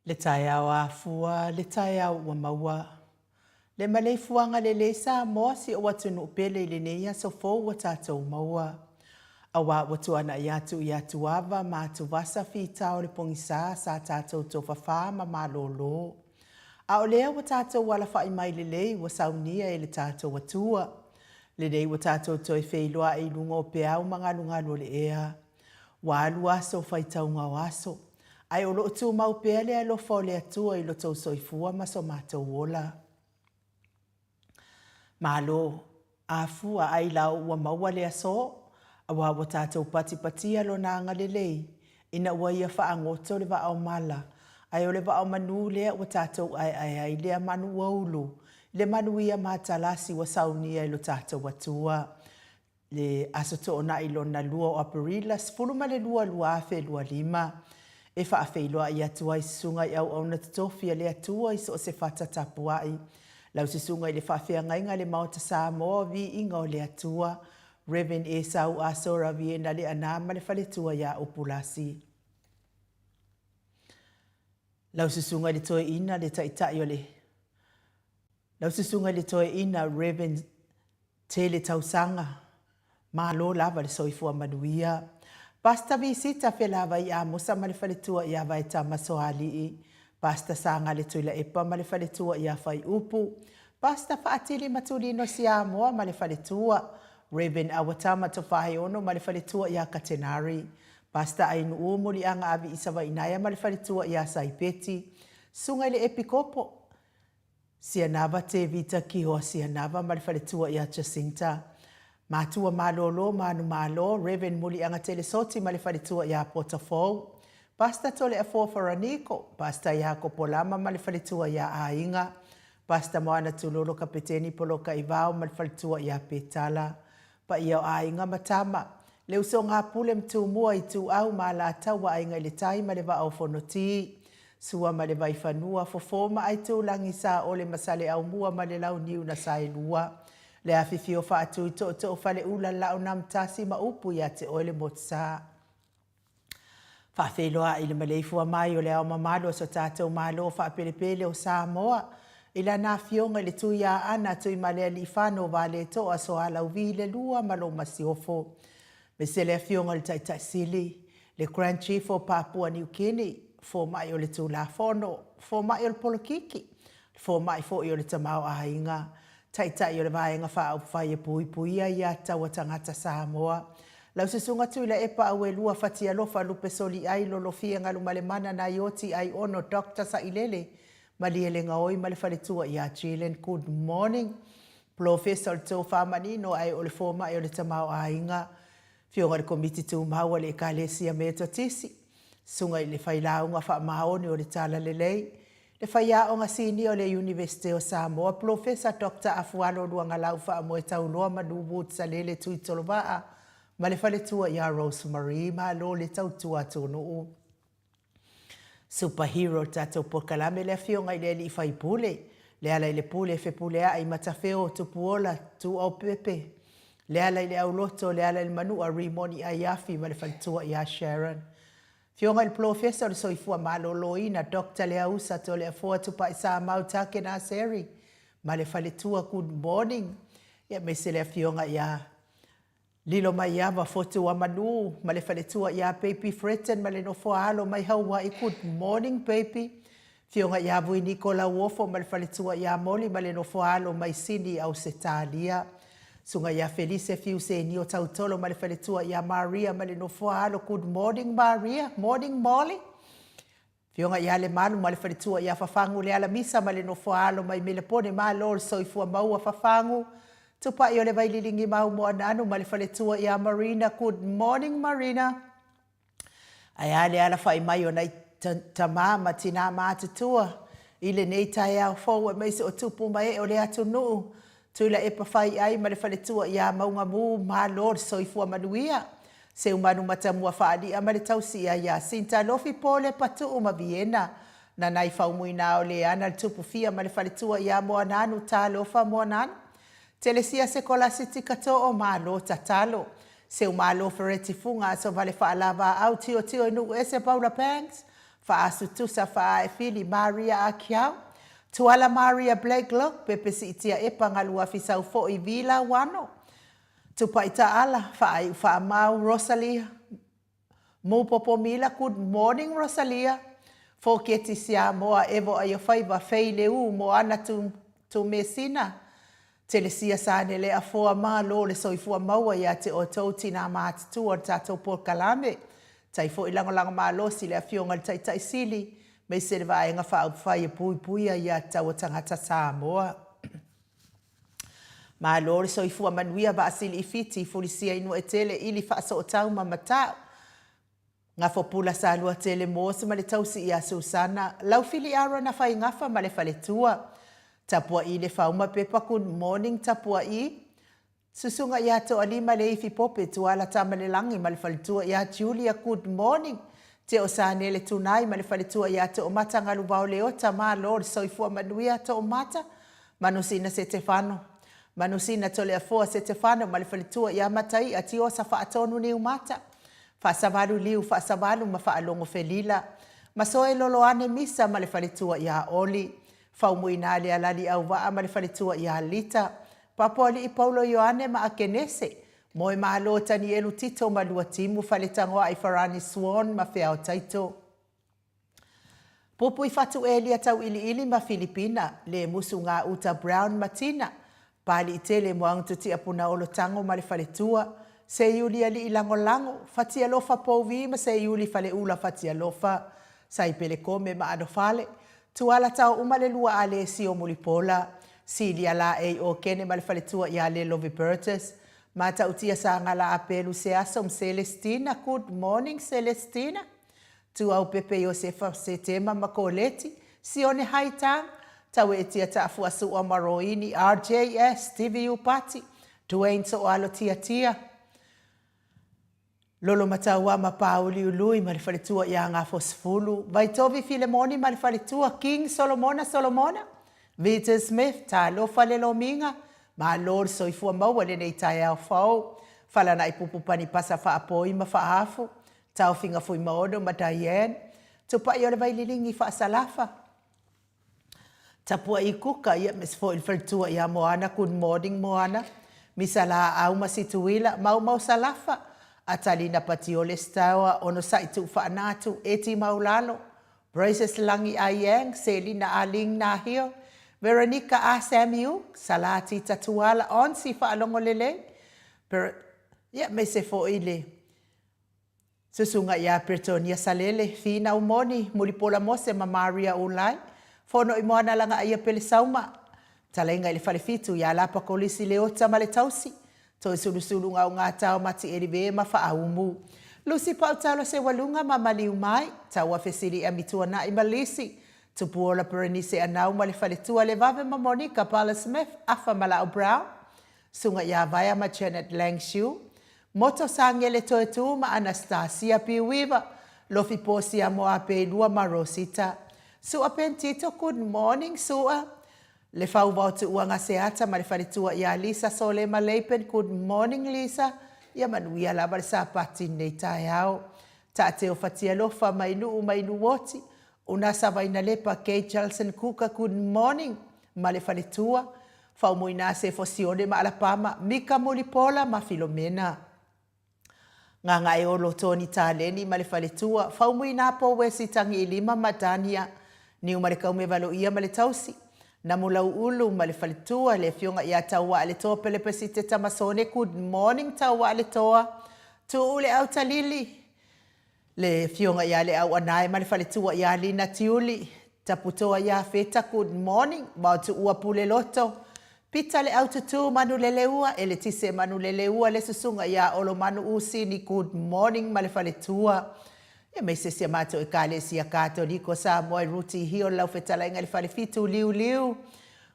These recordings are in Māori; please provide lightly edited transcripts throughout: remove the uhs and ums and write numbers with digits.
Le taia o afua, le taia o maua. Le malei fuanga le sa moa si o watunu pele le neia so fo wa tātou maua. Awa watu ana i atu ava ma atu vasa fi tau le pongisa sa tātou to whawha ma malolo. A o lea wa tātou wala whai mai le lei wa saunia e le tātou watua. Le nei wa tātou toi wheiloa e lunga o peau mga lungalo le ea. Wa alu aso whai taunga o aso. Ai o lo tu mau pele ai lo fole atua i lo tau soifua ma so mātou wola. Malo, a fua ai lau ua maua le aso, a wa tātou pati alo na anga le lei, ina ua ia wha angoto le wa au mala, ai o le wa au manu lea ua tātou ai lea manu waulu, le manu ia mātalasi wa saunia i lo tātou atua. Le aso to ona ilo na lua o aparilas, fuluma le lua afe lua lima, e wha awheiloa i atua i sunga i au na tutofia le atua i so se whata tapuai. Lau se sunga i le whawhia ngainga le maota Samoa vi inga o le atua. Reverend Esau Asora vi ena le anama le whaletua ia upulasi. Lau se sunga i le toe ina le taitai o le. Lau se sunga i le toe ina Reverend Tele Tausanga. Malo lava le soifua manuia. Pasta visita felava i amosa ma le whaletua ia vai tamaso alii. Pasta sanga le tuila epa ma le whaletua ia whai upu. Pasta whaatili matulino si amoa ma le whaletua. Reverend Awatama to whahe ono ma le whaletua ia katenari. Pasta ainu uomori anga avi isawa inaya ma le whaletua ia saipeti. Sunga le epikopo. Sianava te vita ki hoa sianava ma le whaletua ia Jacinta. Matua malolo manu malo, Reverend Muli anga telesoti ma le whaletua ia Potafou. Pasta tole a Fofaraniko, pasta ia Kopolama ma le whaletua ia Ainga. Pasta moana tulolo kapeteni poloka ivao ma le whaletua ia Petala. Pa ia o Ainga matama. Le uso ngā pule mtumua i tu au ma la tawa Ainga le tai ma le va au fonoti. Sua ma le vai whanua fofoma ai tu langi sa ole masale au mua ma le lau niu na sai lua. Le afifi o whaatu i to whale ula lau nam tasi ma upu ia te oile motsa. Whawheloa i le maleifua mai o le au mamalo so tātou malo whapelepele o Samoa. I la nā fionga i le tui a ana tui malea li whano wale toa so alau vi le lua malo masiofo. Me se le fionga le taitai sili. Le Grand Chief o Papua New Guinea. Fo mai o le tū la fono. Fo mai o le polokiki. Fo mai fo i o le tamau a inga. Taitai o le vaenga wha au whai e pui ia taua tangata Samoa. Lau se sunga tui la epa au e lua whati alofa lupe soli ai lolo fia ngalu male mana na ioti ai ono Dr. Sailele. Mali ele ngaoi male whaletua ia Chilen. Good morning. Professor tō whamanino ai o le fōma e o le tamau a inga. Fionga le komiti tū maua le ekalesia me totisi. Sunga i le whailaunga wha maoni o le tala lelei. Le whaia o ngasini o le University o Samoa, Professor Dr. Afualo Luanga Laufa mo e tauloa manubu tsalele tui tolowaa, ma le whaletua ia Rosemary, ma lo le tautua tonu. Superhero tato pokalame le fionga i le li whaipule, le ala i le pule fe pulea ai matafeo tupuola tu au pepe, le ala i le au loto, le ala i le manu a rimoni a iafi ma le whaletua ia Sharon. Fionga il professor le soifua maloloina Dr. Leausa to le afua tupa isa mautake na seri. Ma le whaletua good morning. Ia me se le fionga ia lilo mai iava fotu wa manu. Ma le whaletua ia Papi Fretten ma le nofua alo mai haua i good morning Papi. Fionga ia vui Nicola Wofo ma le whaletua ia Moli ma le nofua alo mai Sini au Setalia. Sunga ia Felice Fiuse ni o tautolo ma le whaletua ia Maria ma le nofua alo. Good morning Maria, morning Molly. Fionga ia le manu ma le whaletua ia Fafangu le ala misa ma le nofua alo mai melepone ma lor soifua maua Fafangu. Tupa i o le vaililingi mau mua nanu ma le whaletua ia Marina. Good morning Marina. Ai ale ala whai mai o nei tamama tina mātutua. I le nei tai au fōua meise o tupu mai o le atu nuu. Tuila e pawhai ai ma le whaletua ia maunga mu ma lor soifua manuia. Se umanu matamua whaadi a ma le tausi ia Sinta lofi pole patu uma Vienna. Na nai whaumui nao le ana le tupu fia ma le whaletua ia moa nanu tā lofa moa nanu. Telesia se kola siti kato o ma lo tatalo. Se umalo fereti funga so vale whaalava au tio inu ese Paula Panks. Whaasutusa wha e fili Maria Akiau. Tuala Maria Blake Lock, pepe si itia epa ngalua fisau fo I vila wano. Tupa ita ala, wha mau Rosalia. Mupopo mila, good morning Rosalia. Fo keti sia moa evo ayo whaiva whai leu mo ana tu mesina. Telesia sane le a foa maa lo le soifua maua ia te o tauti nā mātitu o tātou por kalame. Tai fo ilango maa lo si le a fionga le tai sili. Mei se le vaenga whaai pui ia tau o tangata Samoa. Maa lo le soifua manuia ba asili I fiti fulisia inu e tele ili whaaso o tau mamatau. Ngā fopula sa lua tele mōsa ma le tausi ia Susana. Lau fili ara na whai ngafa ma le whale tua. Tapua I le whauma pepa good morning tapua I. Susunga ia to alima le ifi pope tuala tamale langi ma le whale tua ia Julia good morning. Te o sāne le tunai ma le whale tua ia to o mata ngalu wau le ota maa lor soifua manuia to o mata. Manusina Setefano. Manusina tole a foa Setefano ma le whale tua ia matai ati o sa whaatonu ni umata. Whaasavalu liu, whaasavalu ma whaalongo felila. Masoe lolo ane misa ma le whale tua ia oli. Faumui nā le alali au waa ma le whale tua ia lita. Papoli I Paulo Ioane ma a kenese. Moe maa lo tani elu tito ma lua timu whale tangoa I Farani Swan ma whea o taito. Pupu I fatu elia tau ili ma Filipina. Le musu ngā uta Brown Martina. Pali I tele moang tuti apuna olo tango ma le whale tua. Se yuli ali ilango lango, fatia lofa pouvi ma se yuli fale ula fatia lofa. Sai pele kome ma ano fale. Tuala tau umale lua ale si o mulipola. Sili ala e o kene ma le fale tua I ale Lovi Burtis. Mata utia sa ngala apelu se asom Celestina. Good morning Celestina. Tu au Pepe Josefa se tema makoleti. Si one haitang. Tau e tia taafu asu o maroini. RJS, Stevie Upati. Dwayne so alo tia. Lolo mataua ma pauli ului ma le whaletua ia ngā fosfulu. Vaitovi Filemoni ma le whaletua King Solomona. Vita Smith ta lo whalelo minga. Ma lor soifua maua le nei tai au whau. Whalana I pupupani pasa whaapoi ma whaafu. Tau whinga fui maono ma Diane. Tupa I ole vaililingi whaasalafa. Tapua I kuka ia mesfo il whaletua ia Moana. Good morning Moana. Misala au masituila mau salafa. Atalina Patiole Stawa, ono saitu whaanatu, eti maulalo. Braces Langi Ayang, Selina Aling Nahio. Veronica A. Samuel, Salati Tatuala, Onsi Whaalongo Lele. Me se fo ile. Susunga ia Pretonia Salele, Fina Umoni, Mulipola Mose, ma Maria Ulai. Fono I moana langa aia pele sauma. Talenga ile whalefitu, ia lapa kolisi leota male tausi. Toi sulu ngā tau mati eriwe ma whaaumu. Lucy Pautalo se walunga ma maliu mai. Tau awhesiri a mitua na I malisi. Tupuola Perenise anau ma le whaletua le vave ma Monica Paula Smith afa Malao Brown. Sunga ia vaya ma Janet Langshu. Moto sangele toe tu ma Anastasia Piwiva. Lofi posi a moa pe lua ma Rosita. Sua pentito, good morning Sua. Le whau wau tu uanga se ata ma le whaletua ia Lisa Sole ma Leipen. Good morning Lisa. Ia manuia la ma sa pati nei tai au. Ta te o fatia lofa mai nu woti. Una savaina lepa Kate Jalson Kuka. Good morning ma le whaletua. Whau moina se fosione ma Alapama. Mika Mulipola ma Filomena. Nganga e olo Tony Taleni ma le whaletua. Whau moina po wesi tangi ilima ma Dania. Ni umare kaume valo ia ma le tausi. Na mulau ulu ma le whaletua le fionga ia taua ale toa pele pesite tamasone. Good morning taua ale toa. Tu ule au talili. Le fionga ia le au anae ma le whaletua ia lina tiuli. Taputoa ia feta good morning. Mau tu ua pule loto. Pita le au tutu manu leleua. Ele tise manu leleua le susunga ia olo manu usi ni good morning ma le whaletua. Ia mei se mato e kale si a katoliko sa moe ruti hio lau fetala inga le whalefitu liu.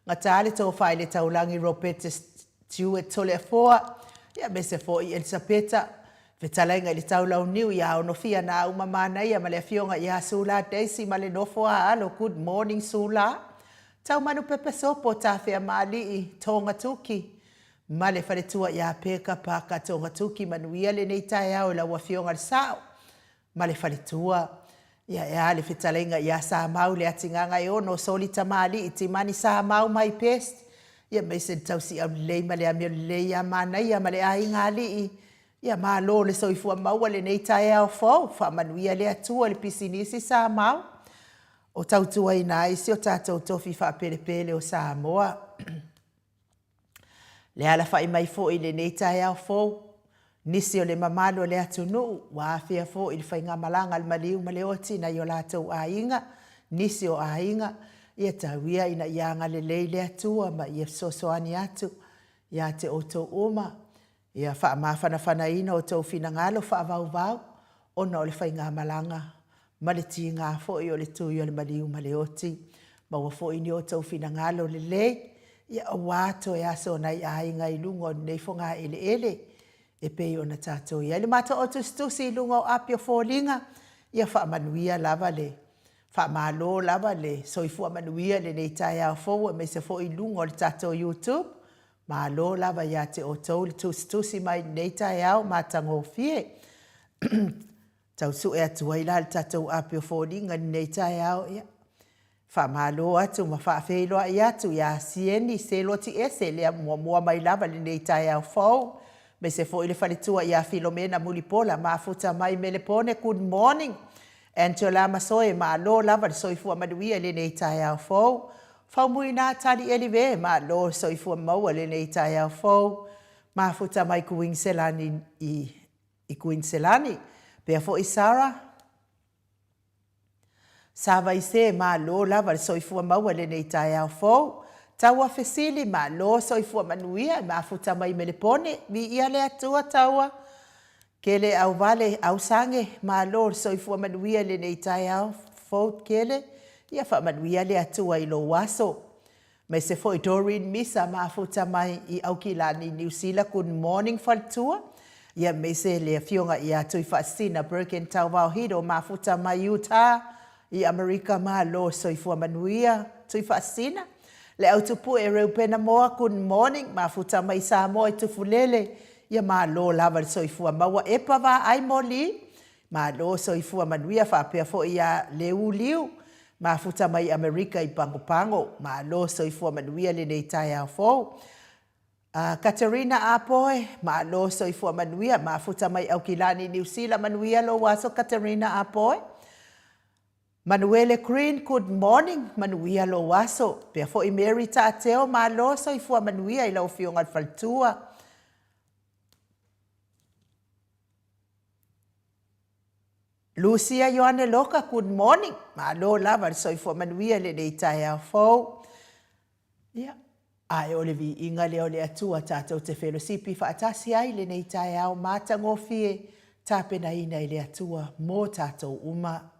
Nga tale tau whaile taulangi ropete tiu e tole a foa. Ia mei se fo I Elisabeta. Fetala inga le taulau niu ia ono fia na umamana ia ma le fionga ia Sula Daisy ma le nofo a alo. Good morning Sula. Tau manu pepe sopo ta fea maali I tonga tuki. Ma le whaletua ia peka paka tonga tuki manuia le nei tai au la wafionga le sao. Ma le whaletua. Ia le fitalenga ia sa mau le atinganga e ono soli tamali i timani sa mau mai pest. Ia mai se tau si au lei ma le amio lei a mana ia ma le ainga ali i. Ia maa lo le soifua maua le nei tae au fau. Wha manuia le atua le pisinisi sa mau. O tautua ina isi o tātou tofi wha pele pele o Samoa. Le ala wha i mai fo i le nei tae au fau. Nisi o le mamalo le atunu, wa awhia fo i le whainga malanga le maliu ma le oti na i o lātou a inga, nisi o a inga, ia tauia ina ianga le lei le atua ma ia sosoani atu, ia te o tau uma, ia wha mawhana ina o tau finangalo wha vau vau, ona o le whainga malanga, ma le ti ngā fo i o le tui o le maliu ma le oti, ma wa fo i ni o tau finangalo le lei, ia o wato e aso nai a inga i lungo nei fonga ele, e pei ona tātou ia. Le mata o tustusi lunga o apio fōlinga, ia wha manuia lava le, wha malo lava le, soifua manuia le nei tai au fōua, me se fō i lunga o le tātou YouTube, malo lava ia te o tau le tustusi mai nei tai au, mātango fie. Tau su e atua ila le tātou apio fōlinga nei tai au, ia. Wha malo atu, ma wha wheloa i atu, ia sieni, se loti ese, lea mua mai lava le nei tai au fōu, me se fo ile falitua ia Filomena Mulipola mafuta mai melepone good morning Angela Masoe ma lo lava soifua maduia le nei tai au fo fa muina tali elive ma lo soifua maua le nei tai au fo mafuta mai Queenselani i Queenselani pe fo Isara Sava ise ma lo lava soifua maua le nei tai au fo taua fesili ma lo soifua manuia ma futa mai melepone mi ia le atua taua kele au vale au sange ma lo soifua manuia le nei tai au fo kele ia fa manuia le atua i lo waso me se foi Doreen Misa ma futa mai i Aukilani New Zealand good morning faltua ia me se le fionga ia tui fa sina Birken tau vau hido ma futa mai Utah i Amerika ma lo soifua manuia tui fa sina le au tupu e reu pena moa good morning ma futa mai Samoa i tufulele ia ma lo lava le soifua maua e pawa ai moli ma lo soifua manuia whapea fo ia leu liu ma futa mai Amerika i pango ma lo soifua manuia le nei tai au fo Katerina Apoe ma lo soifua manuia ma futa mai Aukilani New Zealand manuia lo waso Katerina Apoe Manuele Green, good morning. Manuia lo waso. Pea fo i Mary Tateo ma lo soifua manuia i lau fionga faltua. Lucia Ioane Loka, good morning. Ma lo lava soifua manuia le nei tai au fo. Ia. Ai ole vi inga leo le atua tātou te whelosipi whaatasi ai le nei tai au mātango fie tāpena ina i le atua mō tātou uma.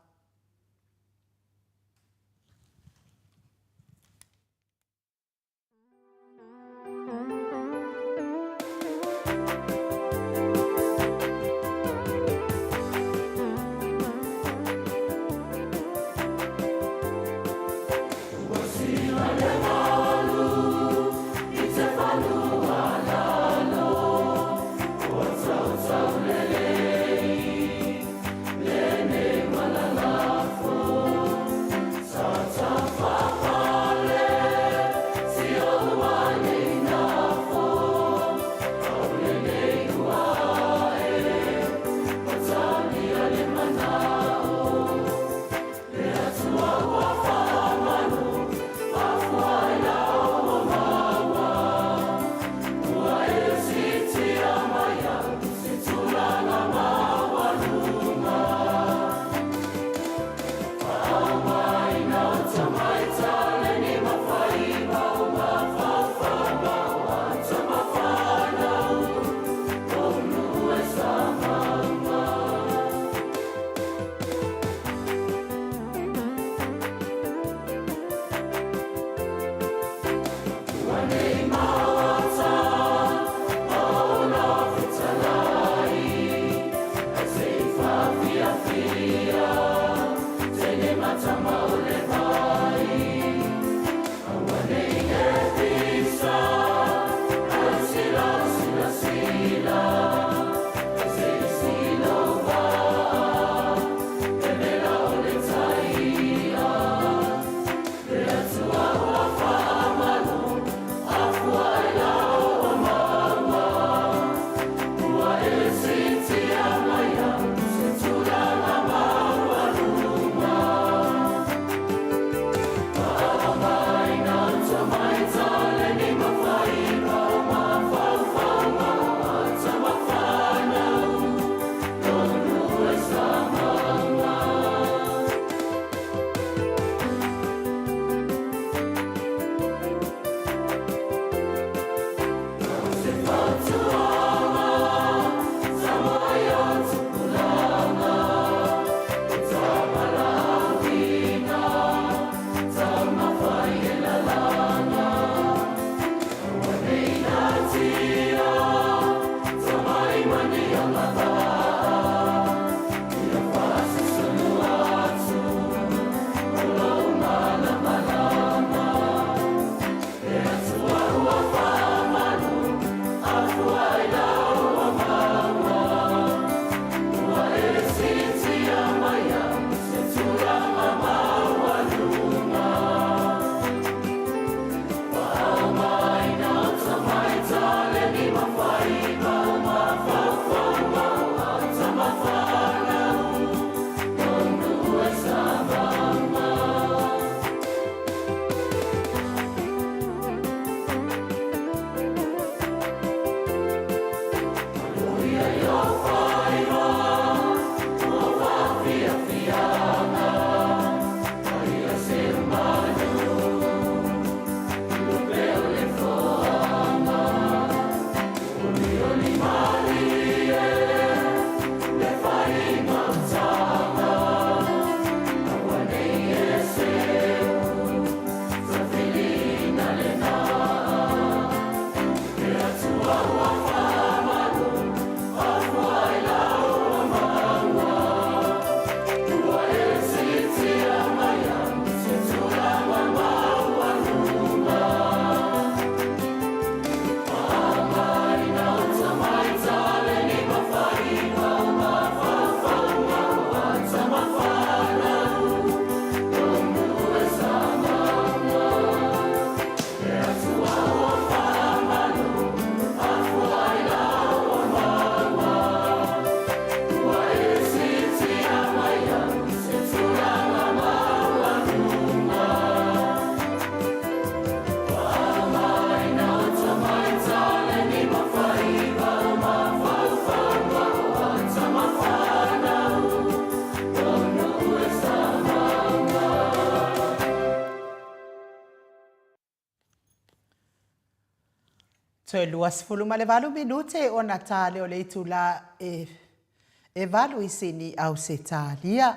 Toe luas fulu ma le valu minute o na tale o le itu la e valu isini au se talia.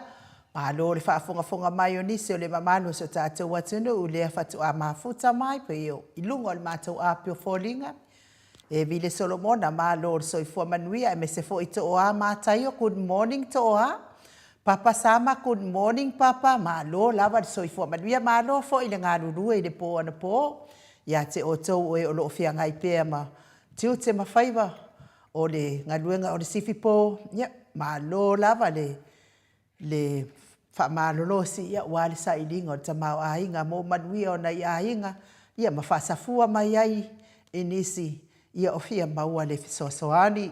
Ma lo le whaafonga mai o nisi o le mamalo so tātou atunu u lea whatu a mafuta mai pe o ilungo le mātou a pio fōlinga. E vile Solomona ma lo le soifua manuia e me se fo i to o a mātaio good morning to o a. Papa Sama good morning papa ma lo lava le soifua manuia ma lo fo i le ngā rurua i le pō ana pō. Ia te o tau e o loo fia ngai pēr ma tiu te mawhaiva o le ngaluenga o le sifipo. Ia, ma lo lava le whamalolosi ia wale sa ilinga o te mau ainga mo manuia o na i ainga. Ia ma whaasafua mai ai inisi ia o fia maua le fisosoani.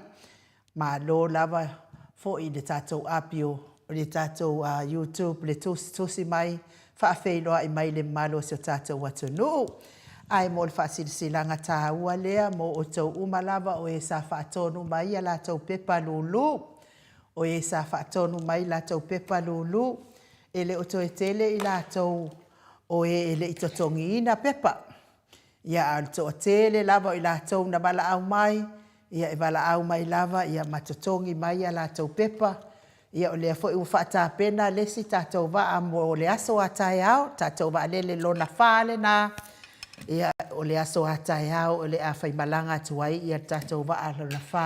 Ma lo lava fo i le tātou apio o le tātou YouTube le tusi mai whaafeiloa i mai le malo si o tātou watunu. Ai mo le whaasilisilanga tāua lea mo o tau umalava o e sa whaatonu mai a la tau pepa lulu. O e sa whaatonu mai la tau pepa lulu. Ele o to e tele i la tau o ele i totongi ina pepa. Ia al to tele lava i la tau na bala au mai. Ia e bala au mai lava ia matotongi mai a la tau pepa. Ia o lea fo i whaata pena lesi tātou wa mo le aso a tai au. Tātou wa lele lona whale na. Ia o le aso atai au o le a whaimalanga tuai ia tātou wa ala na wha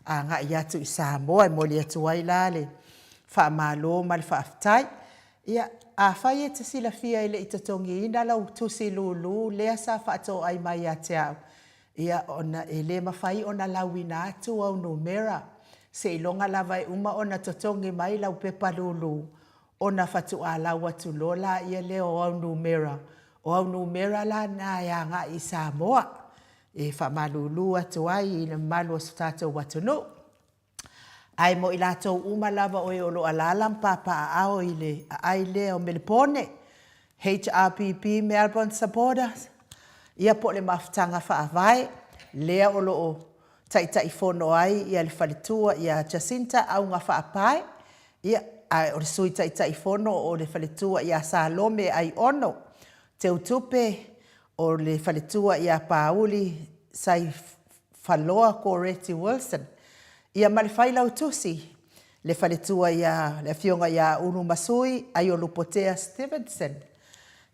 a ngā i atu i Samoa mo le tuai la le wha malo ma le wha aftai. Ia a whai e te sila fia i le i tatongi ina lau tusi lulu lea sa wha ato ai mai a te au. Ia ona e le mawhai ona lauina atu au numera. Se ilonga lava e uma ona tatongi mai lau pepa lulu. Ona whatu a lau atu lola ia leo au numera. O au numera la na ia ngā i Samoa. E whamalulu atu ai i le malu o tātou watunu. Ai mo i lātou umalava o e olo alalam papa a ao i le ai le o Melipone. HRPP Melbourne Supporters. Ia po le mafutanga whaavai. Lea olo o taitai fono ai ia le whalitua ia Jacinta au ngā whaapai. Ia o le sui taitai fono o le whalitua ia Salome ai ono. Te utupe o le whaletua i a Pauli sai whaloa ko Reti Wilson. Ia male whailau tusi le whaletua i a le fionga i a Unu Masui ai o Lupotea Stevenson.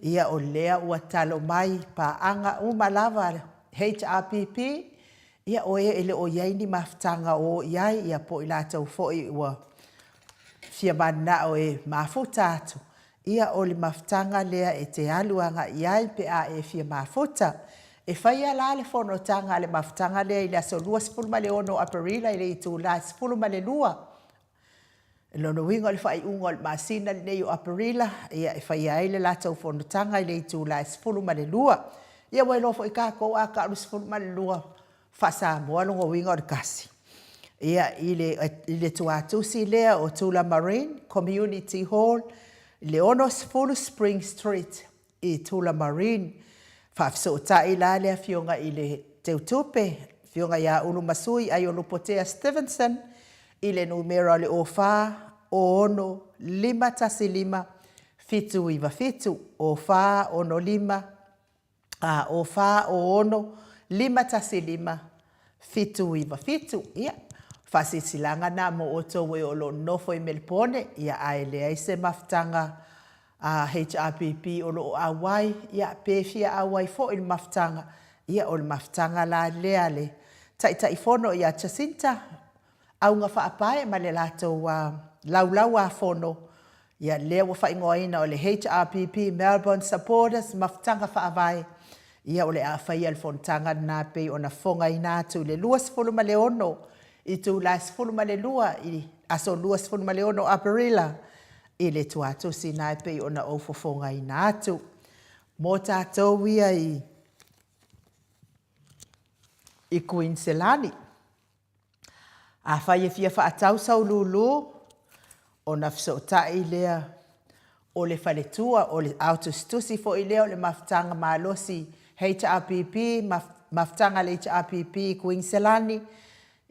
Ia o lea ua talo mai pa anga umalava HRPP. Ia o e ele o iaini maftanga o iai ia po i lātou foi ua fia mana o e mafuta atu. Ia o le maftanga lea e te aluanga iai pe a e fia mafuta. E whaia la le whanotanga le maftanga lea i le aso lua spulma le ono aparila i le i tū la spulma le lua. E lono wingo le whai ungo le masina le nei o aparila. Ia e whaia e le lato whanotanga i le i tū la spulma le lua. Ia wai lofo i kako a ka alu spulma le lua. Whasa moa longo wingo le kasi. Ia i le tuatusi lea o Tula Marine Community Hall. Leonos Full Spring Street i Tula Marine. Whafso tai la lea fionga i le teutupe. Fionga ia Unu Masui ai o Lupotea Stevenson. I le numero le o wha o ono 5 fitu iwa fitu. O wha ono 5. O wha o ono 5 fitu iwa fitu. Ia. Whasisilanga na mo oto we o lo nofo i Melipone. Ia aelea i se maftanga HRPP o lo awai. Ia pefia awai fo il maftanga. Ia o le maftanga la lea le. Tai fono ia Jacinta. Au ngā whaapae ma le lato laulau a fono. Ia lea wa whaingoa ina o le HRPP Melbourne Supporters maftanga whaavai. Ia o le a whaia le fontanga na pe o na fonga ina atu le luas folo ma le ono. I tu la sfulma le lua i aso lua sfulma le ono aparila i le tuatu si nai pe ona o fofonga i natu. Mo tātou ia i Queenselani. A whaia fia whaatau sau lulu o na fsautai lea o le whaletua o le autostusi fo i lea o le maftanga malosi HRPP, maftanga le HRPP Queenselani.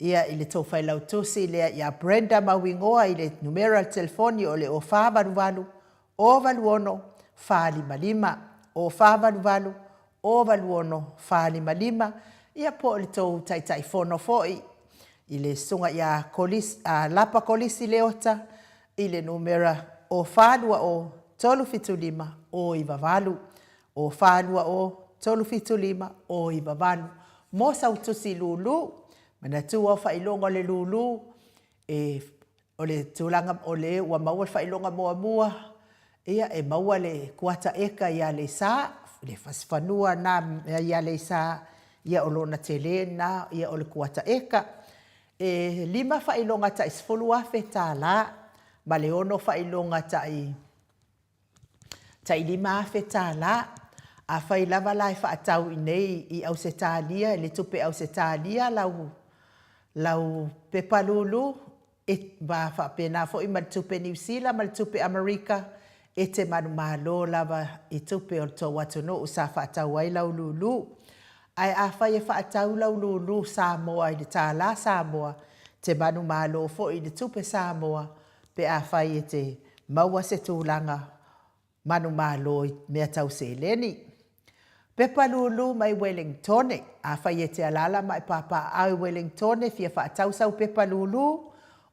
Ia i le tau whailau tusi lea ia Brenda Mawingoa i le numero telefoni o le o whāwaluwalu o waluono whālimalima o whāwaluwalu o waluono whālimalima ia po le tau tai fono foi i le sunga ia lapa kolisi leota i le numera o whālua o tolu fitulima o i vavalu, o whālua o tolu fitulima o i vavalu. Mo sautusi lulu, mana tua whailonga le lulu, o le tūlanga o le ua maua whailonga mua mua, ia e maua le kuata eka ia le sā, le whanua na ia le sā, ia o lona tele na ia o le kuata eka. Lima whailonga ta isfolu afe tā la, ma le ono whailonga ta lima afe tā la, a whai lava lai whaatau i nei i au se tālia, le tupe au se tālia lau pepalulu, ba whapena fo i ma tupe New Zealand, ma tupe Amerika, e te manu malo lava i tupe o tō watono u sa whaatau ai lau lulu. Ai a whai e whaatau lau lulu Samoa i le tāla Samoa, te manu malo fo i le tupe Samoa, pe a whai e te maua se tūlanga manu malo i mea tau se leni. Pepa lulu mai Wellington, a whai e te alala mai papa au Wellington, fia whaatau sau pepa lulu,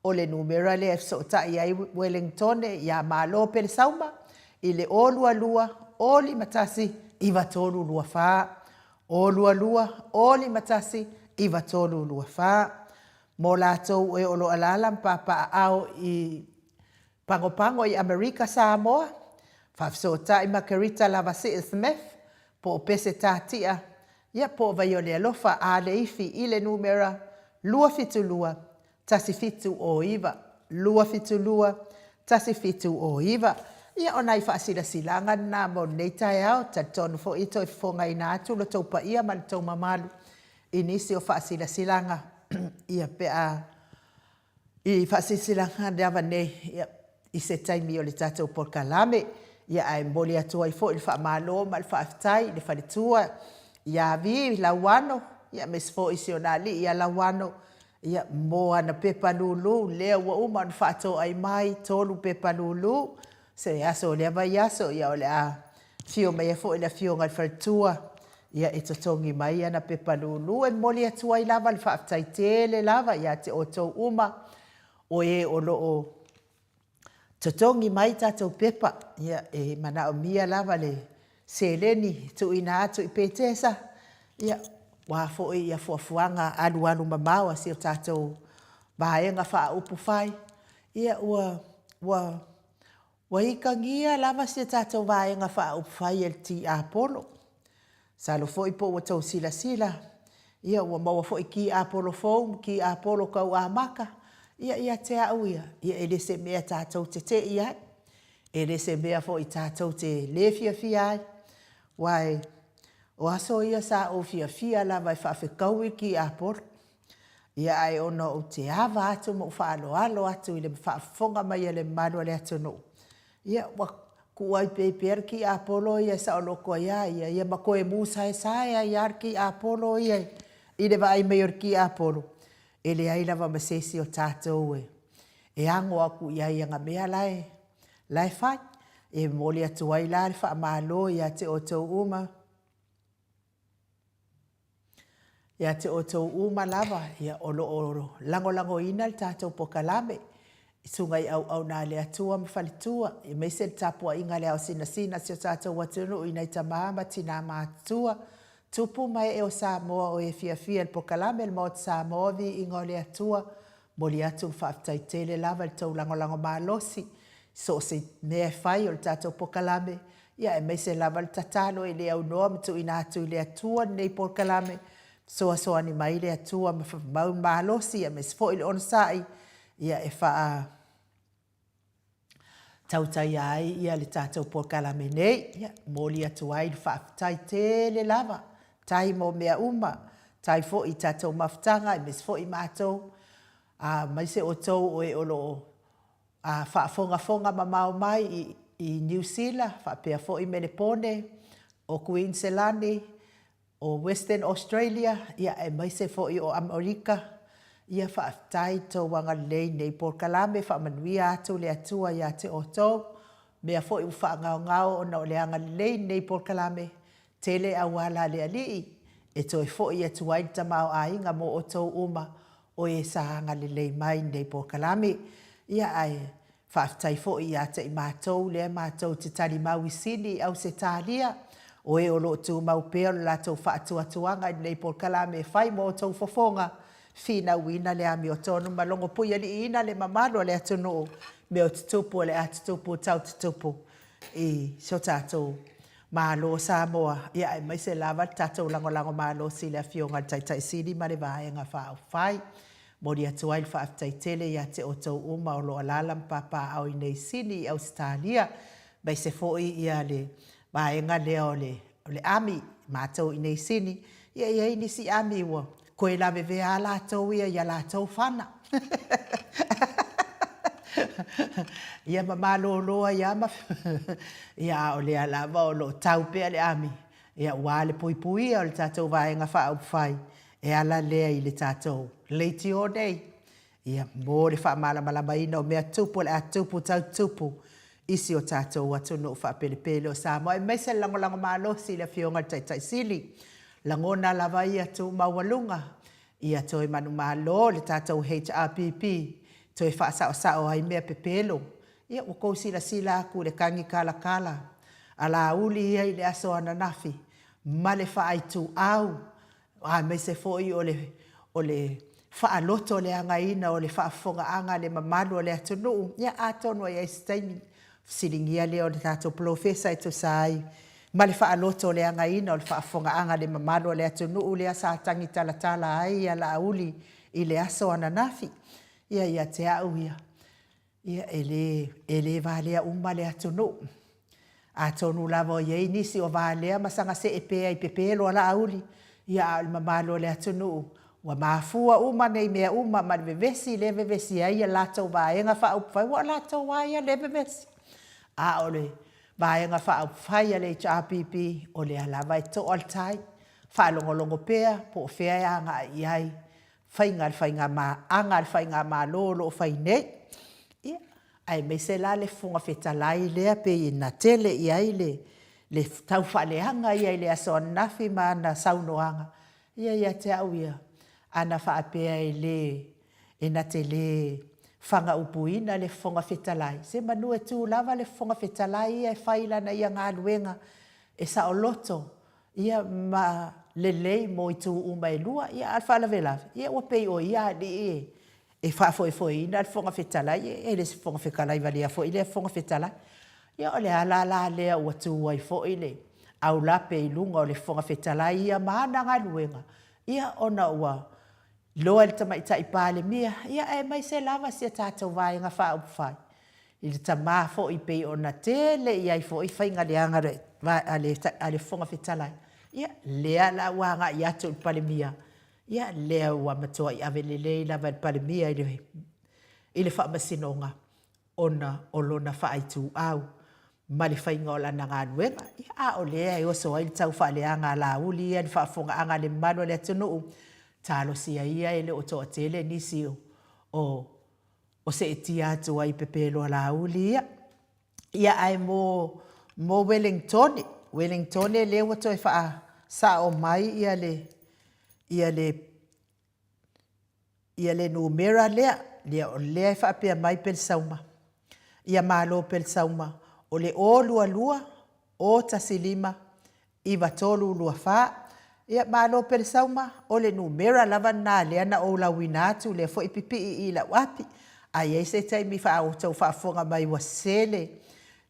o le numera le so tai ai Wellington, ia malo pele sauma, i le olua lua, oli matasi, i vatolu lua wha. Olua lua, oli matasi, i vatolu lua wha. Mo lātou e olo alala papa au i pango i Amerika Samoa, whafsota i Makarita Lavasi Smith, po pese tātia, ia po vai o le alofa a le ifi i le numera lua fitu lua, tasi fitu o iwa, lua fitu lua, tasi fitu o iwa. Ia o nai whaasila silanga na mo neitai au, ta tonu fo ito i fonga i nā atu, lo taupa ia man tau mamalu, inisi o whaasila silanga, ia pea, i whaasila silanga neawa nei, i se taimi o le tātou porkalame, ia ai mboli atua i fo i wha malo, ma le whaafitai, le whalitua, ia vi lauano, ia mes fo i sionali, ia lauano, ia moa na pepa lulu, lea ua uma na whaato ai mai, tolu pepa lulu, se aso lea vai aso, ia ole a fio mai fo i la fio ngai whalitua, ia e totongi mai ana pepa lulu, e moli atua i lava, le whaafitai tele lava, ia te o tau uma, o e o loo, totongi mai tātou pepa, ia e mana o mia lava le seleni tu ina atu i petesa, ia wa fo ia fuafuanga alu mamaua si o tātou vaenga wha upu whai, ia ua ikangia lava si o tātou vaenga wha upu whai el ti Apollo. Salo fo i po ua tau sila, ia ua maua fo i ki Apollo phone, ki Apollo kau amaka, ia te au ia ele se mea tātou te ia, ele se mea fo i tātou te lefia fia ai, wai o aso ia sa o fia lava i whawhekau i ki Apollo, ia ai ono o te awa atu mo whaaloalo atu i le whaafonga mai le malua le atu no. Ia kuai peper ki Apollo ia sa o loko ia makoe musa e saia ia ki Apollo ia, i le vai mai ki Apollo. Ele ai lava masesi o tātou e ango aku ia nga mea lai whai, e moli atu ai la le wha malo ia te o tau uma. Ia te o tau uma lava, ia olo lango ina le tātou pokalame, sungai au nā le atua mawhalitua, i meise le tapua inga le au sina si o tātou watunu ina i tamama tina mātua, tupu mai e o Samoa o e fia le pokalame le maot Samoa vi inga o le atua, moli atu whaafitai tele lava le tau lango malosi, so se mea whai o le tātou pokalame, ia e meise lava le tatalo e le au noa mtu ina atu i le atua nei pokalame, soa ni mai le atua mau malosi, ia mes fo i le onsai, ia e wha tautai ai, ia le tātou pokalame nei, ia moli atu ai le whaafitai tele lava, tai mo mea uma, tai fo i tātou mawhtanga, i mes fo i mātou, mai se o tau o e olo whaafonga mamau mai i New Zealand, whaapea fo i Menepone, o Queensland, o Western Australia, ia e mai se fo i o Amerika, ia whaafitai tau wanga lei nei porkalame, whaamanuia atu le atua ia te o tau, mea fo i whaangau o na o le anga lei nei porkalame, tele awala le alii, e toi fo'i e tuai ta mau ainga mo o tau uma o e sahanga le lei mai nei po kalame. Ia ai whaafitai fo'i ia te i mātou le mātou te tari mau i sini au se tālia. O e o lo tu mau peo la tau whaatua tuanga nei po kalame whai mo o tau fofonga. Fina wina le ami o tonu malongo puia li ina le mamalo le atunu me o tutupu le atutupu tau tutupu. I so tātou malo Samoa ia e mai se lava tātou lango malo si le fionga tai sini ma le vaenga whao whai. Mori atu ai whaafitai tele ia te o tau uma o lo alalam papa au i nei sini au Stalia. Mai se foi ia le vaenga leo le ami mātou i nei sini. Ia ini si ami ua. Koe la veve a la tau ia la tau whana. Ia mamalo loa ia ma. Ia o le alava o lo tau pea le ami. Ia ua le pui pui o le tātou vaenga wha au whai. E ala lea i le tātou. Leiti o nei. Ia mō le wha malama ina o mea tupu le a tupu tau tupu. Isi o tātou atu no wha pele pele o Samoa. E meise lango malo si le fionga tai sili. Langona lava ia tu mawalunga. Ia toi manu malo le tātou HRPP. Toi wha sao ai mea pepelo. Ia ukou sila aku le kangi kala. Ala uli ia i le aso ananafi. Ma le wha ai tu au. Me se foi o le wha loto le anga ina o le wha fonga anga le mamalu o le atunu. Ia atonu ai steini silingia le o le tātou profesa i tu sai. Ma le wha loto le anga ina o le wha fonga anga le mamalu o le atunu. Le asa tangi tala ai ala uli i le aso ananafi. Ia te au ia. Ia ele valea uma le atunu. Atonu lava o iei nisi o valea masanga se epea i pepelo ala auli. Ia al mamalo le atunu. Wa mafua uma nei mea uma ma vevesi le vevesi ai la tau vaenga fa au fai wa la tau vai le vevesi. A ole vaenga fa au fai le HRPP o le ala vai to all time. Fa longo pea po fea anga iai. Fainga ma lolo fai nei. Ia ai me se la le funga fetalai le pe ina tele iai le tau whaleanga ia le aso nafi ma na saunoanga. Ia te au ia. Ana whaapea na te le whanga upuina le fonga fetalai. Se manu e tū lava le fonga fetalai ia e whailana ia ngā luenga e sa o loto. Ia ma lei mo i tū uma e lua. Ia alfa ala vela. Ia ua pei o ia li e whaafoe ina le fonga fetalai. E le fonga fetalai valia fo i le fonga fetalai. Ia o le ala lea ua tū ai fo i le. Au lape i lunga o le fonga fetalai ia maana ngā luenga. Ia ona ua loa le tamaita i pāle mia. Ia e mai se lava si a tātou vai ngā wha upwhai. I le tamā fo i pei ona tele i ai fo i whainga le angare ale fonga fetalai. Ia lea la wanga i atu i pāle mia. Ia lea ua matoa i avelele lava i pāle mia i le wha masinonga. Ona o lona wha ai tū au. Ma le whainga o lana ngā nuenga. Ia o lea e oso ai tau wha le anga la uli ia le wha fonga anga le mano le atunu. Talo sia ia ele o toa tele nisi o se etia atu ai pepelo la uli ia. Ia ai mo Wellington. Wellington e leo to e wha sa o mai ia le numera lea. Lea e wha pia mai pel sauma. Ia malo pel sauma. O le o lua o tasilima i watolu lua wha. Ia malo per sauma o le numera lava nā lea na o la winatu le fo ipipi i la wapi. Ai e se taimi wha o tau wha fonga mai wa sele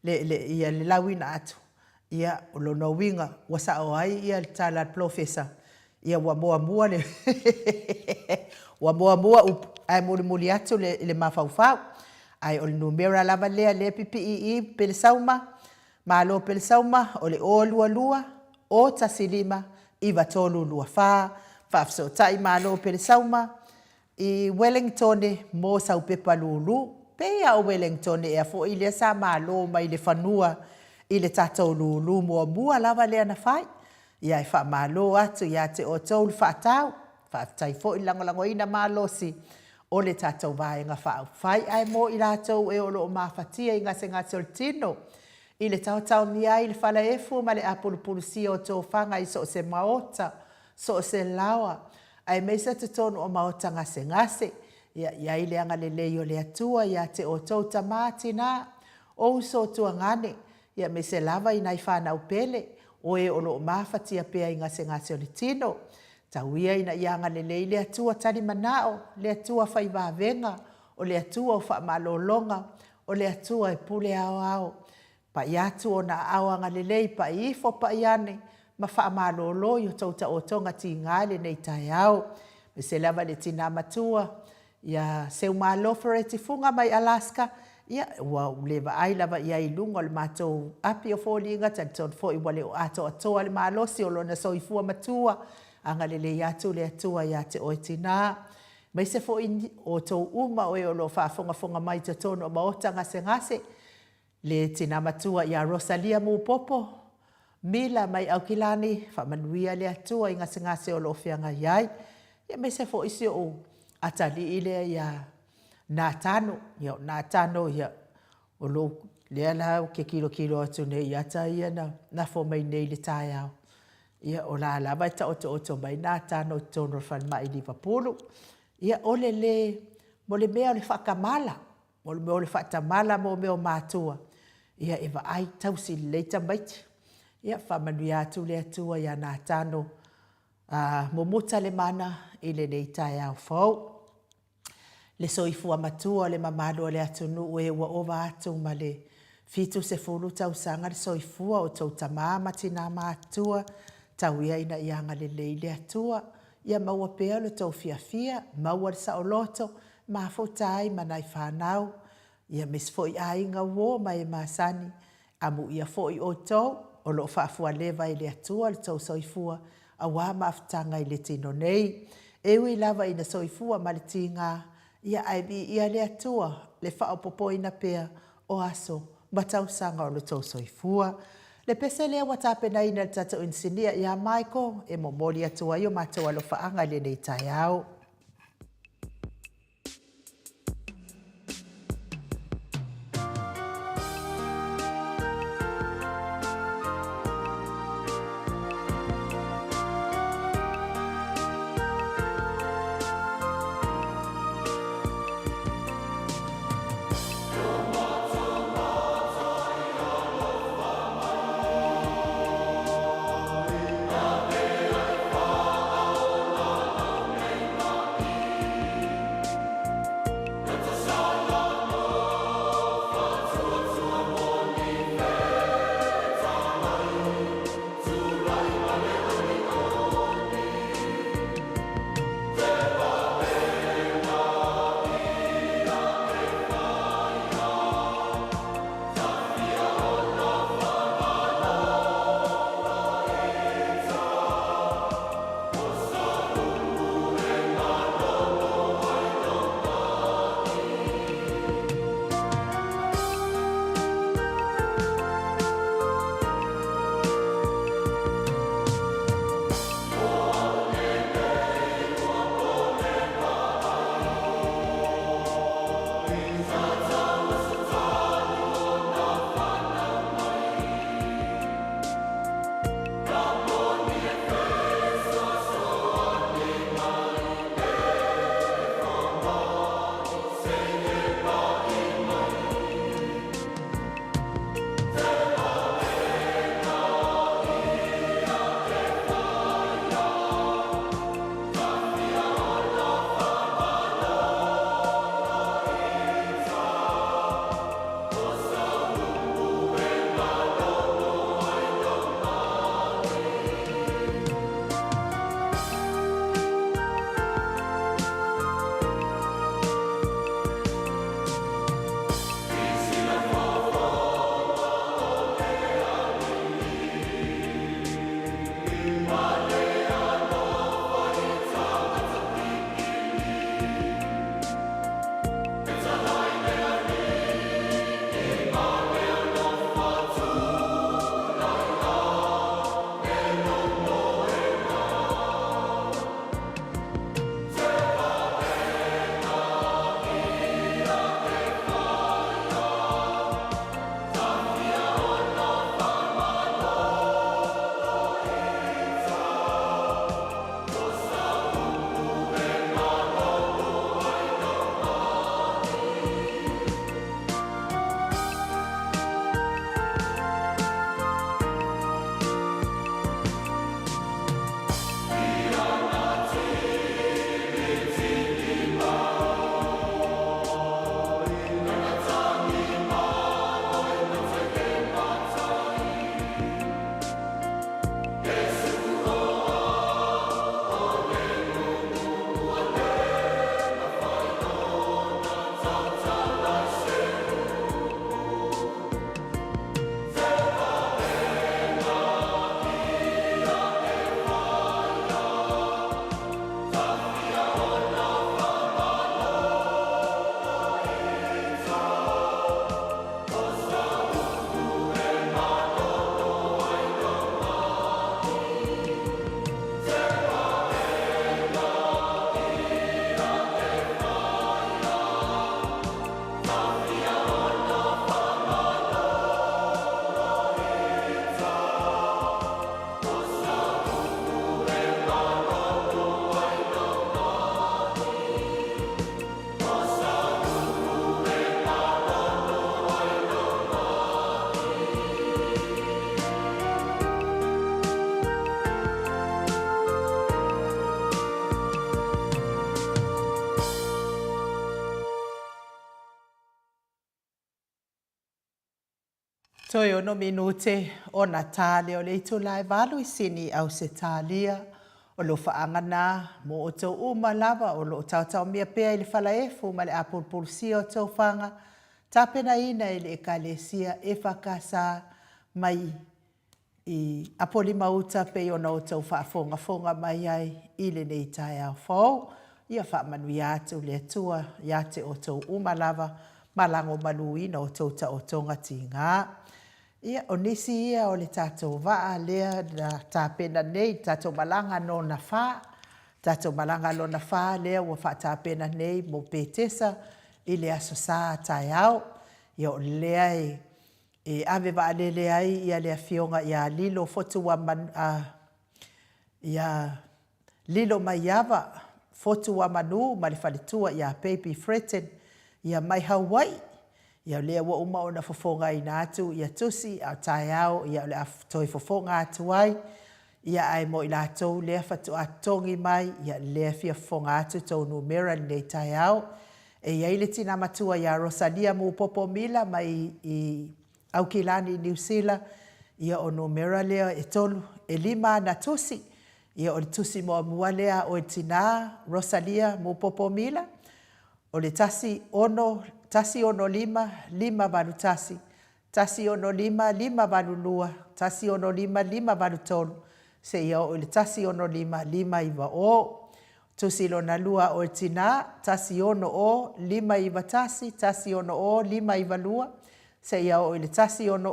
ia le la winatu. Ia o lo no winga wa sa o ai ia tala profesa. Ia wa mua le wa mua ai muli atu le mawhau. Ai o le numera lava lea le pipi i pel sauma. Malo pel sauma o le o lua o tasilima. Iwa tolu lua wha, whaafso tai malo pel sauma, i Wellington mo sau pepa lulu, pea o Wellington e a fo i le sa malo mai le whanua i le tatou lulu mua lava lea na whai. Ia e wha malo atu, ia te o tolu whaatau, whaatai fo i langolango ina malo si o le tatou vaenga whai ai mo i latou e o lo mawhatia i ngase ngase o tino. I le tau ni ai le whala efu ma le apulupulusia o tō whanga i so se maota. so o se lawa. Ai meisa te tonu o maotanga se ngase, ia i leanga le leo le atua, ia te o tau tamati na, o so tua ngane, ia me se lava i nai whana upele, o e o lo mafatia pea i ngase ngase o le tino. Tau ia ina ianga le le atua tani manao, le atua whaiva venga, o le atua o wha malolonga, o le atua e pule ao ao. Pa i atu o na awanga le lei pa i ifo pa i ane, ma wha malolo i o tauta o tonga ti ngale nei tai au. Me se lava le tina matua, ia seu malofere ti funga mai Alaska, ia ua lewa ai lava ia i lunga le matou api o fōli inga tani ton fōi wale o ato atoa le malosi o lona soifua matua, anga le le atu le atua ia te oi tina. Mai se fōi o tau uma o e o lo whaafonga mai te tono o maota ngase ngase, le tina matua ia Rosalia Mupopo, Mila mai au kilani, whamanuia le atua i ngase ngase o lo whianga iai, ia mai se fōi si o atali ile ia nā tano ia o lo lea lau ke kilo atu nei ata ia na fo mai nei le tai au. Ia o la lava e ta oto mai nā tano tono whan mai Liverpool. Ia ole le mo le mea o le whakamala, mo le mea o le whakamala mo mea o mātua. Ia ewa ai tausi leita maiti. Ia whamanuia atu le atua ia nā tano mo muta le mana i le nei tai au fau. Le soifua matua le mamalo le atunu ue ua ova atu ma le fitu se fulu tau sanga le soifua o tau tamama tina matua tau ia ina ianga le leile atua ia maua pea le tau fia maua le saoloto ma fotai manai whanau ia mis foi ainga wo mai masani amu ia foi o tau o lo whaafua lewa i le atua le tau soifua a wā maafutanga i le tino nei ewi lava ina soifua ma le tinga ia ai bi ia le atua le whaapopo ina pea o aso matau sanga o le tau soifua. Le pese lea watapena ina le tata insinia ia Michael e momoli atua io matau alo whaanga le nei tai au. Toi ono minute o Natale o le itu lai valu isini au se talia o lo faangana mo o tau uma lava o lo tau mia pea ili fala efu ma le apulpulsia o tau fanga tapena ina ili ekalesia e whakasa mai i apoli mauta pe ona o tau whaafonga mai ai ili nei tai au fau ia whaamanu atu le atua iate o tau uma lava malango maluina o tau ta o tonga tinga. Ia o nisi ia o le tatou waa lea na tāpena nei, tatou malanga no na wha, tatou malanga no na wha lea ua wha tāpena nei mo pētesa i le aso sā tai au. Ia o lea e ave waa lele ai ia lea fionga ia lilo fotu wa ia lilo mai ava fotu wa manu ma le whalitua ia Baby Threaten ia mai Hawaii. Ia lea wa uma o na fofonga i nātu, ia tusi a tai au, ia le toi fofonga atu ai, ia ai mo i lātou lea fatu a tongi mai, ia lea fia fofonga atu tau numera nei tai au. E ia ile tina matua ia Rosalia mu popo mila mai i Aukilani New Zealand, ia o numera lea e tolu, e lima na tusi, ia o le tusi mo mua lea o e tina Rosalia mu popo mila, o le tasi ono lima valu tasi ono lima valu lua, tasi ono lima valu tolu, se ia o le tasi ono lima iwa o, tusi lona lua o tina, tasi ono o, lima iwa tasi ono o, lima iwa lua, se ia o le tasi ono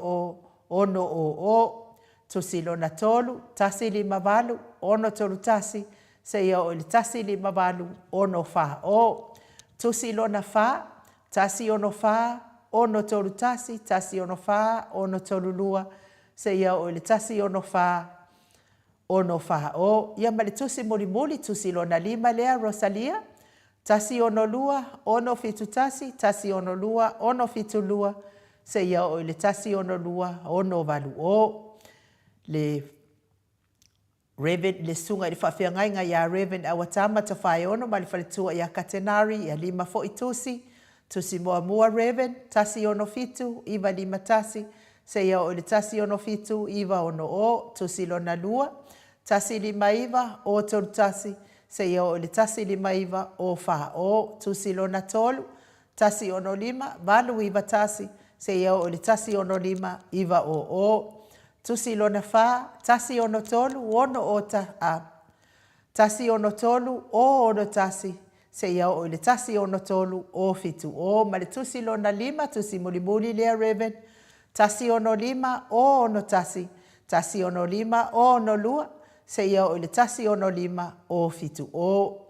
o, tusi lona tolu, tasi lima valu, ono tolu tasi, se ia o le tasi lima valu, ono fa o, tusi lona fa, tasi ono fa, ono tolu tasi ono fa, ono tolu lua, se ia o le tasi ono fa o. Ia ma le tusi muli tusi lona lima lea Rosalia, tasi ono lua, ono fitu tasi ono lua, ono fitu lua, se ia o le tasi ono lua, ono valu o. Le Reverend le sunga i whawhiangainga ia Reverend Awatama ta whae ono ma le whalitua ia Katenari ia lima fo i tusi mua Reverend, tasi ono fitu, iwa lima tasi, se ia o le tasi ono fitu, iwa ono o, tusi lona lua, tasi lima iwa, o tolu tasi, se ia o le tasi lima iwa, o wha o, tusi lona tolu, tasi ono lima, valu iwa tasi, se ia o le tasi ono lima, iwa o. Tusi lona wha, tasi ono tolu, ono o tasi ono tolu, o ono tasi, se ia o le tasi ono tolu, o fitu o, ma le tusi lona lima, tusi muli lea Reverend, tasi ono lima, o ono tasi ono lima, o ono lua, se ia o le tasi ono lima, o fitu o.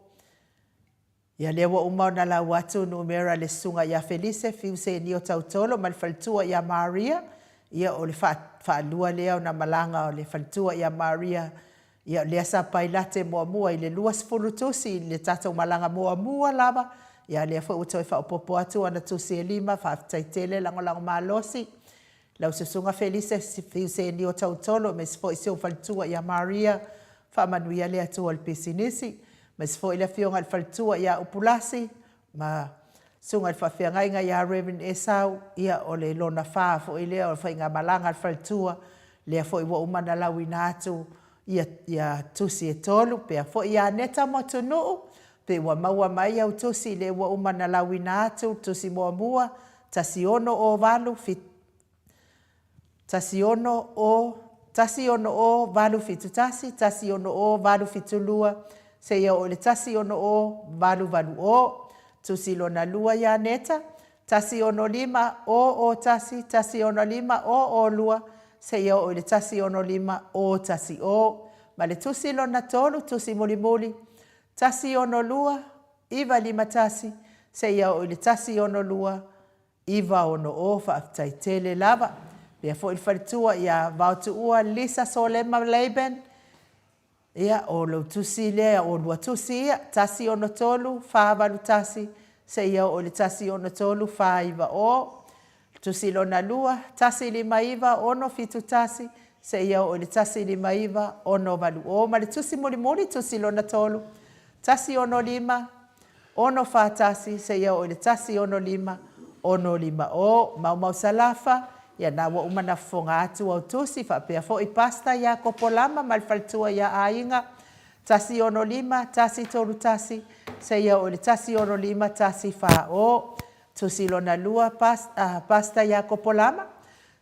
Ia lewa umau na la watu numera le sunga ia Felice, fiu se ni o tautolo, ma le faltua ia Maria, ia o le whaalua lea o na malanga o le faltua ia Maria, ia lea sa pailate mua i le luas fulutusi, le tatou malanga mua lava, ia lea fo utoi whaopopo atu ana tusi e lima, whaaftaitele lango malosi, lau susunga Felice, fiu se ni o tautolo, mes fo isi o faltua ia Maria, whaamanuia lea tu al pisinisi, mes fo ila fionga al faltua ia upulasi, ma sunga al whawhiangainga ia Reverend Esau, ia o le lona wha fo ilea o whainga malanga al faltua, lea fo iwa umana lau inatu, ia tusi e tolu, pea fo ia neta mo tunuu, pe wa maua mai au tusi le wa umana lau inatu, tusi mua, tasi ono o valu, tasi ono o valu fitu tasi ono o valu fitu lua, se ia o le tasi ono o valu o, tusi lona lua ia neta, tasi ono lima o tasi ono lima o lua, se ia o le tasi ono lima o tasi o, ma le tusi lona tolu, tusi muli, tasi ono lua, iwa lima tasi, se ia o le tasi ono lua, iwa ono o, whaaftaitele lava, pia fo il whalitua ia vautu ua Lisa Solema Laban, ia o lo tusi lea o lua tusi ia, tasi ono tolu, whaavalu tasi, se ia o le tasi ono tolu, whaiva o, tusi lona lua, tasi lima iwa, ono fitu tasi, se ia o le tasi lima iwa, ono valu o, ma le tusi muli, tusi lona tolu, tasi ono lima, ono wha tasi, se ia o le tasi ono lima o, mau salafa, ia na ua uma na fofoga atu au tusi faapea foʻi pasta ia kopolama ma le faletua ia aiga tasi ono lima tasi tolu tasi seia o le tasi ono lima tasi faʻō tusi lona lua pasta ia kopolama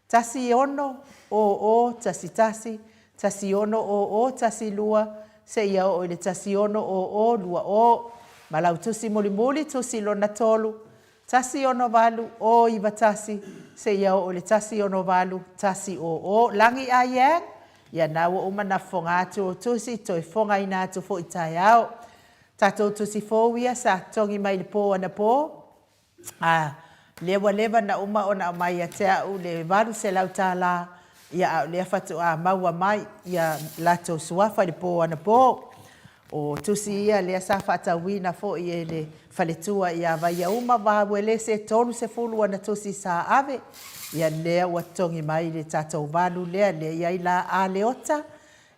tasi ono o tasi tasi tasi ono o tasi lua seia o le tasi ono o lua o ma lau tusi mulimuli tusi lona tolu tasi ono valu o iwa tasi seia o le tasi ono valu tasi o langi aiang ia na ua uma na fofoga atu o tusi toe foga ina atu foʻi taeao tatou tusi fou ia sa togi mai le pō ana pō lewa na uma ona mai ia te au le valu se lau tālā ia lea fatuā maua mai ia latou suafa i le pō ana pō o tusi ia lea sa faatauina foʻi e le faletua ia vaia uma vauele se tolu se fulu ana tusi sa ave ia lea ua togi mai le tatou valu lea ia i la aleota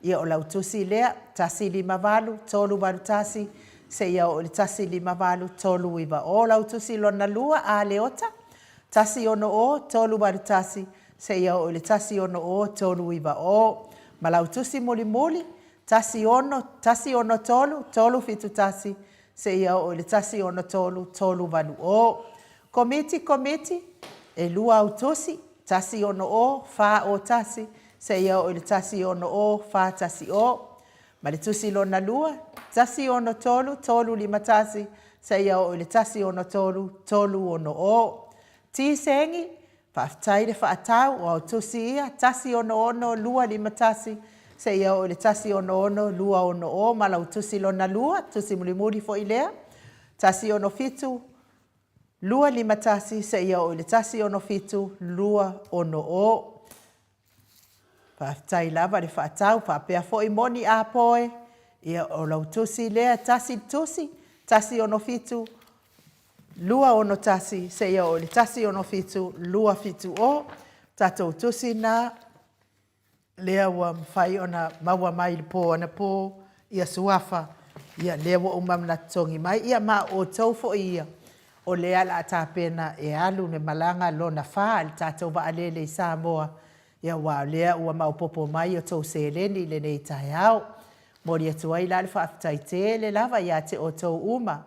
ia o lau tusi lea tasi lima valu tolu valu tasi seia o le tasi lima valu tolu iwa o lau tusi lona lua aleota tasi ono o tolu valu tasi seia o le tasi ono o tolu iwa o ma lau tusi mulimuli tasi ono tolu fitu tasi seia o le tasi ono tolu valu o komiti e lua au tusi tasi ono o fa o tasi seia o le tasi ono o fa tasi o ma le tusi lona lua tasi ono tolu lima tasi seia o le tasi ono tolu ono o tisengi faafetai le faatau o au tusi ia tasi ono lua lima tasi seia o le tasi ono lua ono o ma lau tusi lona lua tusi mulimuli foʻi lea tasi ono fitu lua lima tasi seia o le tasi ono fitu lua ono o faafetai lava le faatau faapea foʻi moni a poe ia o lau tusi lea tasi ono fitu lua ono tasi seia o le tasi ono fitu lua fitu o tatou tusi na lea ua mafai ona maua mai le pō ana pō ia suafa ia lea ua uma na totogi mai ia ma outou foʻi ia o lea la tapena e alu me malaga lona fā le tatou vaalele i Samoa ia ua lea ua maopopo mai o tou seleni i lenei taeao mo li atu ai la le faafetaitē le lava iā te outou uma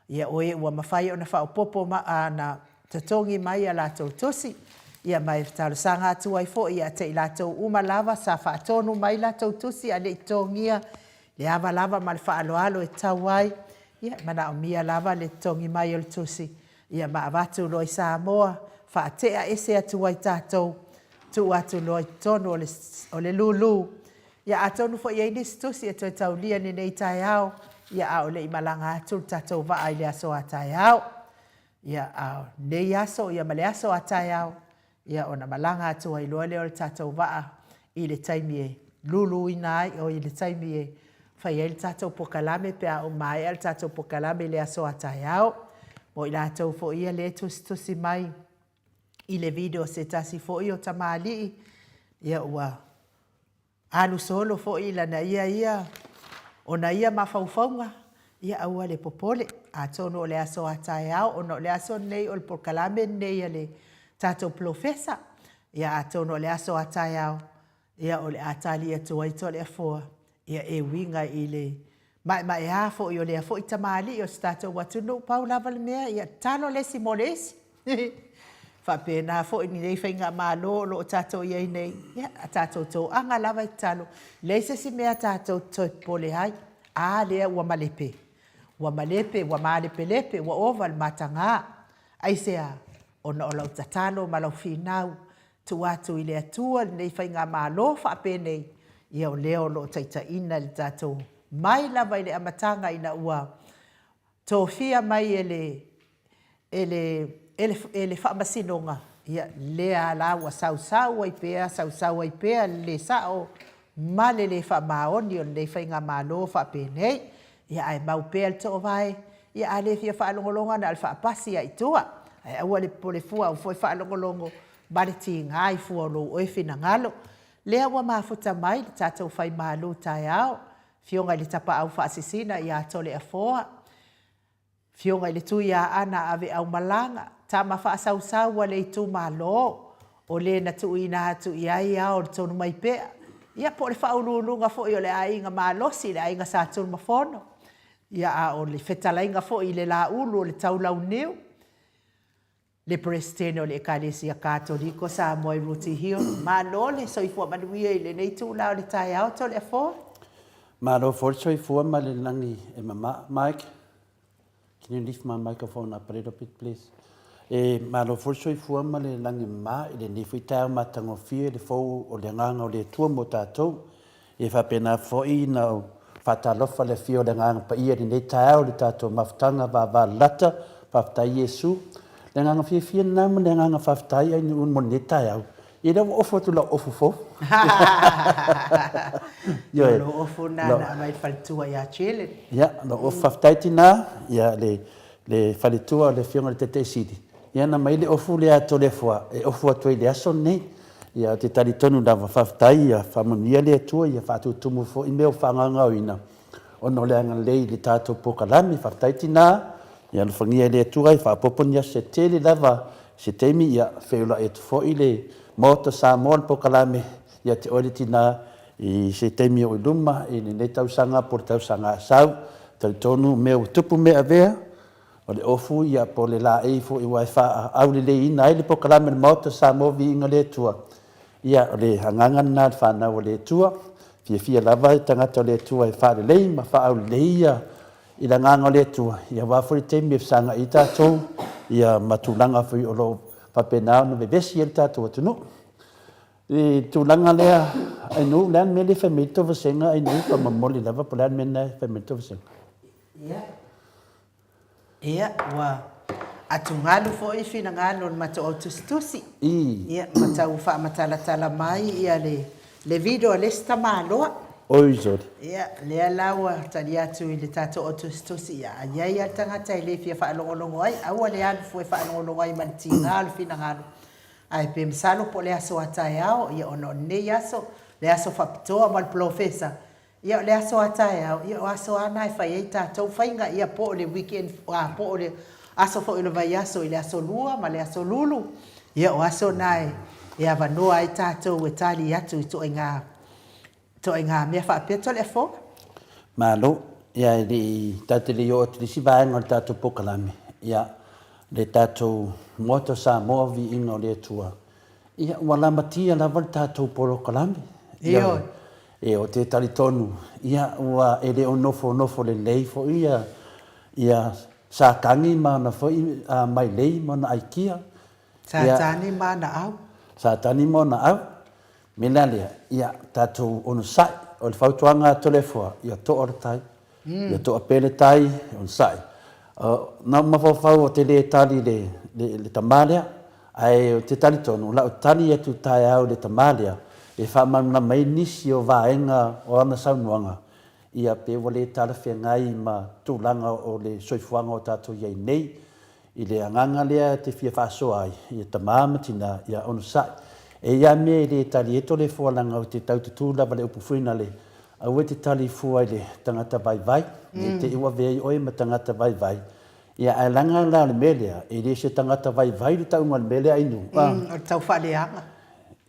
ia oe ua mafai ona faaupopo na totogi mai a latou tusi ia mai talosaga atu ai foʻi ia te i latou uma lava sa faatonu mai latou tusi a leʻi togia le ava lava ma le faaloalo e tau ai ia manaʻomia lava le togi mai o le tusi ia maavatu loa i Samoa faatea ese atu ai tatou tuu atu loa i tonu o le lulu ia atonu foʻi ai nisi tusi e toe taulia nenei taeao ia a o leʻi malaga atu le tatou vaa i le aso a taeao ia a nei aso ia ma le aso a taeao ia ona malaga atu ai loa lea o le tatou vaa i le taimi e luluina ai o i le taimi e fai ai le tatou pokalame pe a o mai le tatou pokalame le aso a taeao mo i latou foʻi ia lē tusitusi mai i le video se tasi foʻi o tamālii ia ua alusolo foʻi lana ia ona ia mafaufauga ia aua le popole atonu o le aso a taeao ona o le aso nei o le pokalame nei a le tatou profesa ia atonu o le aso a taeao ia o le a tali atu ai to le afoa ia e uiga i le maʻemaʻeā foʻi o lea foʻi tamālii o se tatou atunuu pau lava le mea ia talo lesi mo lesi faapena foʻi ni lei faiga mālō o loo tatou iai nei ia a tatou touaga lava i talo lei sesi mea tatou toe pole ai a lea ua malepe ua malepelepe ua ova le matagā aisea ona o lau tatalo ma lau finau tuatu i le atua lenei faiga mālō faapenei ia o lea o loo taʻitaʻina i le tatou mai lava i le amataga ina ua tofia mai e le faamasinoga ia lea la ua sausau ai pea le saʻo ma le faamaoni o lenei faiga mālō faapenei ia ae mau pea le toovae ia a le fia faalogologa na le faapasi a itua ae aua le polefua au foi faalogologo ma le tigā i fua o lou oe finagalo lea ua mafuta mai le tatou fai mālū taeao fioga i le tapaau faasisina iā tole afoa fioga i le tui a ana ave au malaga tama faasausau a le itu mālō o le na tu ina atu iai a o tonu mai pea. Ia po le whaululunga fo i o le ainga malosi, le ainga sa tonu mafono. Ia a o le whetalainga fo i le la ulu o le taulau neu. Le Prestene o le Ekalesia Katoliko sa moe ruti hio. Malo le soifua manuia i le nei tu lao le tai au to le afo. Malo for soifua ma le langi e mama. Mike, can you lift my microphone up a little bit, please? Malo for soifua ma le langi ma i le nifu tau matango fie le fou o le nganga o le tua mo tātou. E whapena fo i na o whatalofa le fio le nganga pa ia le tai au le tātou maftanga wa lata whaftai Yesu. Le nganga fia na mo le nganga whaftai ai ni un mo ne tai au. I le ofo tu la ofo fo. Lo ofo na mai whalitua ia chile. Ia, lo ofo whaftai tina, ia le whalitua le fionga le tete sidi. Ia na mai le ofo le ato le fua, e ofo atu i le aso nei. Ia te tari tonu na whaftai, ia whamonia le atua, ia whatu tumu fo i meo whanganga o ina. Ono le anga lei le tātou pokalami, whaftai tina, ia no whangia le atua i whapoponia se tele lava, se teimi ia wheula e tu fo i le mota sa mon pokalame, ia te ori tina i se teimi o iluma, i le tausanga por tausanga sau, tau tonu meo tupu mea vea, o le ofu ia po le la eifo i wai wha au le ina ai le pokalame le mota sa mo vi inga le tua. Ia o le hangangan na whanau o le tua, fia lava i tangata o le tua i wha le lei, ma wha au le ia i la nganga o le tua. Ia wafuri teimi e wsanga i tātou, ia matulanga fui o lo papenao no bebesi el tātou atunu. I tūlanga lea ai nu, lean me le whamito vasenga ai nu, pa mamoli lava po lean me na whamito vasenga. Ia, wa atu ngalu fo i fina ngalu mato o tustusi. Ia, matau wha matala mai, ia le video le sta maloa. Oi, zori. Ia, lea laua tali atu i le tato o tustusi. Ia, ia tangata i le fia wha alongolongo ai, aua le anu fue wha alongolongo ai manti ngalu fina ngalu. Ai pe msalo po le aso atai au, ia ono ne aso, le aso whapitoa mal profesa. Ia le aso atai au, ia o aso ana e whai eita tau whainga ia po le weekend, po le aso fo ilo vai aso, i le aso lua, ma le aso lulu. Ia o aso nai, ia vanoa e tātou e tali atu i to inga mea whaapeto le fo. Malo, ia li tate li o te lisi vaenga le tātou pokalame. Ia le tātou moto sa movi ingo le tua. Ia wala matia lava le tātou pokalame. Ia e o te tali tonu. Ia ua ele o nofo le lei fo ia sa tangi mana fo mai lei mana aikia. Sa tani mana au. Sa tani mana au. Melalea, ia tātou ono sai, o le whautuanga tole fua, ia to o le tai, ia to a pele tai, ono sai. Nā mawhawhau o te le tali le tamalea, ai o te tali tonu, la o tali atu tai au le tamalea, e whamana mai nisi o vaenga o ana saunuanga, ia pe wale tala whengai ma tūlanga o le soifuanga o tātou iei nei, i le anganga lea te fia whasoa ai, ia tamamatina, ia ono sai. E ia me le tali e tole fualanga o te taututula wale upufuina le, au e te tali fua le tangata vai, e te iwa vei oe ma tangata vai. Ia ai langa la le melea, e le se tangata vai le taunga le melea inu. O tau whaleanga.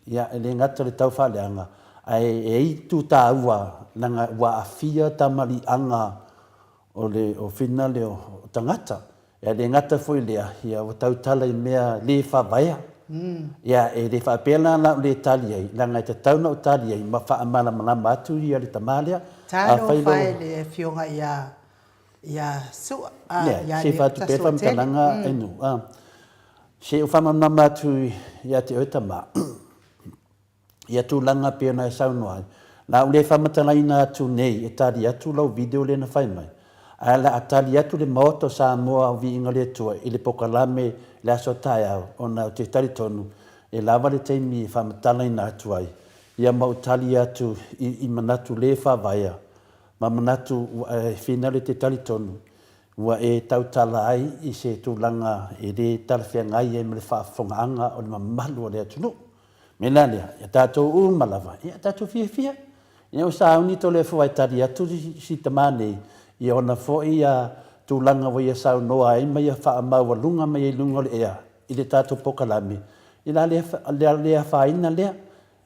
Ia, e le ngata le tau whaleanga. Ai e i tu tā ua, langa ua afia tamali anga o fina le o tangata. Ia le ngata fui lea, ia o tau tala i mea le whavaia. Ia e le whapela na le tali ai, langa i te tauna o tali ai, ma whaamana manama atu ia le tamalea. Tāno whai le fionga ia sua. Ia, se whatu pefa mtalanga enu. Se o whamanama atu ia te oitama. Ia tu langa pena e saunoai. La ule whamatalaina atu nei, e tali atu lau video le na whai mai. Ala atali atu le moto sa moa au vi inga le tua, i le pokalame le aso tai au, ona o te tari tonu, e lava le teimi whamatalaina atu ai. Ia mau tali atu i manatu le whavaia, ma manatu whina le te tari tonu, ua e tautala ai i se tūlanga e le talawhiangai e me le whaafongaanga o le mamalu o le atunu. Mena lea, ia tātou malava, ia tātou fia. Ia o sa auni to le fuai tari atu si tamane, ia ona fo ia tūlanga wa ia sau noa ai mai a wha amaua lunga mai e lunga le ea, i le tātou pokalame, ila le faina le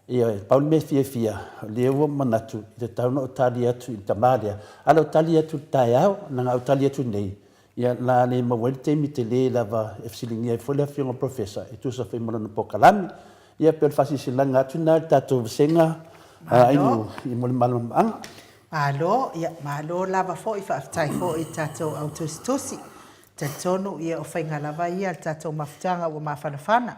ia paul me fia le wo manatu te tauno o tali atu i tamalia ala o tali atu taiao na o tali atu nei ia la le mawete mi te le lava e fisilingia e fole afionga professor e tu sa fe mono po kalami ia pe fasi silanga atu na tatu senga ainu i mo malum ang Malo, ia malo lava fo i whaafitai fo i tātou autostosi. Te tonu ia o whainga lava ia tātou mafutanga o mawhanawhana.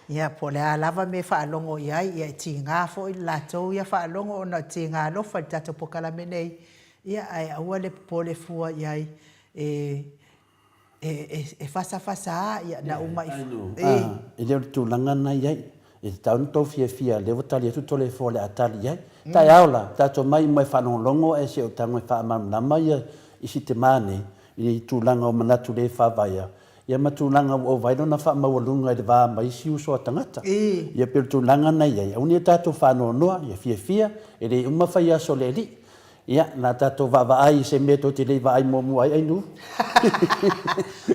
Ia po lea lava me whaalongo iai, ia i ti ngā fo i lātou ia whaalongo o na ti ngā lofa i tātou pokala menei. Ia ai aua le pole fua iai e whasa ia na uma i e leo tūlanga na iai. E taun tau fia lewa tali atu tole fole a tali iai. Tai aula, tato mai mai whanonglongo e se o tango e whaamamnama ia isi te mane i tūlanga o manatu le whawaya. Ia ma tūlanga o vairo na whaamawalunga e le wā mai si uso a tangata. Ia pere tūlanga na iai. Auni e tato whanonoa, ia fia, e le umawhai aso le li. Ia, na tato waai se meto te le waai momu ai nu.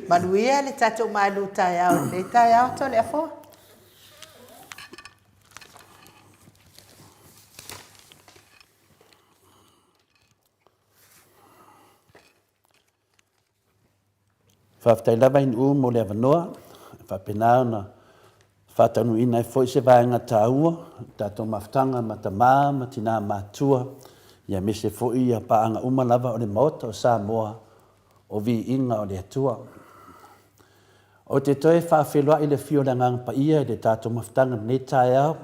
Manuia le tato malu tai au, le tai au to le afo. Whaftai lava in mo le avanoa, whapena na whatanu ina e foi se vaenga tāua, tātou maftanga matamā, matina mātua, ia me se foi ia paanga uma lava o le maota o Samoa, o vi inga o le atua. O te toe whawhelua i le fio le ngang pa ia, le tātou maftanga ne tae au,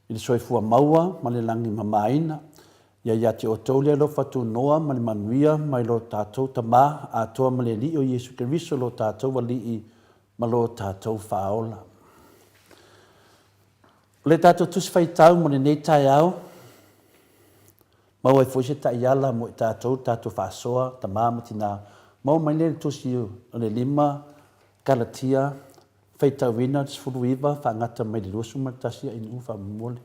i le soifua maua, ma le langi mamaina, ia te o tau le lo fatu noa ma le manuia mai lo tātou tamā a toa ma le li o Yesu Keriso lo tātou wali i ma lo tātou whaola. Le tātou tuswhai tau mo le nei tai au, mau e fwese ta iala mo i tātou whasoa tamā matina, mau mai le tusi o le 5 Galatia, whai tau wina, tisfuru iwa, whaangata mai le luasu martasia inu whamole.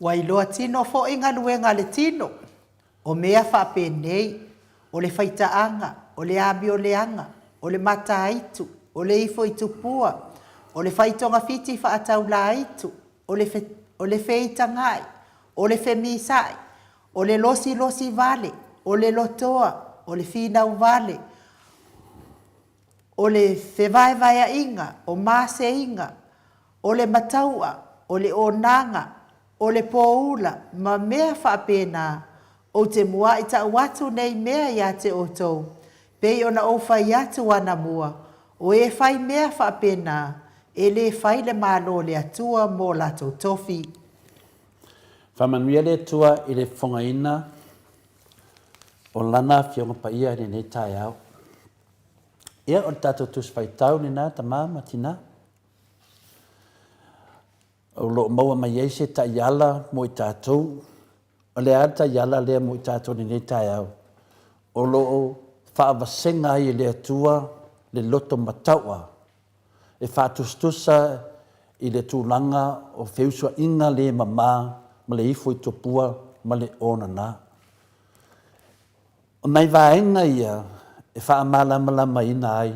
Wai loa tino fo inga nuenga le tino. O mea whape nei, o le whaitaanga, o le abi o le anga, o le mata aitu, o le ifo i tupua, o le whaitonga fiti whaatau la aitu, o le wheitangai, o le whemisai, o le losi vale, o le lotoa, o le whinau vale, o le whewaewaia inga, o mase inga, o le mataua, o le onanga, o le poula, ma mea whaapena, o te mua i ta watu nei mea ia te otou, pei ona o whai atu ana mua, o e whai mea whaapena, e le whai le malo le atua mō lato tofi. Whamanuia le atua i le whangaina, o lana fionga pa ia ni nei tai au. Ia o tato tus whai tau ni nā tamā matina, o lo maua mai eise ta iala mo i tātou, o le ata iala lea mo i tātou ni nei tai au. O lo whaawasenga i le atua le loto mataua, e whaatustusa i le tūlanga o whiusua inga le mamā, ma le ifo i topua, ma le onana. O nei vaenga ia, e whaamalama ina ai,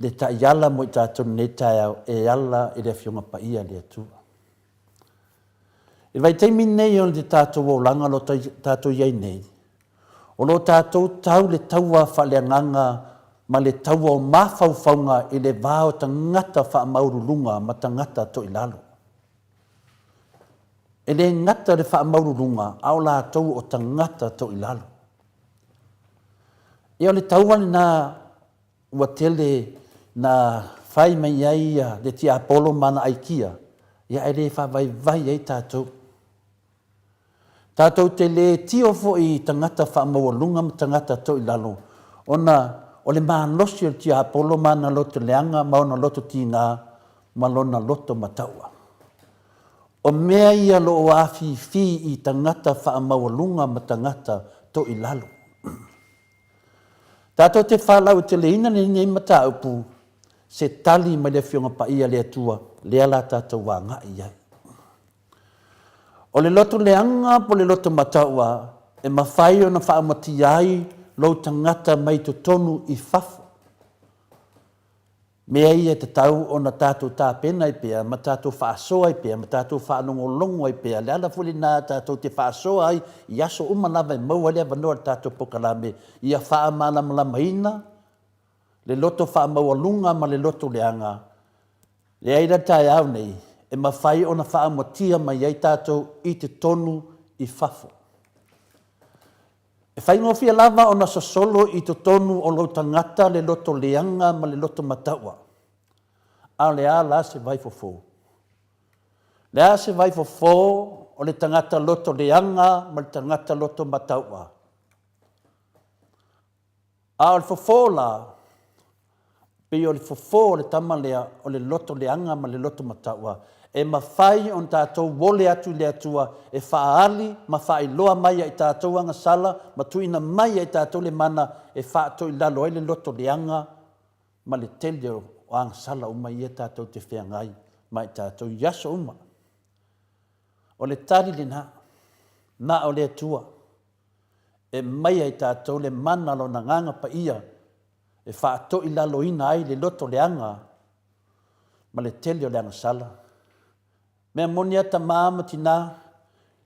le ta iala mo i tātou nei tai au, e ala i le fionga pa ia le atua. I vai teimi nei o le tātou o langa lo tātou iei nei. O lo tātou tau le taua whaleanganga ma le taua o mawhauwhaunga i le vāo tangata whaamaurulunga ma tangata to i lalo. E le ngata le whaamaurulunga au la tau o tangata to i lalo. E o le taua ni nā ua tele na whai mai ia le ti Apollo mana aikia, ia e le whawai ei tātou. Tātou te le tio fo i tangata whaamawalunga ma tangata to i lalo. O le mānosi o ti Apollo mana loto leanga, mauna loto tina, ma lona loto mataua. O mea ia lo o afi fi i tangata whaamawalunga ma tangata to i lalo. Tātou te whalau te leina nei mata upu, se tali mai le fionga pa ia le atua, le ala tātou wā ngā iai. O le loto leanga po le loto mataua, e mawhai o na whaamati ai, lo tangata mai to tonu i whafu. Mea ia te tau o na tātou tāpena i pia, ma tātou whaasoa i pia, ma tātou whaanongolongo i pia. Le ala fuli nā tātou te whaasoa ai, i aso umanawa i maua lea vanoa tātou pokalame, ia whaamalamalama ina, le loto whaamaualunga ma le loto leanga. Le aira tai au nei, e mawhai o na whaamotia mai ai tātou i te tonu i whafo. E whaingofia lava o na sosolo i to tonu o lo tangata le loto leanga ma le loto mataua. A le a la se vai fofo. Le a se vai fofo o le tangata loto leanga ma le tangata loto mataua. A o le fofo la, pe o le fofo o le tamalea o le loto leanga ma le loto mataua. E mawhai on tātou wole atu le atua, e whaali, ma whai loa mai ai tātou anga sala, ma tuina mai ai tātou le mana, e whaato i lalo ai le loto leanga, ma le tele o anga sala uma i e tātou te whengai, ma i tātou yaso uma. O le tari le na o le atua, e mai ai tātou le mana lo na nganga pa ia, e whaato i lalo ina ai le loto leanga, ma le tele o le anga sala. Mea monia ta maamatina,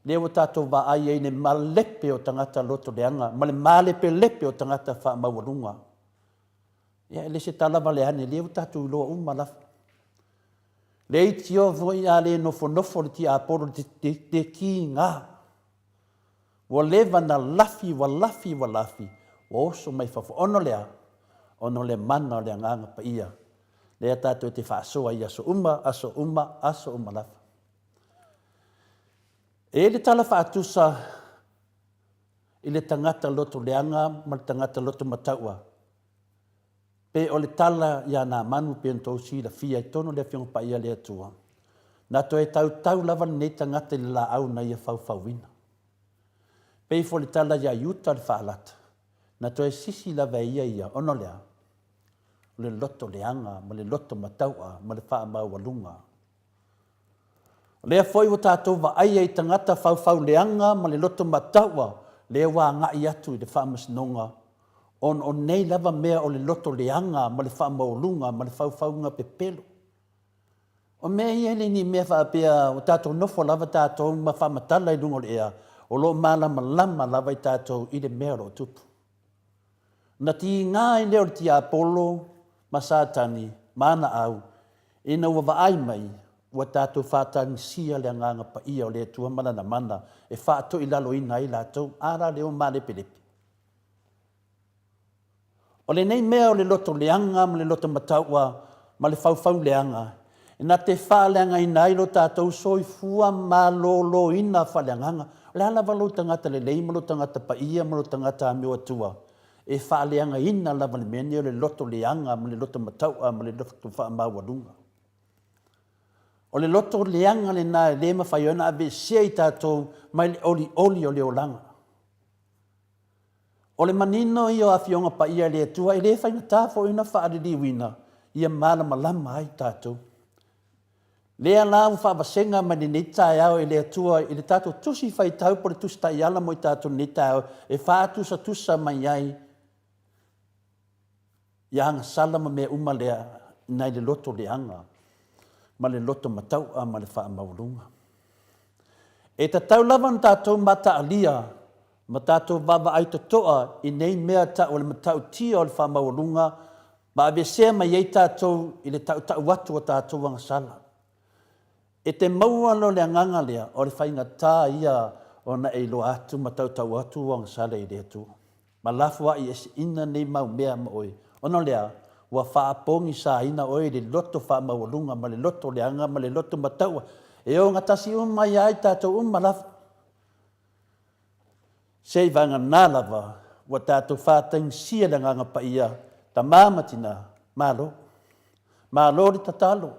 lewa tātou wa ai ei ne malepe o tangata loto leanga, ma le malepe lepe o tangata wha mawalunga. Ia ele se talawa le ane, lewa tātou loa umalafa. Le iti o voi a le nofo le ti aporo te ki ngā. Wa lewa na lafi, wa lafi, wa lafi. Wa oso mai fafo. Ono le mana le nganga pa ia. Lea tātou te whaasoa i aso uma lafa. E le tala whaatusa i le tangata loto leanga ma le tangata loto mataua. Pe o le tala ia nā manu pe entou si la fia i tono le fionga pa ia le atua. Nā to e tau lava nei tangata i la au na ia whauwhauina. Pe i fo le tala ia iuta le whaalata. Nā to e sisi lava ia ono lea. Le loto leanga ma le loto mataua ma le wha maualunga. Lea foi o tātou wa ai ai tangata whauwhau leanga ma le loto mataua, lea wā ngai atu i le whaamasnonga. On nei lava mea o le loto leanga ma le whaamaolunga ma le whauwhaunga pepelo. O mea i ele ni mea whaapea o tātou nofo lava tātou ma whaamatala i lungo lea, o lo malama lama lava i tātou i le mea ro tupu. Na ti ngā i leo ti Apollo, ma Satani, mana au, ina ua wa ai mai, ua tātou whātani sia le nganga pa ia o le tua mana na mana, e whāto i lalo ina i lātou, ara leo male pelepe. O le nei mea o le loto leanga, ma le loto mataua, ma le whauwhau leanga, e nā te whāleanga ina i lo tātou soi fua ma lo ina whāleanganga, o le ala walo tangata le lei, ma lo tangata pa ia, ma lo tangata a mea tua, e whāleanga ina lava le meni o le loto leanga, ma le loto mataua, ma le loto whaamaualunga. O le loto leanga le nā le ma whaiona ave sia i tātou mai le oli o le olanga. O le manino i o awhionga pa ia le tua, i le whaina tāwho ina whaariri wina, ia malama lama ai tātou. Lea lau whaabasenga ma ni tai au i le tua, i le tātou tusi whai tau po le tusi tai ala mo i tātou ni tai au, e whaatusa tusa mai ai, ia anga salama me umalea nai le loto leanga. Ma le loto mataua ma le whaamaulunga. E ta tau lava na tātou mata alia, ma tātou wawa ai toa i nei mea ta o le matau tia o le whaamaulunga, ma ave sea mai ei tātou i le tau watu o tātou anga sala. E te maua lo le anganga lea o le whainga tā ia o na e lo atu ma tau atu o anga sala i le atu. Ma lafua i esi ina nei mau mea ma oi. Ono lea, wa whaapongi sa ina oi le loto whaamaualunga ma le loto leanga ma le loto mataua. E o ngatasi mai ai tātou lafa. Sei vanga nālawa wa tātou whātang sia le nganga pa ia ta māmatina mālo. Mālo li tatalo.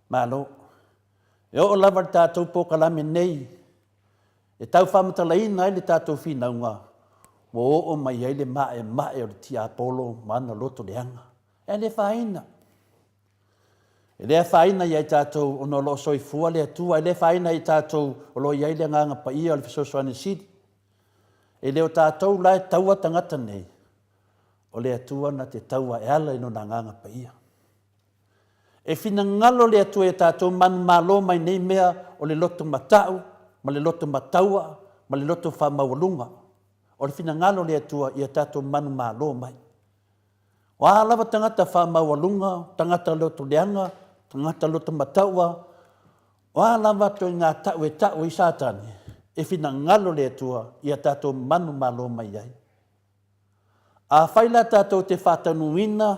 Mālo. E o lava le tātou pōkalame nei. E tau whamatalaina ai le tātou whinaunga. O mai ai le mae o le ti Apollo mana loto leanga. E le whaina. E le whaina i tātou ono lo soifua le atua. E le whaina i tātou o lo iai le nganga pa ia o le fisosoane sidi. E leo tātou lai taua tangata nei. o le atua na te taua e ala ino na nganga pa ia. E fina ngalo le atua e tātou manu malo mai nei mea o le loto matau, ma le loto mataua, ma le loto whamawalunga. O le fina ngalo le atua i a tātou manu malo mai. Wa lava tangata whamawalunga, tangata loto leanga, tangata loto mataua, wa lava to ngā tau i sātani. E fina ngalo le atua i a tātou manu malo mai ai. A whaila tātou te whātanuina,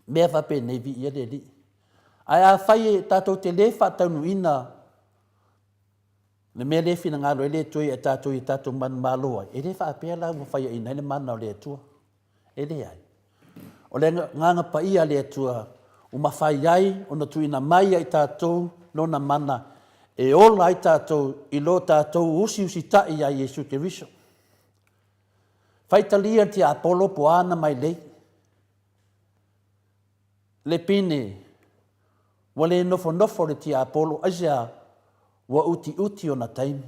mea whape nei vi ia le li. Ai a whai tātou te le whātanuina, le mea le whina ngalo e le tui e tātou i tātou manu malo ai. E le whapea la wa whai ina, ele mana o le atua. E le ai. O le nganga pa ia le atua, uma whai ai, o na tuina mai ai tātou, no na mana, e ola ai tātou, i lo tātou usi tai ai Jesu Keriso. Faitalia ti Apollo po ana mai lei. Le pine, wa le nofo le ti Apollo, asia wa uti o na taimi,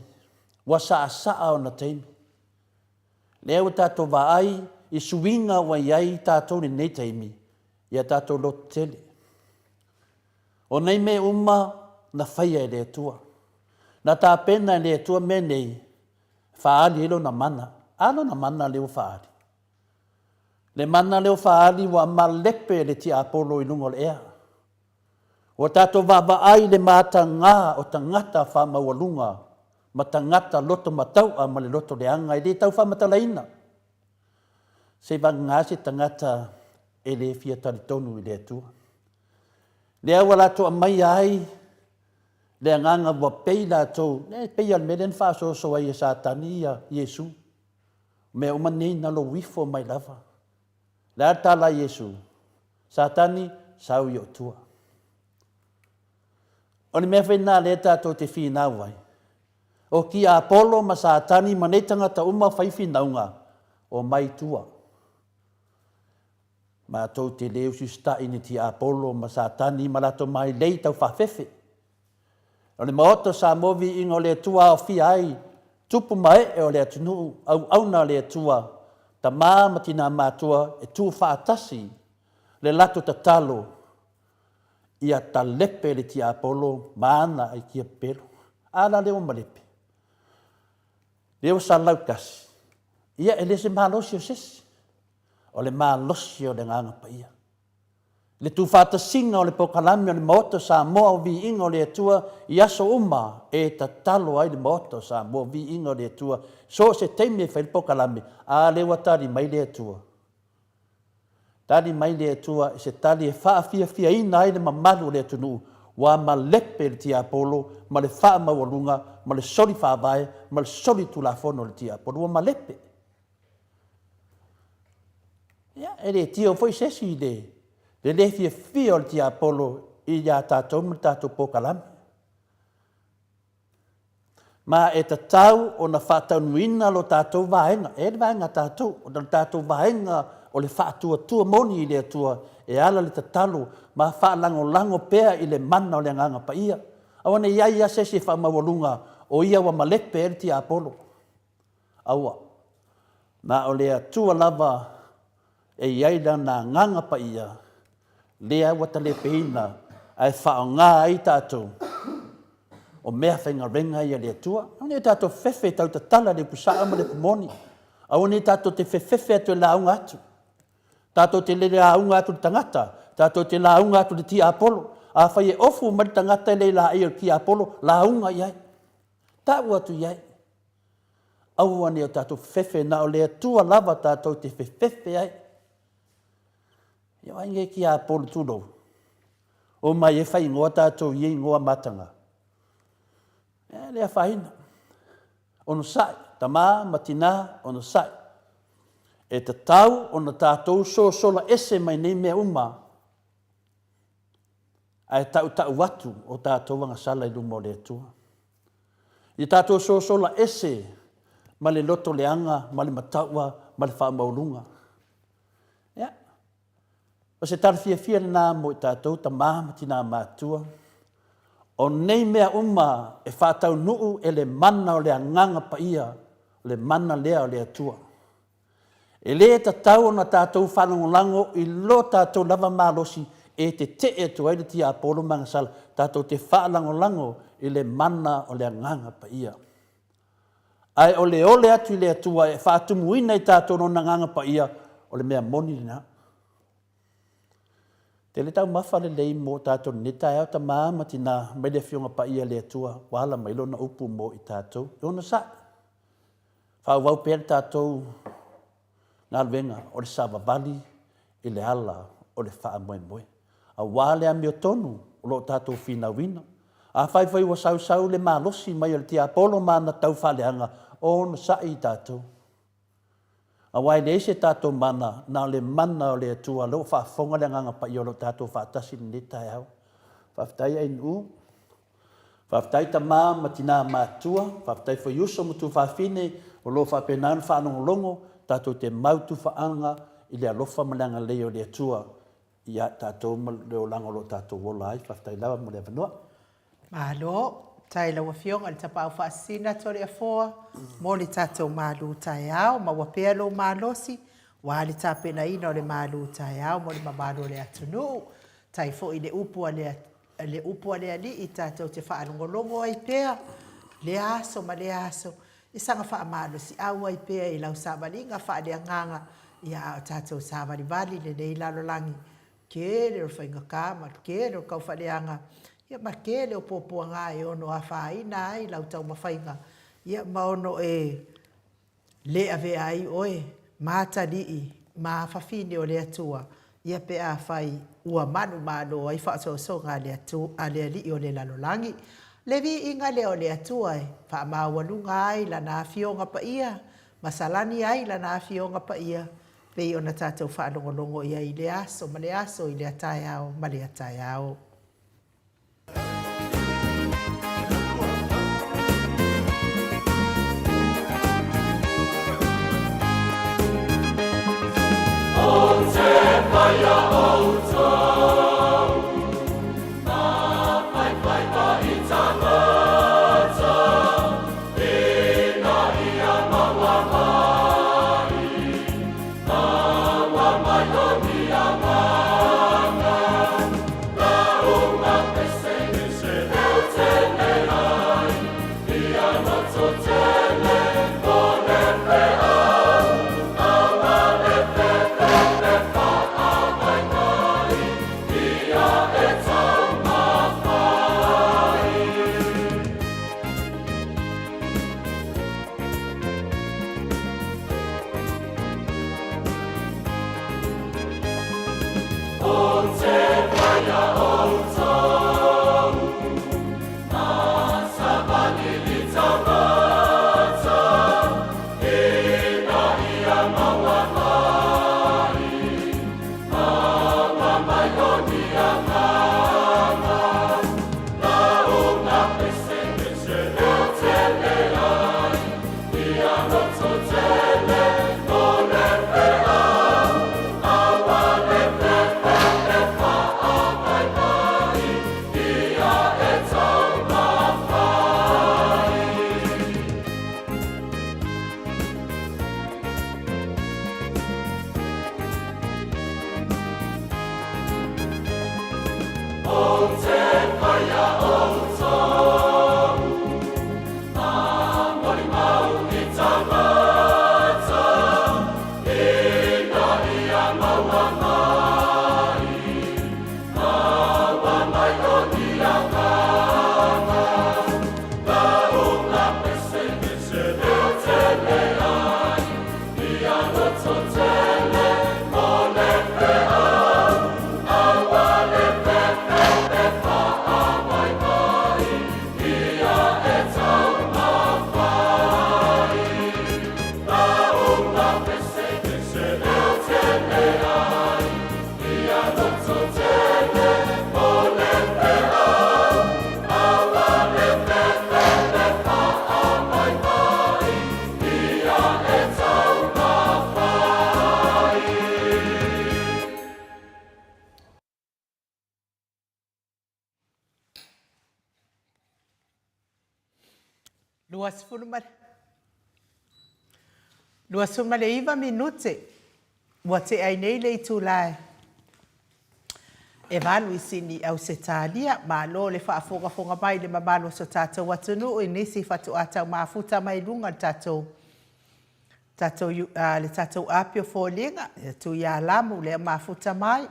wa saa o na taimi. Leo tātou wa ai, i suinga wa iai tātou ni nei taimi, ia tātou lo tele. O nei me uma na whaia e le atua. Na tā pena e le atua me nei, whaali ilo na mana. Alo na mana leo whaali. Le mana leo whaali wa malepe le ti Apollo i lungo le ea. O tātou wawai le mata ngā o tangata whamawalunga, ma tangata loto mataua ma le loto le anga, i le tau whamatalaina. Se wanga se tangata e le fia taritonu i le atua. Le awa lato a mai ai, le anganga wa pei lato, pei al meden whaso so ai e satani a Jesu. Me o manei na lo wifo mai lava. Le atala Jesu, satani sau i o tua. O ni mea whenā le tātou te whina wai. O ki a Apollo ma satani ma nei tangata uma whaiwhinaunga o mai tua. Ma tau te leo si stai ni ti Apollo ma satani ma lato mai lei tau whawhewhe. O ni maoto sa movi ingo le tua o fi ai, tupu mai e o le atunu au na le tua, ta ma tina matua e tu whaatasi, le lato ta talo, ia ta lepe le ti Apollo, maana ai kia pelo. Ala leo malepe. Leo sa laukasi. Ia e le se mahalosi o sesi. O le mahalosi o le nganga pa ia. Le tu whātasinga o le pokalami o le maoto sa moa o vi inga o le atua i aso uma e ta talo ai le maoto sa moa o vi inga o le atua. So se teime e whai pokalami a lewa tari mai le atua. Tari mai le atua e se tali e whaafia ina ai le mamalu o le atunu wa ma lepe le ti Apollo, ma le wha mawalunga, ma le sori whaavae, ma le sori tulafono le ti Apollo, wa ma lepe. Ia, e le tio foi sesi le lefia fia o le ti Apollo i ia tātou ma tātou pokalami. Ma e ta tau o na whātaunuina lo tātou vaenga, e le vaenga tātou, o na tātou vaenga o le whātua moni i le atua, e ala le tatalu, ma whālango pea i le mana o le nganga pa ia. Awane ia sesi whamawalunga o ia wa malepe e le ti Apollo. Aua, na o le atua lava e iaila na nganga pa ia, lea wata le peina ai whaonga ai tātou. O mea whainga renga ia le atua. Awane tātou whewhe tau tatala le pusaa ma le pumoni. Awane tātou te whewhe atu e launga atu. Tātou te le launga atu le tangata. Tātou te launga atu le ti Apollo. A whai e ofu ma le tangata le la ia ki Apollo, launga iai. Tāu atu iai. Awane o tātou whewhe na o le atua lava tātou te whewhe ai. Ia wainge ki Apollo tūrou. O mai e whai ngoa tātou iei ngoa matanga. E lea whaina. Ono sai, tamā, matina, ono sai. E te tau, ono tātou sola ese mai nei mea uma. Ai tau watu o tātou wanga sala i lumo le atua. I tātou sola ese, ma le loto leanga, ma le mataua, ma le whaamaurunga. Ia. O se tarfia le nā mo i tātou, tamā, matina mātua. O nei mea uma e whātau nuu e le mana o le anganga pa ia, o le mana lea o le atua. E le tatau na tātou whanongolango i lo tātou lava mālosi e te atu ai le tia Apolo Mangasala. Tātou te whanongolango i le mana o le anganga pa ia. Ai ole atu i le atua e whaatumuina i tātou no nganga pa ia o le mea moni na. Te le tau mawha le lei mo tātou neta e au ta maamati nā mai le fionga pa ia le atua wala mai lona upu mo i tātou. E ona sa. Whau pēr tātou ngā luenga o le sāwa vali i le ala o le wha moe moe. A wale a mio tonu o lo tātou whina wina. A whai wa sau le mālosi mai o le tia Apolo mana tau whaleanga o na sa i tātou. A wai le se tātou mana na le mana o le atua lo whaafonga le nganga pa i o lo tātou whaatasi ni ta e au. Whaftai ai nu. Whaftai ta mā matina mātua. Whaftai wha yuso mutu whawhine o lo whapenan whanongolongo. Tātou te mautu whaanga i le alofa malanga leo le atua. Ia tātou leo lango lo tātou wola ai. Whaftai lawa mo le avanua. Malo, tai lawa fionga le tapau whaasina tore a foa. Mo le tātou malu tai au, ma wapea lo malosi. Wa le tāpena ina o le malu tai au, mo le mamalo le atunu. Tai fo i le upua le ali i tātou te whaanongolongo ai pea. Le aso ma le aso. I sanga wha amalo si au ai pea i lau sabali nga wha lea nganga i a tātou sabali vali le nei lalo langi. Kere o whainga kāma, kere o kau wha leanga. Ia ma kere o popua ngā e ono a wha ina ai lau tau mawhainga. Ia ma ono e le ave ai oe, māta lii, ma whawhine o le atua. Ia pe a whai ua manu mano ai wha so ngā le atua, a le lii o le lalo langi. Le vi inga leo le atua e, wha mawalunga ai la nā fionga pa ia, masalani ai la nā fionga pa ia, pei ona tātou whaanongolongo ia i le aso, ma le aso i le atai au, ma le atai au. O te whaia o tau, ma whai pa i tangata, ina ia mawa mai, mawa mai o mia manga, na unga pese ni se leo tene ai, ia no to tene, kone pea, awa le pepe, Luas fulma le iwa minute Ua te ai nei le tu lai. E valu I sini au se tālia, ma lo le whaafonga mai le mamalo so tātou atunu, I nisi whatu atau maafuta mai lunga tātou. Le tātou apio fōlinga, tu ia lamu le maafuta mai.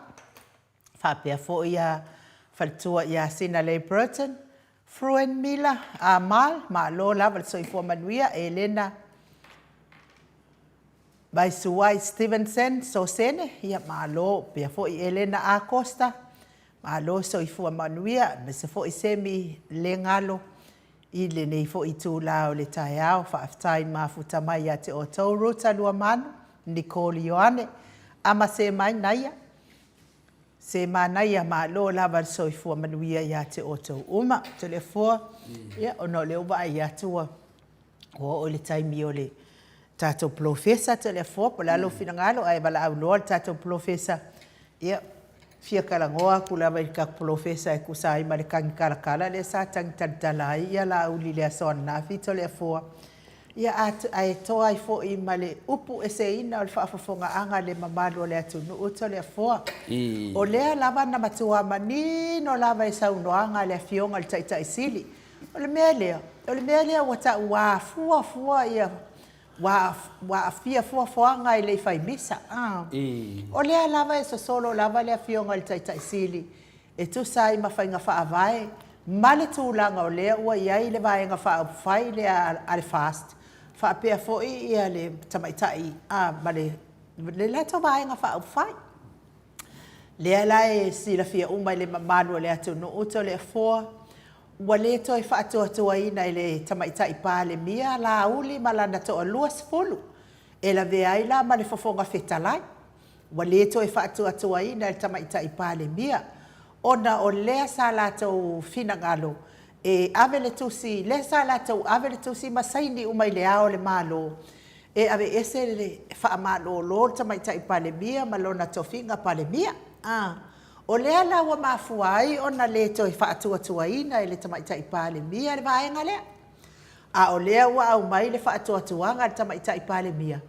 Whapea fo ia whatua ia Sina Lei Burton, Fruen Mila, Amal, ma lo lava le soifua manuia, Elena, Mai Suai Stevenson, Sosene, ia ma lo, pia fo I Elena Acosta, ma lo soifua manuia, me se fo I semi le ngalo, I le nei fo I tūlao le tae au, whaaftai mafuta mai a te o tau, Ruta Luamanu, Nicole Ioane, ama se mai naia, se manaia ma lo lava le soifua manuia ia te o tau uma, te le fua, ia ono le uwa ia tua, o le taimi o le tātou profesa te le fua, po lalo finangalo, ai wala au loa tātou profesa, ia, fia kalangoa ku lava I ka profesa e kusai ma le kangi kalakala le sa tangitala ia la uli le asoana na fito le fua. Ia ai toa I fo I ma le upu e se ina o le whaafafonga anga le mamalu le atu nu uto le fua. O lea lava na matua manino lava e saunoanga le fionga le taita isili. O le mea lea wata ua fua ia wa fia fuanga I le fai misa. O lea lava e solo lava le fionga le taita isili. E tu sai mawhainga whaavae. Male tūlanga o lea ua iai le vaenga whaafai le ale fast. Whaapea foi ia le tamaitai. Male le leto vaenga whaafai. Lea lai sila fia umai le mamanu le atu no uto le fua. Ua le toi whaatua ina I le tamaitai pā le mia la uli malana toa luas fulu. E la veai la ma le fofonga fetalai. Ua le toi whaatua ina le tamaitai pā le mia. Ona o lea sa lātou finangalo. E ave le tusi, lea sa lātou ave le tusi masaini umai le ao le malo. E ave ese le whaamalo lo tamaitai pā le mia malona tofinga pā le mia. O lea la ua mafuai ona le toi whaatua ina I le tamaitai pā le mia le vaenga lea. O lea ua au mai le whaatuanga le tamaitai pā le mia.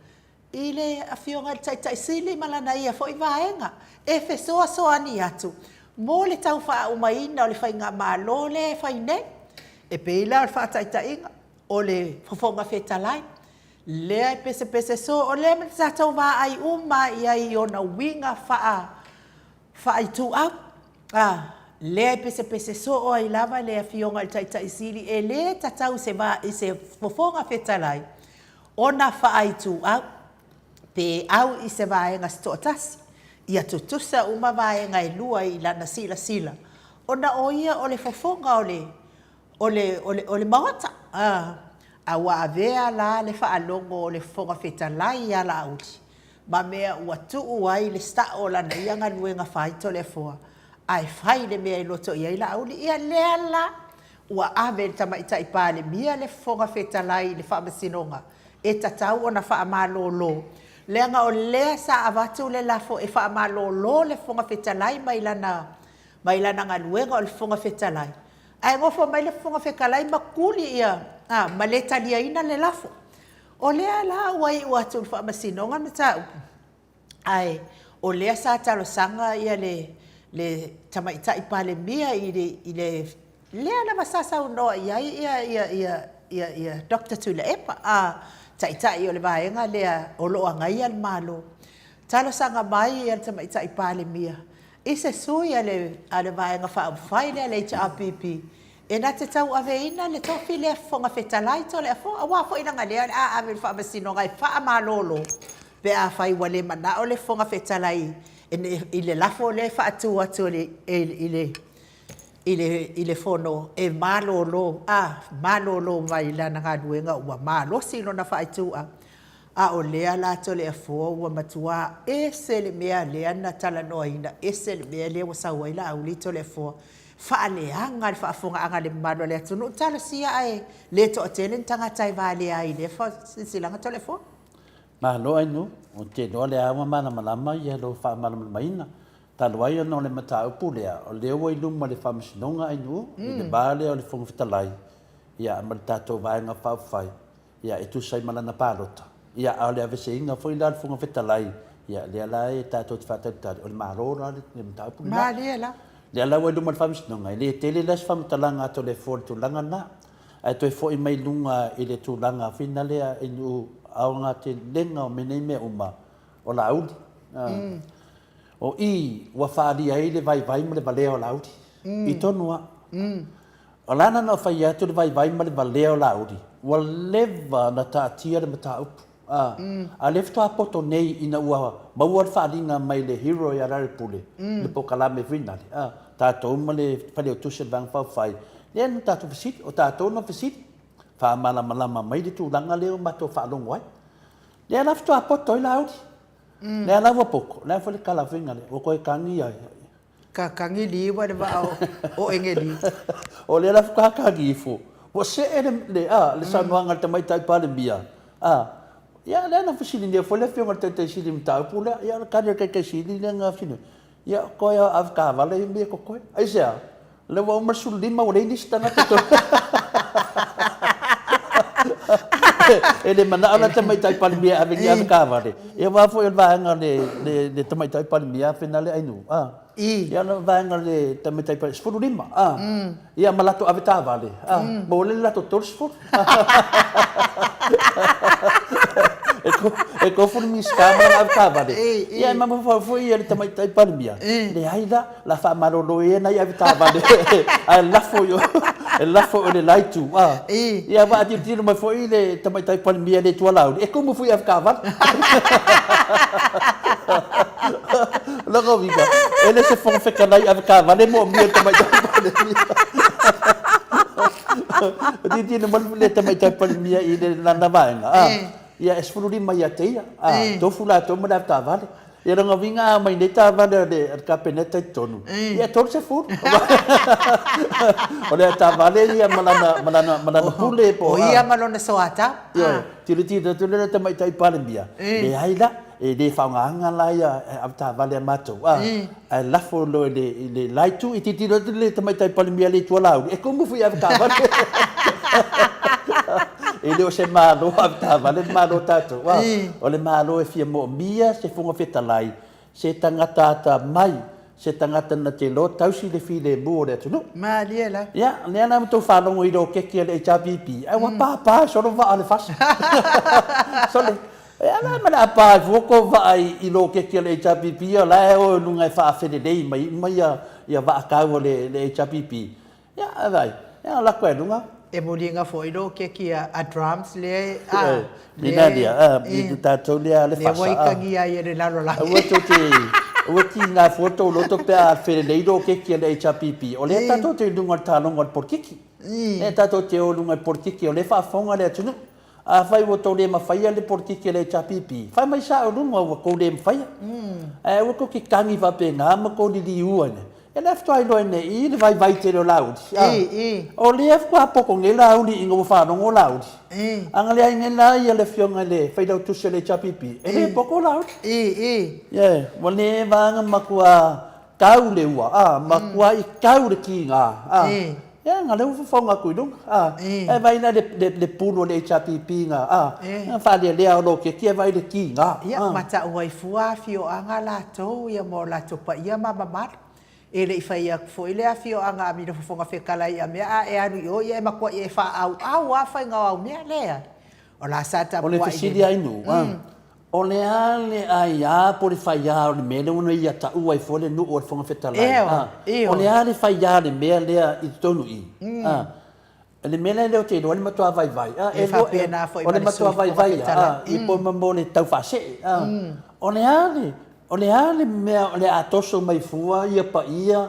I le awhionga le taitai sili malana ia fo I vaenga. E fesoa soani atu. Mo le tau wha umaina o le whainga malo le whaine. E peila o le whaataitai o le fofonga whetalai. Lea I pese so o lea me tatau wā ai ia I ona winga whaai tu au. Lea I pese so o ai lava lea fionga le taitai sili. E lea tatau se wā I se fofonga whetalai. Ona whaai tu au. Pe au I se wāenga stotasi. Ia tutusa uma vaenga I lua I lana sila. Ona o ia o le fofonga o le maota. A wa avea la le whaalongo o le fofonga whetalai ia la auti. Ma mea ua tuu ai le sta o lana ianga nuenga whaito le fua. Ai whai le mea I loto ia I la auli. Ia lea la ua ave le tamaitai pā le mia le fofonga whetalai le whaamasinonga. E tatau ona whaamalolo. Lenga o lea sa avatu le lafo e whaamalolo le fonga whetalai mai lana ngaluenga o le fonga whetalai. Ai ngofo mai le fonga whetalai makuli ia, ma le talia ina le lafo. O lea la wai uatu le whaamasinonga na tau. Ai, o lea sa talo sanga ia le tamaitai pā le mia I le lea na masasa unoa ia Dr. Tula Epa, taitai o le vaenga lea o loa ngai al malo. Talo sanga mai ia tamaitai pā le mia. I se sui ale vaenga whaamwhai lea le HRPP. E na te tau aveina le tofi le fonga whetalai to le afo. Awa fo ina ngalea ave le whaamasino ngai whaamalolo. Pe a whai wale mana o le fonga whetalai. I le lafo le whaatua atu I le fono e malolo mai lana ngaduenga ua malo sino na whaitua. O lea la to le afo ua matua e se le mea lea na tala noaina e se le mea lea wasaua ila au li to le afo. Whaaleanga le whaafonga anga le malo le atunu. Tala sia ai le to atene tangatai vale ai le silanga to le afo. Malo ai nu, o te doa le awa mana malama ia lo whaamala maina. Taluai ana o le mataupu lea, o leo wai luma le whamasinonga ai nu, I le bāle o le whonga whitalai. Ia ama le tātou vaenga whauwhai. Ia e tu sai malana pālota. Ia ao le avese inga fo ila le whonga whitalai. ia le ala e tatou te whātautari o le mālo la le mtaupu Ma le la. le ala wai luma le whamisnonga le tele las whamatalanga ato le fōre tūlanga na ai toi fo i mai lunga i le tūlanga whina lea i nu aonga te lenga o menei mea uma o la audi o i wa whaaria i le vai ma le valea o la audi i tonua o lana na whai atu le vai ma le valea o la audi wa leva na tātia le mata upu a lefto a poto nei ina ua maua le whaaringa mai le hero i Araripule le pokalame whina le tātou ma le whale o tuse vang whai le no tātou visiti o tātou no visiti whaamalama mai le tūlanga leo mato whaalongo ai le lefto a poto i la audi le ala wa poko le fa le kala vinga le o koe kangi ai Ka kangi li wa le va o engeli. o le la ka kangi fo o se le le sanuanga te mai tai pale bia ya le na fasili le fo le fio ngata te sili mta pula ya ka ke sili le nga fino ya ko ya afka vale me ko ko ai se le wa masul lima o le ni stana to ele mana ala te mai tai palmia ave ni ka vale e va fo el vanga le te mai tai palmia finale ai nu ia no vanga le te mai tai palmia sfuru lima ia malato ave ta vale mo le la to torsfo e ko fu mi scamera ave ta vale ia ma fo ia te mai tai palmia le aida la fa marolo e na ia ave ta vale ai la fo yo la fo le laitu ia va ti tiro mai fo ile te mai tai palmia le tua lau e como fui a cavalo logo viva ele se foi ficar lá a cavalo e mo mi te mai tai palmia ti tiro mai le te mai tai palmia ile na navanga ia esfururi mai ateia to fula to mo da cavalo ia nga vinga mai nei tava de capeneta tonu ia tol se fu ole tava le ia malana pule po ia malona soata ia tiri tole te mai tai palembia le aila e de faanga la ia tava le mato a la fo le laitu i tiri le te mai tai palembia le tuala e como fui a tava ele o se malo tava le malo tato o le malo e fia mo mia se funga fetalai se tangata ta mai se tangata na te lo tausi le file mo le tu no ma liela ya le na to fa lo i do ke ke le HPP ai wa pa so lo va ale fas so le ma la pa voko va i lo ke ke le HPP la o lunga fa fede dei mai ya va ka le HPP ya vai ya la kwa lunga e molinga foi do ke a drums le Lina dia i tatou le le wai kangi ai le lalo la o ti na foto lo to pe a fere do ke le HPP o le tatou te lunga talonga por kiki le tatou te o lunga por kiki o le fa fonga le tunu a fai o to le ma fai le por kiki le HPP fai mai sa o lunga o ko le fai o ko ki kangi va pe nga ma ko di uane e le fto ai loine i le vai te lo laudi o le fko a poko nge laudi ingo fa no ngo laudi anga le ai la ia le fionga le fai do tu se le chapipi e le poko laudi ye wale vanga makua kau le ua makua i kau le kinga ya nga le fonga kuidung e vai na le pulo le chapipi nga fa le lo ke ki vai le kinga ia mata uai fua fio anga la to ia mo la to pa ia mama ele i fai a foi le afio anga mi no fonga fe kala ia me e anu yo ia makua e fa au a fai nga au me le o la sata o le fisili ai nu o le ale ai a por fai a o le mele uno ia ta ua i fole nu o fonga fe tala o le ale fai a le me le i tonu i le mele le o te do le matua vai e fa pena foi o le matua vai i po mambo le tau fa se o le ale mea le atoso mai fua ia pa ia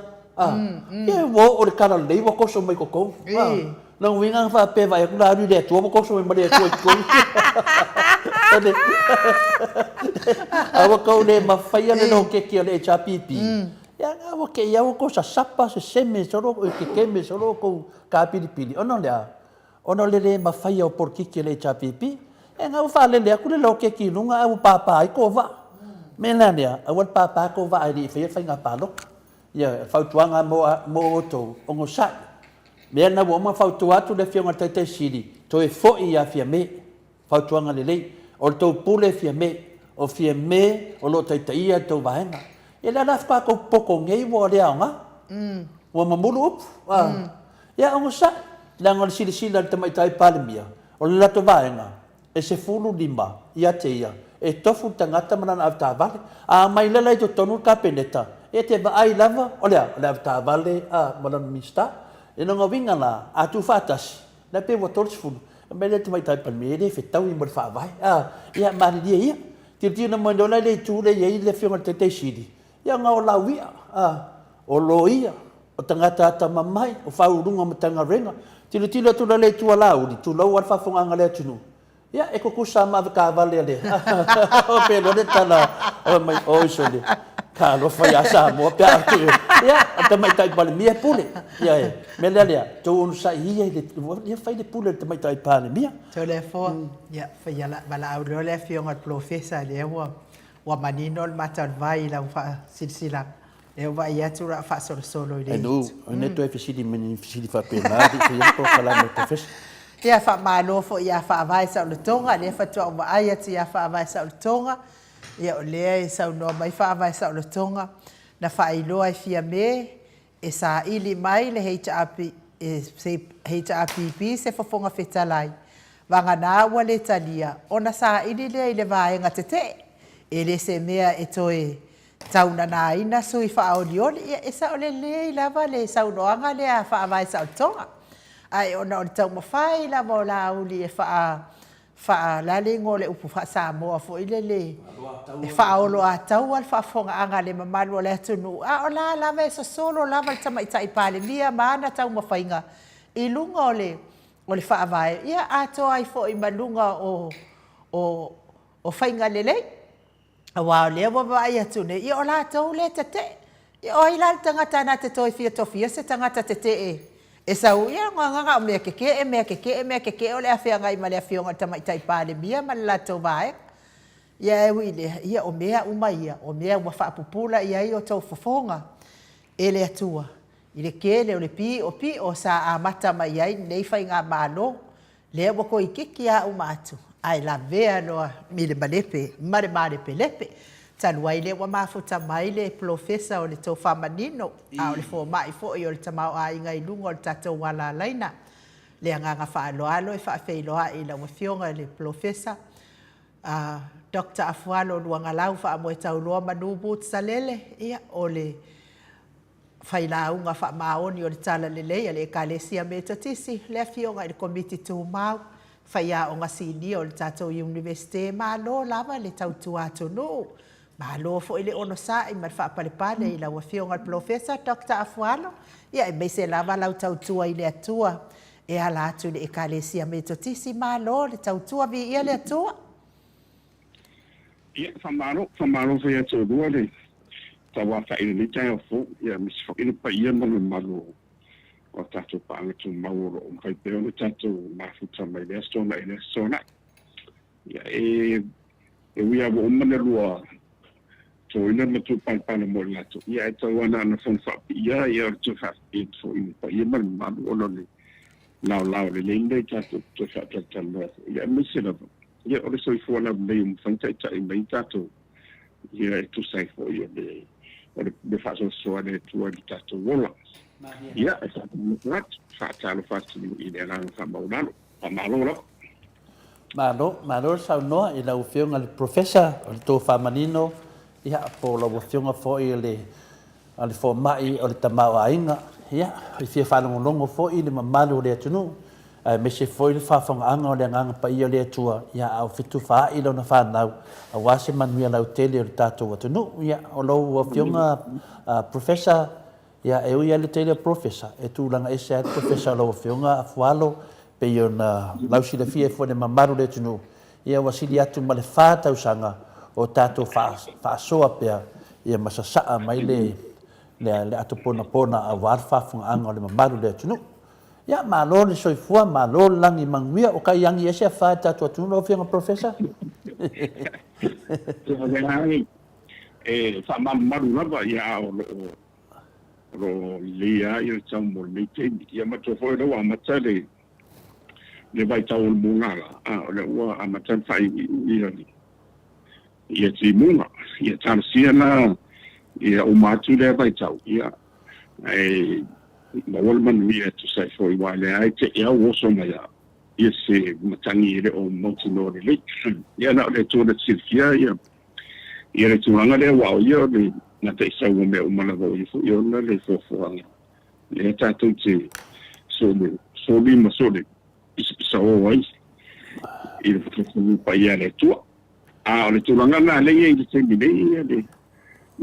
ia wo o le kara lei wo koso mai koko na winga fa pe vai ku la ri de tu wo koso mai de tu ko awa ko le ma faia le no ke ke le HPP ya awa ke ya wo kosa sapa se seme solo ke me solo ko ka pili ono le ma faia o por ke le HPP e nga fa le ku le lo ke ki lunga au papa ai ko va Melania, awal papa ko va ai fe fa nga palo. Ya, fa tuanga mo to ongo sa. Me na wo ma fa tua tu le fianga te siri. To e fo ia fia me. Fa tuanga le o to pule fia me. o fia me o lo tai tai ia tau vaenga e la fa ko poko ngei wo le anga wa mamulu up ya o sa la ngol sili sila te mai tai palemia o la to vaenga e se fulu lima ia te ia e tofu tangata mana afta vale a mai la to tonu ka peneta e te va ai lava o le afta vale a mana mista e no ngovinga la a tu fatas la pe wo tolsful me le te mai tai palemia e fe tau i mo fa vai ia mari dia ia Tiri na mo la le tu le ye le fiona te sidi. Ya nga o lawia o loia o tangata ta mamai o faurunga matanga renga. Tiri tu le tu lau di tu lau alfa fonga le tunu. Ya e ko kusa ma ka vale le. O pelo de tala o mai o so le. Ka lo fa ya sa mo pa tu. Ya ta mai tai pale mia pule. Ya me le le tu un sa ia le fai de pule ta mai tai pale mia. So le fo ya fa ya la bala au le fiona professor le wa manino il matan vai la fa silsila. Le wa ya tu ra fa solo le. No, ne to e fisidi men fisidi fa pena di ko ko kala mo professor. Ya fa malo fo ya fa vai sa le tonga le fa tu wa ai ya fa vai sa le tonga. Ya le sa no mai fa vai sa le tonga. Na fa ilo ai fia me e sa ili mai le HRP e se HRPP se fofonga fetalai. Wanga na wale talia. Ona sa ili le vaenga tete. E le se mea e toe tauna na ina sui fa aulioli e sa ole le lava le sa unoanga le a fa vai sa tonga. Ai ona o tau mawhai la mo la uli e fa la le ngole upu fa sa mo fo ile le e fa olo a tau al fa fonga anga le mamalu le tunu a ola la ve so solo la va tama itai pale mia mana tau mawhainga i lunga ole fa vai ia ato ai fo i malunga o fainga lele wa le wa vai atu ne i ola tau le tete i oi la tangata na te toi fia tofia se tangata tete e sau ia nga me ke ole afia ngai male afia nga tama itai pale bia mala to vai ia wile ia o mea umaia o mea wa fa pupula ia i o tau fofonga ele atua ile kele ole pi o sa a mata mai ai nei fai nga malo le wa ko ikiki a umatu ai la vea no mile male pelepe Tanuai le wa mafuta mai le professor o le tau whamanino a o le fo mai fo i o le tamau a inga i lunga o le tatou wala laina le anganga whaaloalo e whaafeiloa i la wafionga le professor Dr. Afualo luanga lau whaamoe tau loa manubu tsalele ia o le whailaunga whaamaoni o le tala lelei a le ekalesia me tatisi le fionga i le komiti tu mau whaia o ngasini o le tatou universite ma lo lava le tau tuatunu Malo fo ile ono sa i marfa palepale i la wafionga al professor Dr. Afualo. Ia e meise lava lau tautua i le atua. E ala atu le ekalesia me totisi malo le tautua vi ia le atua. Ia famalo fo ia tōrua le. Tawa fa ile le tai o fo. Ia misi fo ile pa ia malo. O tatou paanga tu mauro o mkai peo le tatou mafuta mai le astona i le astona. Ia e wia wo umane lua. So ina matu pan mo la to ia to wana na fon fa ia to fa it so in pa ia man ono le lao le lende to fa to ia misila ia o so fo na me fan tai mai to ia to sai fo ia de fa so ane to to wola ia esa mat fa talo fa i le lang fa maulalo pa malo sa no i la ufio ngal professor o to fa manino ia po la wafionga fo i le fo mai o le tamau ainga ia i fia whanongonongo fo i le mamalu le atunu me se fo i le whawhanga o le nganga pa i o le atua ia au fitu wha i lona whanau a wase manuia lau tele o le tātou atunu ia o lau wafionga professor ia e ui ale tele professor e tūlanga ese at professor lau wafionga Afualo pe i o na lau sila fia fo le mamalu le atunu ia wasili atu ma le whātau sanga o tātou whaasoa pia ia masasaa mai le ato pona a warwhafunga anga o le mamaru le atunu. Ia malo le soifua, malo langi manguia o kai yangi ese a whae tātou atunu lo whianga professor? Whamamaru lava ia o lea i o tau mo le teimi. Ia matofoi rawa amata le vai tau o mungala. O le ua amata whai i rani. ia timunga ia tarasia na ia o matu le vai tau ia ai mawal man ia tu sai foi wale ai te ia o so mai ia se matangi le o montino le ia na le tu le silfia ia le tuanga le wa ia le na te sa o me o mana vo ia na le fo le tatu te so li ma so le isa o wai il faut pas y aller toi le tulanga na le ye te ni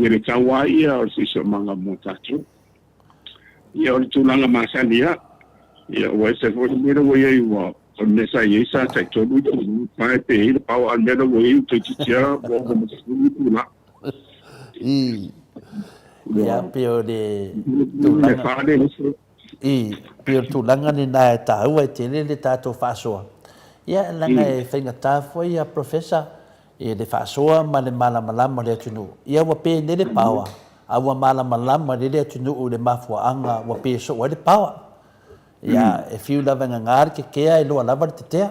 le tawa ia o se manga motatu ia o tulanga masania ia o se fo ni ro ye wa o ne sa ye sa te to du pa pe il pa o ne ro ye te tia bo mo se ni na ia pio de tulanga pio tulanga ni na ta ua te le tato fasoa ia langa e whainga tāwhoi ia professor e le whaasoa ma le malamalama le atunu. Ia wa pe ne le pawa. A wa malamalama le atunu o le mafuaanga wa pe so wa le pawa. Ia e fiu lava ngangari ke kea e loa lava le tetea.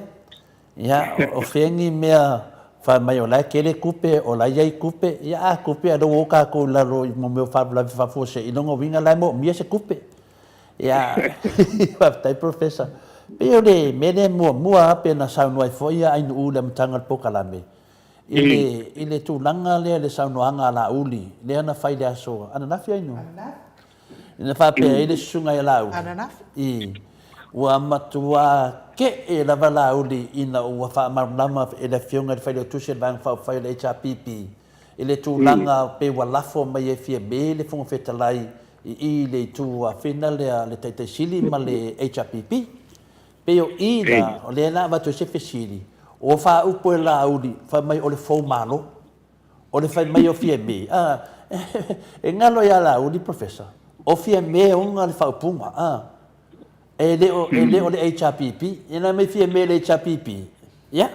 Ia o whengi mea wha mai o lai kere kupe o lai iei kupe. Ia a kupe a roo ka ko laro i mo meo whablavi whafose i longa winga lai mo mia se kupe. Ia whaftai professor. Peo le mene mua pe na saunua i foia ai nu ule mtanga le pokalame. Ile tūlanga lea le saunoanga la uli. Lea na whai le aso. Ananafi ai nu? Ina whapea ile sunga i la uli. Ananafi? Ua matua ke e lava la uli ina ua whaamarunama e le fionga le whai le tusi le vang whai le HRPP. Ile tūlanga pe walafo mai e fia me le funga whetalai i le tūa whina le taitaisili ma le HRPP. Peo ina o le la watu se fesiri o fa upo la uli fa mai o le fo malo o le fa mai o fie me e ngalo ya la uli professor o fie me o ngal fa punga e le o le HRPP ina me fie me le HRPP ya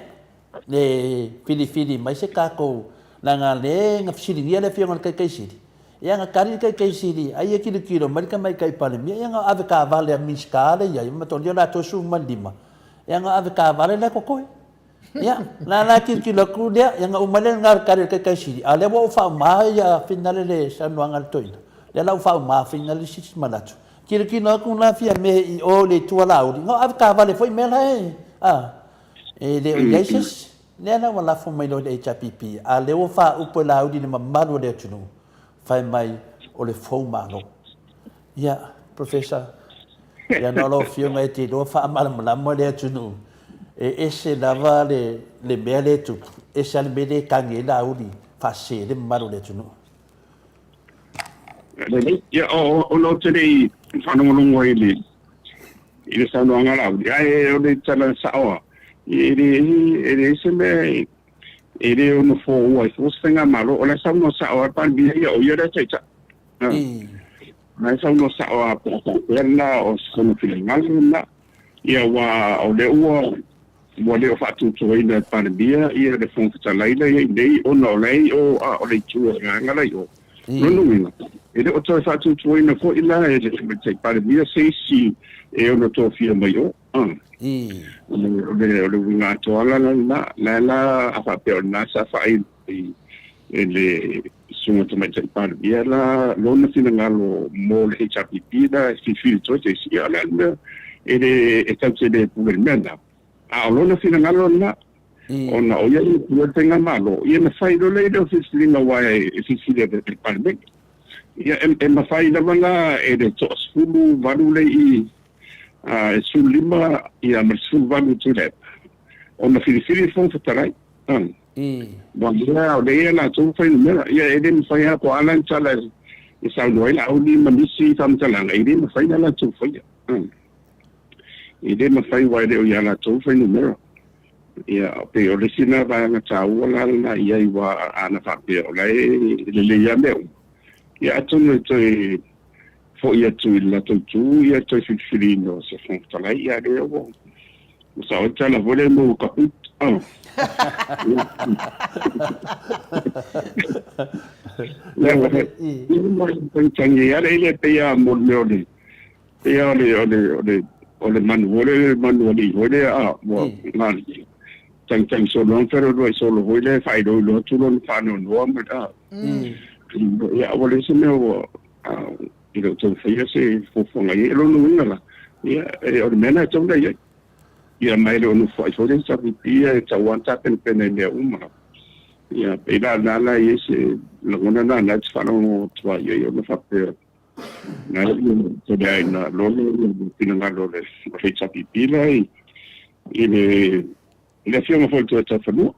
le fili mai se kako na ngale ngafsiri ni le fie ngal kai siri ya nga kari kai siri ai kilo marika mai kai pale mi ya nga ave ka vale a miskale ya ma to la to su mandima ya nga ave ka vale la kokoi ya la kilo ku dia ya nga umale ngar kari kai siri ale wo fa ma ya finale le sa no ngal toina ya la fa ma finale si malatu kilo ku na fia me o le tu la uri nga ave ka vale foi me la e le Jesus le na wala fo mai lo de HPP ale wo fa upo la uri ni mamalo de tunu fai mai o le fau malo. Ia, professor, ia nolo fionga e te doa wha amalamalama le atunu. E se lava le mea le tupu. E se ale mele kange la uli wha se le maro le atunu. Ia, o lo te rei whanongonongo i le saunoanga la uli. Ai, o le tala saoa. E le se me ele o no fo o fo senga malo o la sa no sa o pan bi ia o ia tsa na sa no sa o perna o so no final na ia wa o le o le fa tu to ina pan bi ia de fon tsa laila ia nei o no lei o le tu nga la yo no ina ele o to fa tu to ina fo ila e de tsa pan bi se si e o no to fia mai o le winga toala la apa pe na sa fai le sunga to mai par bia la lona sina ngalo mo le HPP da si to se si ala e tau de puermenda a lona sina ngalo na ona o ia i tenga malo ia na fai do le do si linga wa si de par me ia ma fai da manga e de tos fulu valu le i sulima ia mersulvanu tule ona filifili fon fatarai bangla de la tu fai mera ia eden fai ko alan chala isa no ila uni manisi tam chala eden fai la tu fai eden fai wa de ia la tu fai mera ia pe orisina va na tau la na ia wa ana fa pe ola le ia me ia tu no fo ia tu la tu ia tu filino se fon tala ia de o sa o tala vole mo kaput la mo tangi ia le pe ia mo le ia le manu vole a mo ngani tang so long pero do so lo hoile fai do lo tu lo fa no no ma ya wale se me o ilo to fai se fo ngai lo no ngala ya o mena chonga ya mai lo no fai so den sa pia cha wan ta pen ne uma ya pela la yese lo ngona na fa no twa yo no fa pe na to dai na lo pinanga lo le fai cha pila ile fiona foi tu ta fanu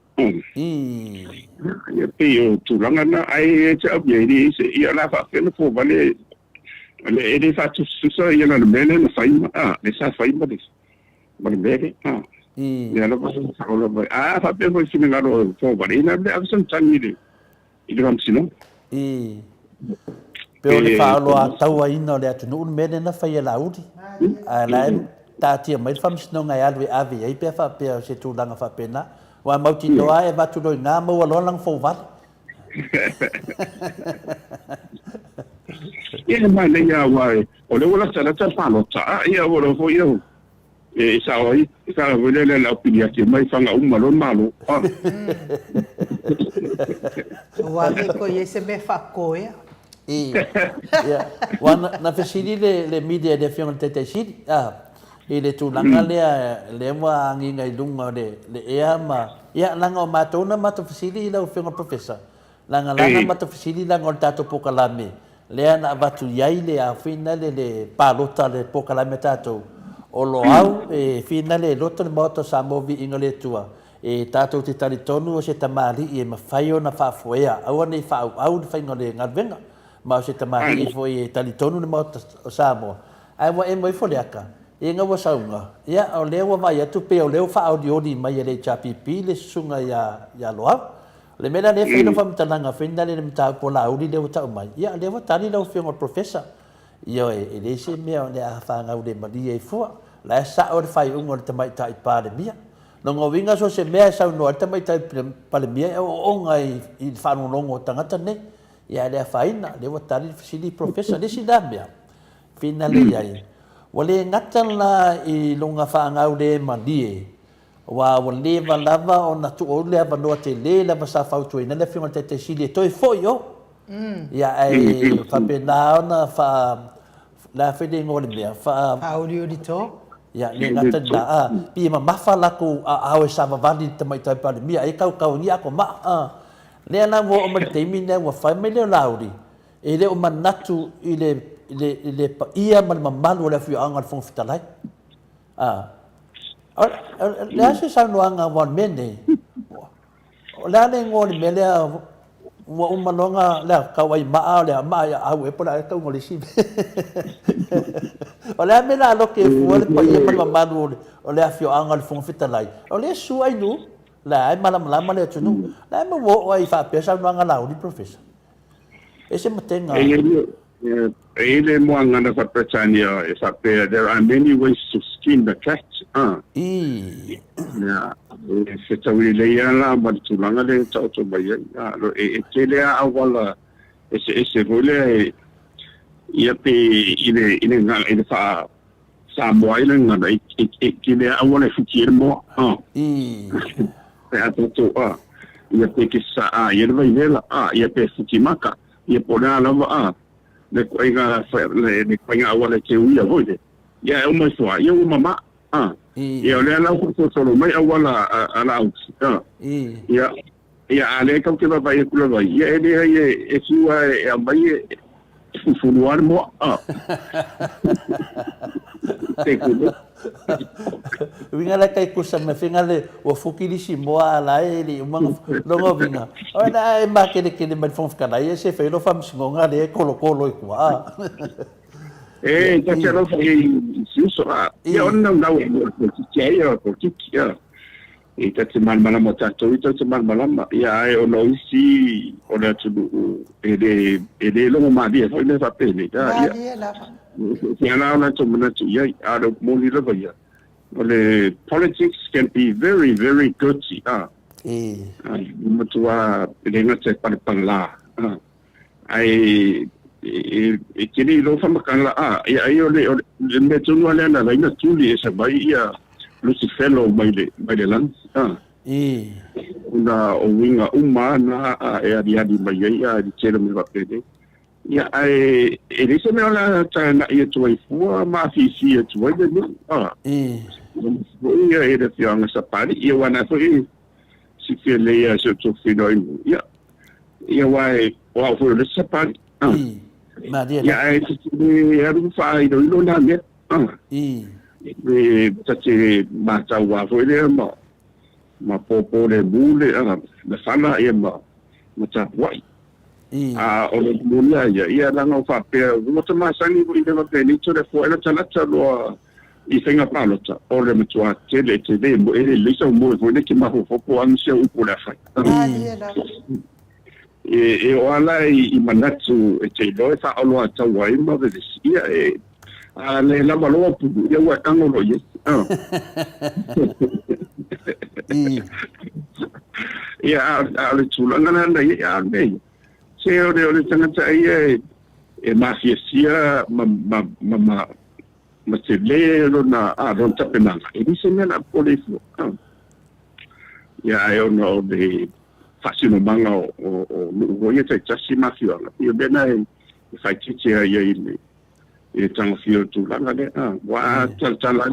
ya pe tu langa na ai cha abye ni se ya la fa fe no fo vale le ede fa tu so ya na mena na fa le sa fa ima dis vale bene ya lo pa sa lo fa pe foi sine ngaro fo vale na le absen tangi de ile ram sino pe le fa lo a tau ina le atu no mena na fa ya laudi ala ta tia mai fam sino ngai alwe ave ai pe fa pe se tu langa fa pena wa mau ti no ai va tu do nga mo lo lang fo va ye mai le ya wa o le wala sala ta fa lo ta ya wo lo fo yo sa oi sa wo le la opinia ke mai fanga uma lo malo wa ko ye se me fa ko ya wa na fesili le media de fion tete sidi ile tu langa le wa ngi ngai lunga le ea ma ya langa ma to na ma to fasili la fiona professor langa ma to fasili la ngol tato pokalame le ana batu yai le a fina le palota le pokalame tato o lo au fina le loto le moto sa movi ingole tua tato ti tali tonu o se tamali e ma faio na fa foea au nei fa au fa ngole ngalvenga ma se tamali foi tali tonu le moto sa mo ai wa e mo fo leaka inga wa saunga ya o lewa vai atu pe o lewa fa audio di mai le chapi pi le sunga ya loa le mena le fino fam tananga finda le mta po la udi le uta mai ya lewa tani lo fiong professor yo le se me o le fa nga ude mali e fo la sa o fai un o te mai tai pa de mia no ngo winga so se me sa no te mai tai pa le mia o ngai i fa no longo tangata ne ya le fa ina lewa tani sili professor le si dambia fina le ya wale ngatan la I lunga whaangau le mandie wa wale lava o na tu o le avanoa te le lava sa whautu ina le whiunga te sili e toi fo yo ia ai whapena ona la whine ngore mea audio di to ia le ngatan la pi ma mafa laku awe sa vavani te mai tai pare mia e kau ni ako ma le ana mo o ma te mine wa whai me le lauri e le o manatu I le pa ia mal malu le fu angal fong fitalai le ase sa no anga wan mene la ne ngol mele wa umalonga la kawai ma le ma ya au e pola ka ngol si ola me la lo ke fu le pa ia mal malu o le fu angal fong fitalai o le su ai nu la ai malam le tunu la me wo ai fa pe sa no anga la di professor ese matenga ele mo ngana fa Britannia fa pe there are many ways to skin the cat ya se tawi le ya la ma tu langa le tau to ba ya lo tele a wala ese role ia pe ile ngana fa sa mo ile ngana ile a wala fikir mo pe ato ia pe ki sa ia vai nela ia pe fukimaka ia pona la le koinga le koinga awale ke uia voide ya o mai soa ia o mama ia le ala ko solo mai awala ala out ia ale ka ke ba ia kula vai ia e sua e mai fufuar mo te kulo winga la kai kusa me finga le o fukili si moa la ele uma longo vinga ona e ma ke de me fon ficar aí se fe lo fam singonga le kolo e kwa ta che lo fai si so io non da un che io che e ta che mal malama ta to ita che mal malama ya e o no si o da tu e lo ma dia foi le fa pene ya ya na to mana tu ya out of money la ya ole politics can be very very good matua dengan saya pada pangla ai kini lo fa makala ya ayo le tunu ala na ina tuli esa bai ya Lucifer mai le lan Una o winga umana e ari mai ia di tele me va pede. Ia e rese me la tana ia tuai fua ma fi e tuai de ni. Ia e de fianga sapari ia wana foi si fele ia so to fino ia. Ia wai wa foi le sapari. Ma dia. Ia e si aru fai do lo na me. E tache mata wa foi le ma popo le mule le fana ia ma tapuai. O le mule ia langa fa pe mo te masangi ko ina pe ni tore fo ela tala lo I whenga palota o le matua tele mo ele lisa mo fo ne ki maho fo po an se upo la fai. E o ala I manatu e te loe fa alo ata wai ma de ia e a le la malo pu ia wa angolo ye. Ia ale tulanga na ia me. Se o le tangata ia e mafia ma te lero na ron tapenanga. E ni se mena pole fu. Ia e ono de fasino manga o ia te tasi mafia. Ia bena e fai titi ia e tanga fio tulanga le. Wa tala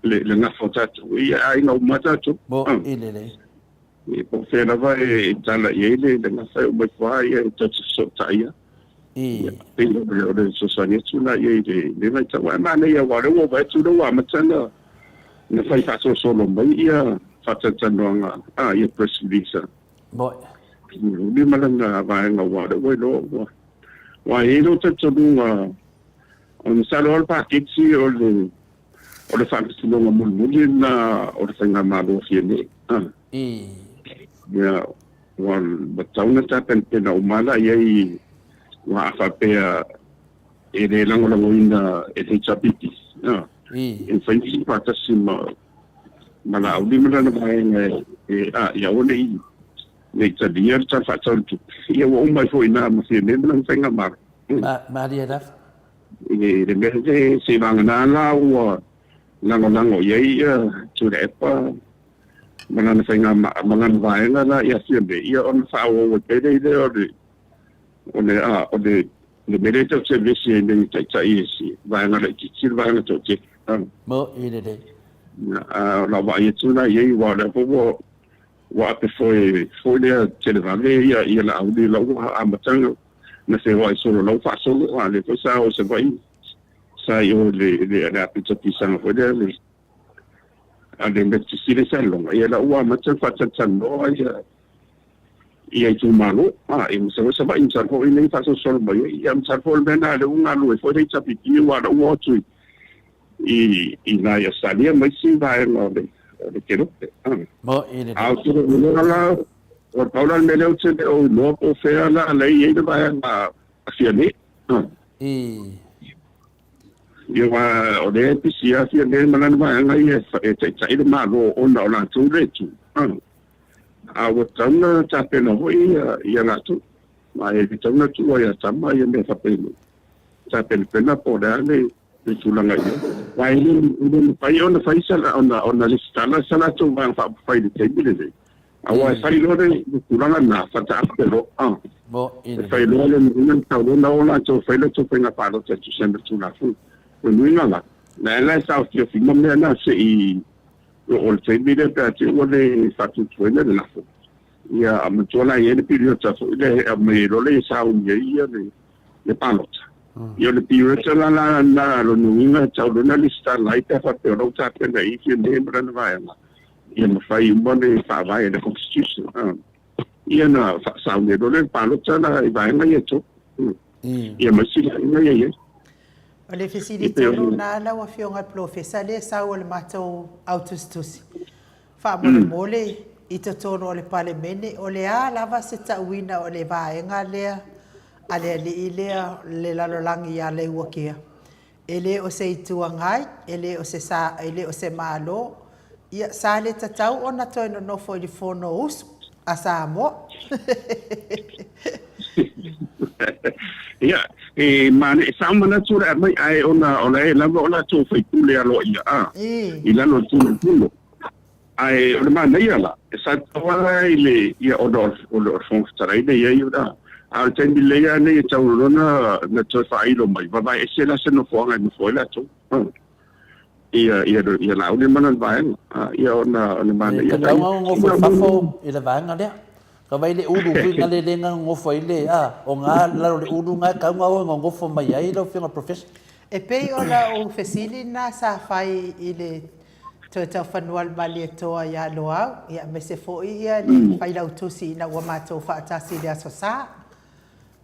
le ngafo tatu. Ia ai na umata tu. Bo ile le. E po fela va e tala ia le ngafo o mai fa ia e tatu so taia. Pero le sosania tuna ia le mai tawa mana ia wa le wa tu do wa matana na fai fa so solo mai ia fa tsananga ia press release. Boy. Ni malanga va nga wa le lo wa e lo tsunga on salol pakiti o le fa tsunga mulmulina o le fanga malo fiene. Ya wal batauna ta pena umala ia wa fa pe e le lango ina e te chapiti in fancy patasima mala audi mala na mai ya ole ne tsadia tsa fa tsantu ia wa umai fo ina ma se ne lang fenga mar ma dia daf e de me se vangana la wa lango ye tu de pa mana na fenga mana vai na ia se be ia on fa o pe de o le merito se vesi ne tai si vai na le ki vai na tote mo ile de la va ye tuna ye wa le po wa pe foi le televale ia la audi la wa amatanga na se vai solo la fa solo le ko sa o se vai sa yo le la pizza pizza foi le ande metti si le sallo ia la wa matanga fa tsanno ia tu malo e mo se va in sarfo in fa so solo mai ia in sarfo le na le unga lu foi dei chapiti wa o tu I na ia salia mai si vai no de que no mo ile tu la o paula me le uche o no o fea la lei e vai a fiane ia wa o de pisia fiane malan vai ngai e tai de malo o na la tu le tu a o tana tapena hoi ia na tu ma e tana tu ia tama ia me fa pelo tapena po dale le tulanga ia wai ni pai ona faisala ona listana sala tu va fa fai de tebile a wa fai lo de tulanga na fa ta pero bo ile fai lo le ni ta lo na ona tu fai lo tu penga pa lo tu sempre tu na fu no inga la sa fi fi mo me na se I o le tebile pe ti o le fa tu tuena de la fu ia a matola ia le pirio ta fu le me lo le sa un ia le palota io le pirio la lo nuinga ta lo na lista lai ta fa pero ta pe nei fi ne bran vai ma ia ma fai un bone fa vai le constitution ia na fa sa un le palota la vai ma ia to ia ma si la ia o le fesilite na la wa fionga professor le sa o le matou autostusi fa mole I te tono o le pale mene o le a lava se tauina o le vaenga lea a le lea le lalolangi a le uakea. E le o se ituangai, e le o se malo, ia sa le tatau o na toi no nofo I fono usu a sa mo. Ia, mane sa mana tura mai ai ona e lava ona to fai pule alo ia I lalo tunu pulo. ai o le mana ia la sa toa ile ia o fong tarai de ia da a te mi le ia nei tau rona na to fa ilo mai va vai se la se no fo nga no fo la to ia la o mana vai ia ona mana ia ka ngo fo fa fo ile va nga le ka vai le ulu pinga le nga ngo fo ile o nga la le ulu nga ka ngo fo mai ai lo finga professor e pe ola o fesili na sa fai ile tau whanual mali toa ia loa, ia me se fo ia le whailau tusi ina ua mātou whaatasi le aso sā.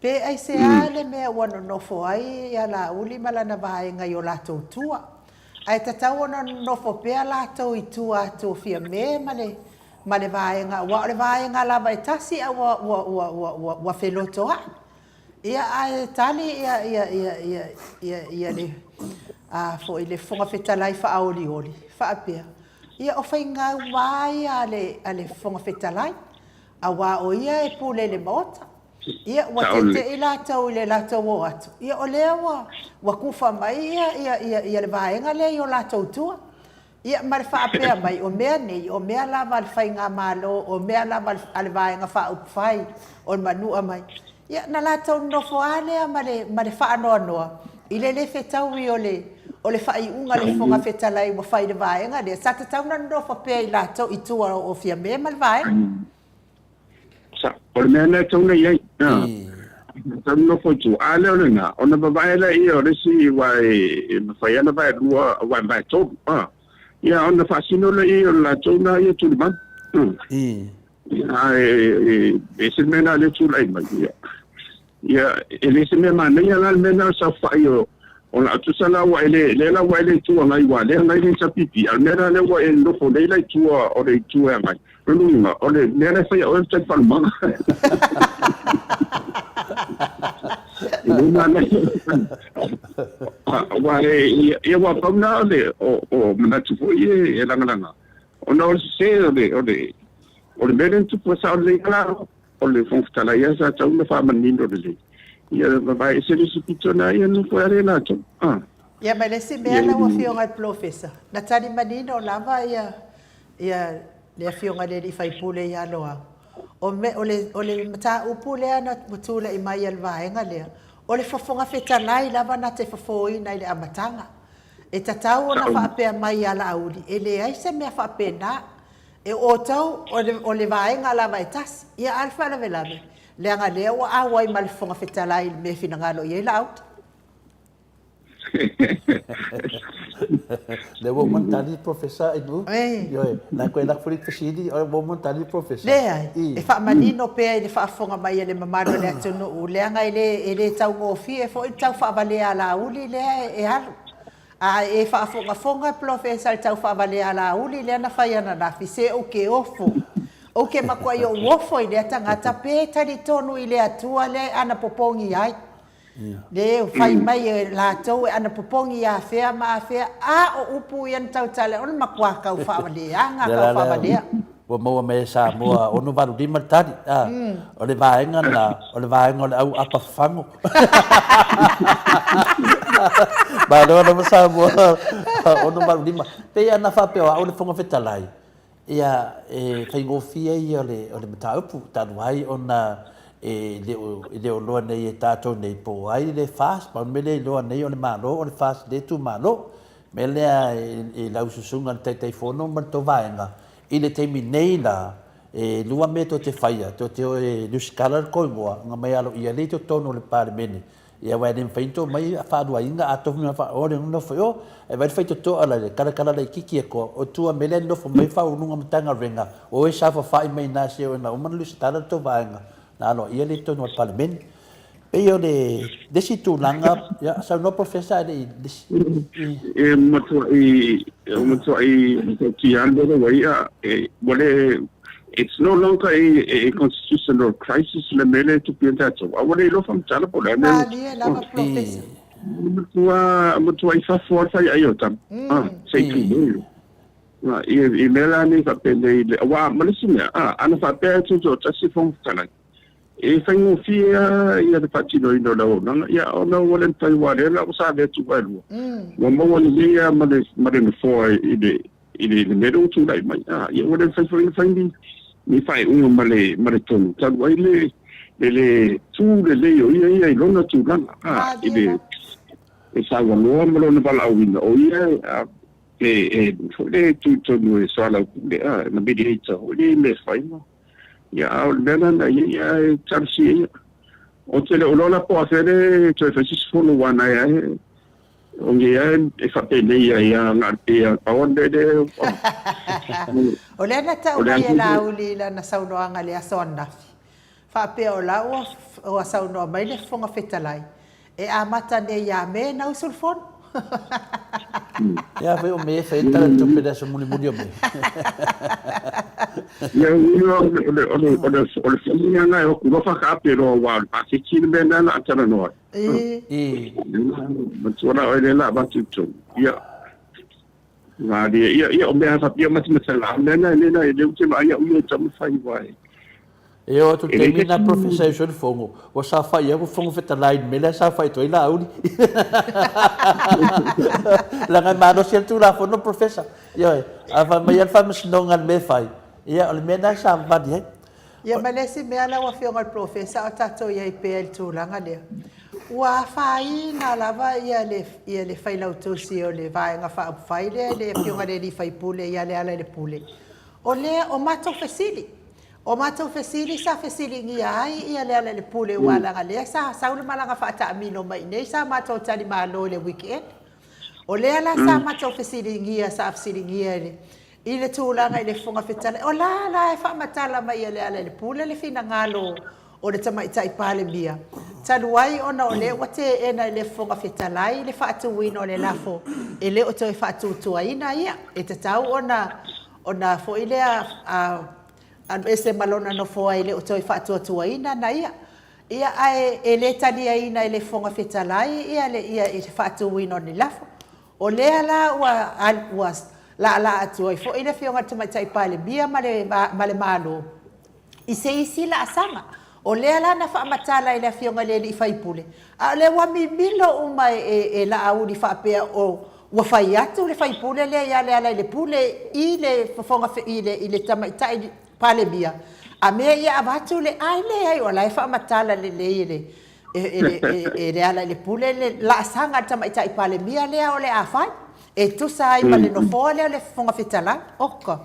Pe ai se ale mea wano nofo ai ia la uli malana vae ngai o lātou tua. Ai tatau ona nofo pea lātou i tua atu fia me male vae nga, wa le vae nga lava e tasi a wa wheloto a. Ia ai tali ia le fo ile fonga fetalai fa aoli. Whaapea. Ia o whai ngā wai ale whonga whetalai. A wā o ia e pūle le maota. Ia wa te i lātou i le lātou o atu. Ia o lea wa kuwha mai ia le vaenga le i o lātou tua. Ia ma le whaapea mai o mea nei, o mea lava le whai ngā mālo, o mea lava ale vaenga wha upwhai, o le manua mai. Ia na lātou nofo alea ma le whaanoa noa. I le whetau i o le whai unga le whonga whetalai wa whai le vaenga le. Sa te tauna no whapea i lātou i tua o fia mea ma le vaenga. Sa, o le mea nei tauna iai. Tauna no whai tu. A leo le ngā, o na babaela i o resi wai whai ana vai rua wai vai tōku. Ia, o na whasino le i o lātou na i o tūli man. Ia, e se mena le tūlai mai. Ia, e le se mea mana ia la mena sa whai o ona atu sala wa ele lela wa ele tu ngai wa le ngai ni sa pipi al mera le wa el no fo le lai tu o le tu ngai runga o le mera fa o te fa ma ina na wa e wa pamna le o mana tu fo e langa ona o se o le mera tu po sa le claro o le fon sta la ya sa ta una fa manindo le ia vai se le supitona ia no foi arena to ia ma le se mea la wa fionga professor na tani manino lava ia le fionga le fai pule ia loa o le mata upule ana mutula i mai al vaenga le o le fofonga fetalai lava na te fofoi na le amatanga e tatau na fa pe mai ala auli e le ai se mea fa pena e o tau o le vaenga lava etas ia alfa la velave le anga le wa awai mal fonga fetalai me fina ngalo ye laut le wo montali professor edu yo na ko la furi fsidi o wo montali professor le e fa manino pe e fa fonga mai le mamalo le tonu u le anga ele tau go fi e fo tau fa vale ala uli le e har e fa fonga professor tau fa vale ala uli le na fa yana na fi se o ke ofo o ke makua i o wofo i le tangata pe tari tonu i le atua le ana popongi ai. Le fai mai e lātou e ana popongi a fea ma a fea a o upu i an tau tale ona makua kau whawalea, ngā kau whawalea. Wa maua me sa mua ono varu di matari. O le vaenga o le au apa fango. Ba do na sa mua ono varu di ma. Pe ana fa pe o le fonga fetalai. Ia fai ngofia i o le mataupu tanu ai ona le o loa nei e tātou nei po ai le fast pa me le loa nei o le malo o le fast le tu malo me lea e lau susunga tei fono ma to vaenga i le teimi nei la lua me to te whaia to te o lusikala koingoa nga mai alo ia le to tono le pare mene ia wai den fainto mai a whaadua inga a tofu me wha ore no whaio e wai faito to ala le kala le kiki e ko o tua mele nofo mai wha ununga matanga renga o e safa whai mai nasi o na umana lusikala to vaenga na alo ia le tono al pare mene pe yo le desi tu langa ya sa no professor de matua i ki ando the way wale it's no longer a constitutional crisis le mele tu piantato wale lo fam tala po le mele la professor matua I fa forza io tam sei tu i mela ni fa pende wa malisia ana fa pe tu tasi fom tala e fango fia ia de patino ino la ona ia ona wala tai wale la usa de tu walu wa mo wala ia male no foi ile le mero tu dai mai ia ora fai ni fai un male tonu tan wai le tu le o ia lona tu lana ile e sa wa no mo no bala wina o ia le tu no e sala le na bidita o le fai no ia o le na ia charsi o te le ola po afere to fa sis fo no wana ia o ia e fa pe le ia ngarte ia paonde de o le na ta o ia la uli la na saunoanga le asona fa pe o la o sauno mai le fonga fetalai e a mata ne ia me na usulfon ya ve o me feta tu pedaço muli o me ya o família na eu vou falar pero wa pasi kin benda na tara no mas ora ele lá bate tu ya na dia ia o me fa pia mas lá na ele o que vai o tam fai vai eu tu termina professor de fogo o sa fai eu fogo feta lá me lá sa fai tu lá uli la ngai mano sia tu la fono professor yo ava mai al famas nongan me fai ia o me na sa va di ia malesi me ala wa fionga professor o tato ia ipel tu langa le wa fai na lava ia le fai la tu si o le vai nga fa fai le fionga le fai pule ia le ala le pule o le o mato fesili o matou fesili sa fesili ngia ai ia le ala le pule wala ngale sa saule malanga fa ta mino mai nei sa matou tali malo le weekend o le ala sa matou fesili ngia sa fesili ngia i le tūlanga i le fonga fetala o la e fa matala mai le ala le pule le fina ngalo o le tama itai pale bia taluai ona o le wate ena le fonga fetala i le fa atu wino le lafo e le o toi fa atu tuaina ia e te tau ona fo ile an ese malona no fo ile o toi fa tuaina na ia ai e le tali ina ile fonga fetalai ia e fa tuino ni lafo o le ala wa la atu ai fo ile fionga tama tai pale bia male malo i se isi la asanga o le ala na fa matala ile fionga le fai pule a le wa mi bilo uma e la au di fa pe o wa fai atu le fai pule le ia le ala le pule ile fonga ile tama tai pale bia a me ia abatu le ai o la fa matala le le ala le pule le la sanga tama tai pale bia le o le afai e tu sai male no fole le fonga fitala okka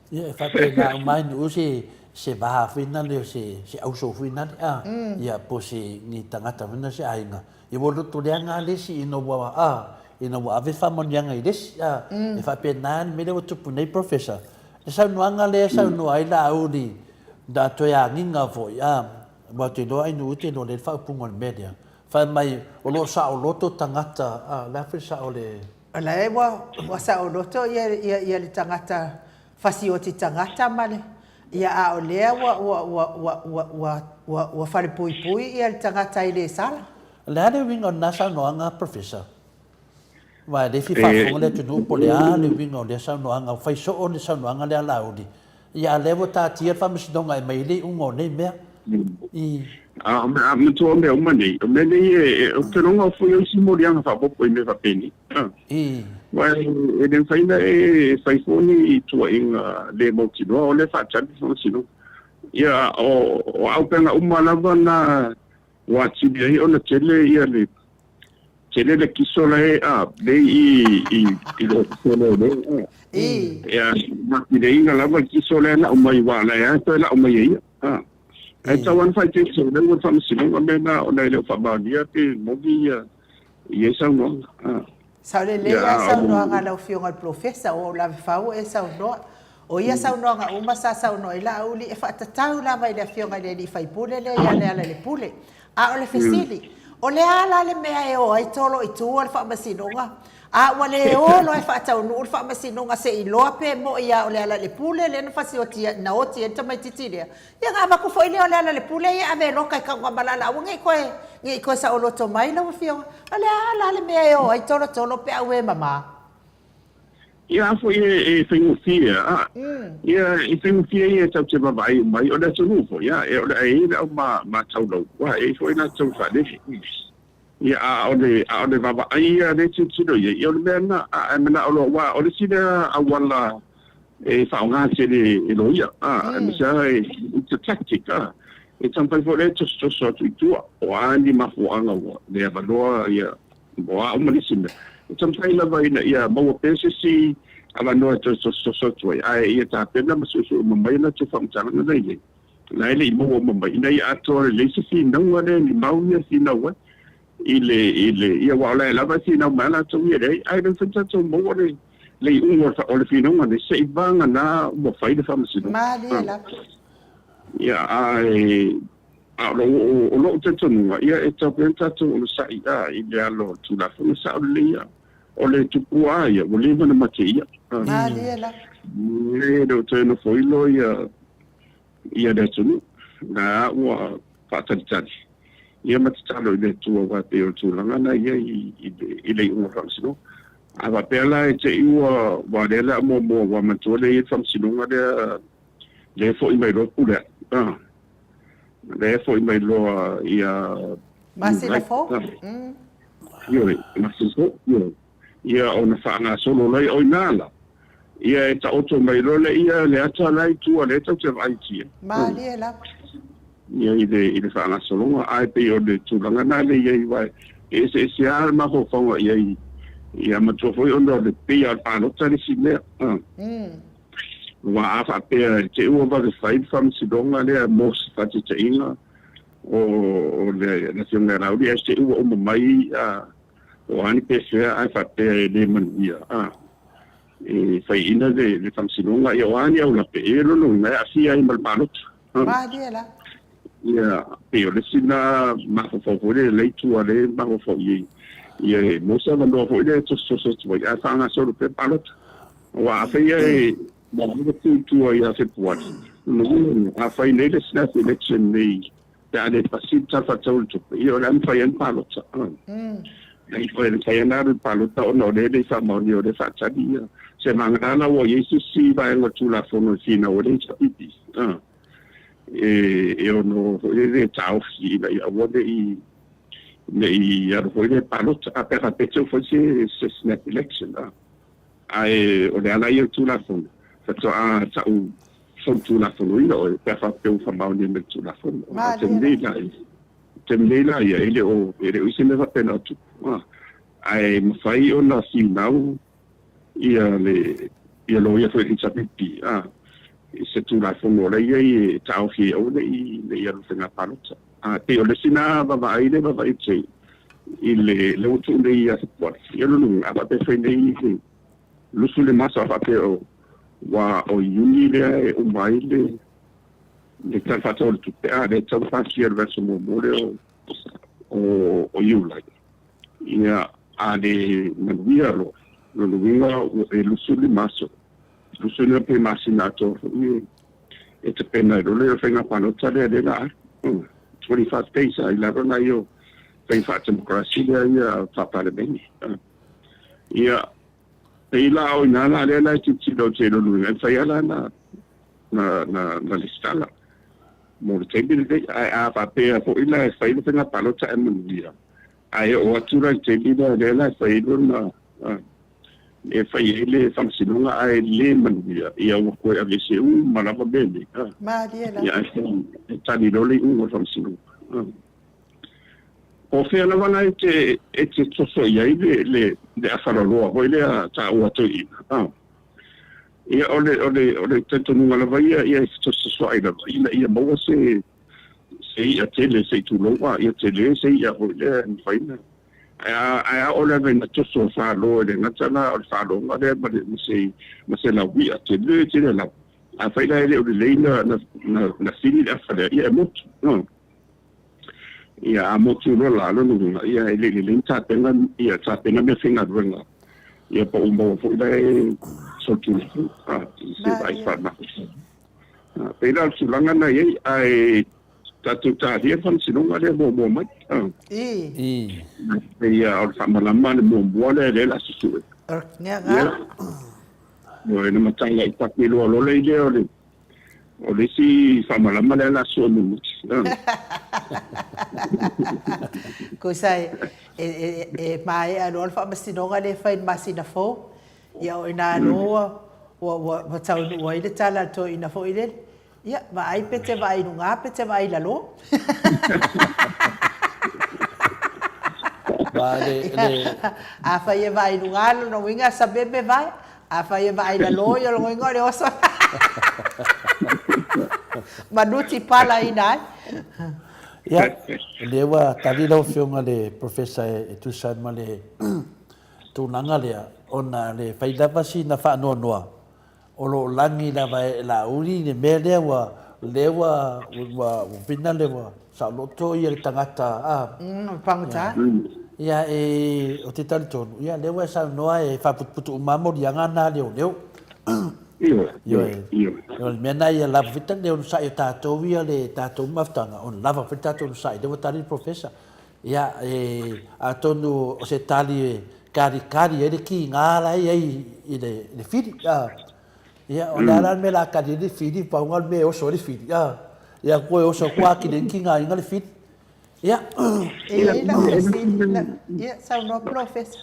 ia fa pe na mai no se va fina le se au so fina ia po se ni tangata fina se ainga e vo tu le anga le si no wa ina wa ave fa mon yanga ides e fa pe na me le tu punei professor e sa no anga le sa no ai la udi da to ya nginga vo ya ba te do ai no te no le fa pungol media fa mai o lo sa o lo to tangata la fa sa o le ala e wa sa o loto ia le tangata fasi o te tangata male ia a o lea wa fare pui ia le tangata i le sala la le wingo nasa no anga professor wa de fi fa fo le tu po le le wingo le sa no anga fai so o le sa no anga le ala udi ia le vota tia fa mis donga mai le ungo ne me i me to me o mani o me ni o te longa fo yo si mo rianga fa popo i me fa peni wa e den faina e fai foni tu inga le mo ti no le fa chat fo si no ia o au pena uma lava na wa ti bi o na tele ia le kisola le i lo solo le ia ma ti de inga lava kisola na uma i wa la ya to la uma ia e tawan fai te so le wo fam si no me na o le fa ba dia pe mo vi ia sa no sa le sa no nga la fionga al professor o la fau e sa no o ia sa no nga uma sa no ila uli e fa tatau la vai le fionga le fai pule le ia le pule a o le fesili o le ala le mea e o ai tolo i tu al fa masinonga a wale o lo e fa tau no fa masinonga se i loa pe mo ia o le ala le pule le na fa si o tia na o tia tama titilia ia nga ba ko foi le o le ala le pule ia ave lo kai ka malala o ngai ko sa o lo to mai lo fio ale ala le mea e o ai tolo pe au e mama ia foi e fingufia ia e fingufia ia tau te babai mai o le tunu fo ia e o le ai le ma tau lo wa e foi na tau fa de ia a ole baba ia de tino ia o mena a mena o wa o le sina a wala e fa nga se le lo ia a me sa it's a tactic e tampai fo le to so tu o ani ma fo anga wa le avaloa ia bo a uma sina tampai la vai na ia mo pese si ala no to tu ai ia ta pena ma so mai na tu fa mtanga na le le mo mai na ia to le si no wa le ni mau ni si no wa ile ia wala la ba si na mala to ia dai ai don't think so mo le un o le fino ma se banga na mo fai de fam si ma la ia ai a lo to no ia e to pensa to lo sai ile alo tu la fo sa ia o le tu kua ia o le mana ma ke ia ma la le do to no foi lo ia de tu na wa fatalidade ia matalo le tu wa te o tu langa na ia i le un fansino ava pela e te iwa wa le la mo wa matole i fansino ngade le fo i mai lo pula le fo i mai lo ia masila fo io masilo io ia ona fa nga solo lai o nala ia e ta oto mai lo le ia le ata lai tu le ta te vai ti ma la ia ile fa nga solo ai pe o de tu langa na le ia vai ese alma ho fa ia ma to foi on de pe al pano tani si le wa afa pe te o va de fight from sidonga le mos fa te inga o le nacional raudi este o mai o ani pe se ai fa pe le mania e fai ina de from sidonga ia ani o la pe ero no na asi ai mal pano ma la ia pe o le sina ma fo le tu ale ma fo ia mo sa no fo le to vai a fa nga so pe palot wa fa ia ma mo tu ia se puat no a fa nei le sina election nei da le pasita fa tol tu ia la fa ia palot nei fa ia na palot o no le fa mo ni o le fa tsadia se mangana wo yesu si va en tu la fo no sina o le tsapi e ono le tau si la ia wo nei ya foi le palot a per pecho foi se snap election ai o le ala ia tu la fo fa to a tau son tu la fo no per fa pe fa ma ni me tu la fo temlela ia ele o se me va pena tu ai mo fai ona si nau ia lo ia foi chapipi se tu la fo no le ia tau fi o le ia lo fenga palot te o le sina va ile va che ile le utu le ia se por io non ava pe fe nei lu sulle massa fa pe o wa o yuni le o mai le tal fatto il tutte le tal facile verso mo o yula ia ale manvia lo vinga e lu sulle massa lu sulle pe massinato e te pena le fenga panota le la 25 days I love na io fai fatto democrazia ia fa bene ia e la o nana le ci do ce lo lui fai ala na listala mo le tempi de a fa pe po ila fai na palota e mun dia ai o atura te lida le fai na e fai le famsilunga ai le mun dia ia o ko a se u malava bene ma la ia tani loli un famsilunga o fe la vana e te toso ia le afaloloa hoi le ta ua toi ia ole tento nunga la vai ia toso so ai la ia maua se ia tele se tu loa ia tele se ia hoi le faina ai ole vena toso fa lo le natana o fa lo ma le ma se la wi a tele la a faina le le na fini da fa ia mot ia a motu lo la lo no ia le ta tenga ia ta tenga me finga renga ia po umbo fo dai so tu se vai fa na pela su langa na ai ta dia fan sinunga le mo mai ia al fa malama le mo le la su nga no e na matanga i pakilo lo le o le si whamalama le la sua muti. Ko sai mai alo alfa mastinonga le fai masina fo ia o ina no wa tau no ile tala to ina fo ile ia va ai pete vai no nga pete vai la lo Vale, a fai vai no nga no winga sabe be vai a fai vai la lo yo lo ngore oso manuti pala ina ya lewa talilo fionga le professor e tu san male tu nanga le ona le faida pasi na fa no noa o lo langi la vai la uri ne mele lewa pina lewa sa lo to ia tangata pangta ya o te talton ya lewa sa noa e fa putu mamo dianga na leo Yo mena ia lava fitan le on sai tatou ia le tatou maftanga on lava fitatou on sai devo tali professor ia atonu o se tali kari ele ki ngala ia le fidi ia o la me la kari le fidi pa ngal me o so le fidi ia ko o so kwa ki den ki ngal le fidi ia ia sa no professor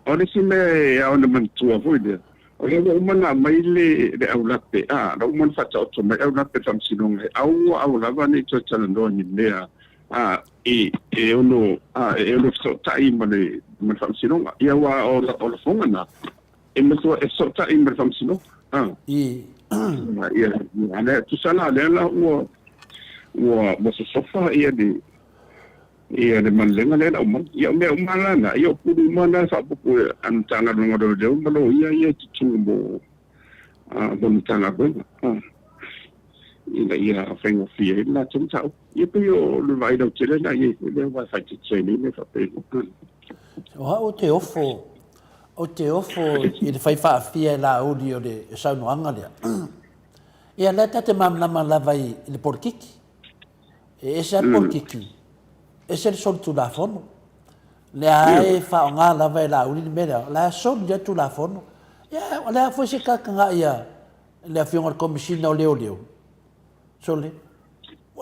Ora si me a ona mantua foi de o le umana mai le aulape la umana fata o mai aulape famsinonga au lava ni to tsalando ni lea e ono so tai male man famsinonga ia wa o la fongana e me so tai man famsinonga ia ana tu sala le la o so sofa ia de manlenga le na ia me umana na ia pulu mana fa pupu antanga ngoro de malo ia tumo bon tanga bon ia fengo fie la tau ia pe yo le vai do tele na ia le vai fa tseni me fa pe o te ofo i le fai fa fie la audio de sa no anga le ia la tate mam la vai le porkiki e sa porkiki ese sol tu la fono le ai fa nga la vai la uni mera la sol ya tu la fono ya la foi se ka nga ia le afiong commission o leo sole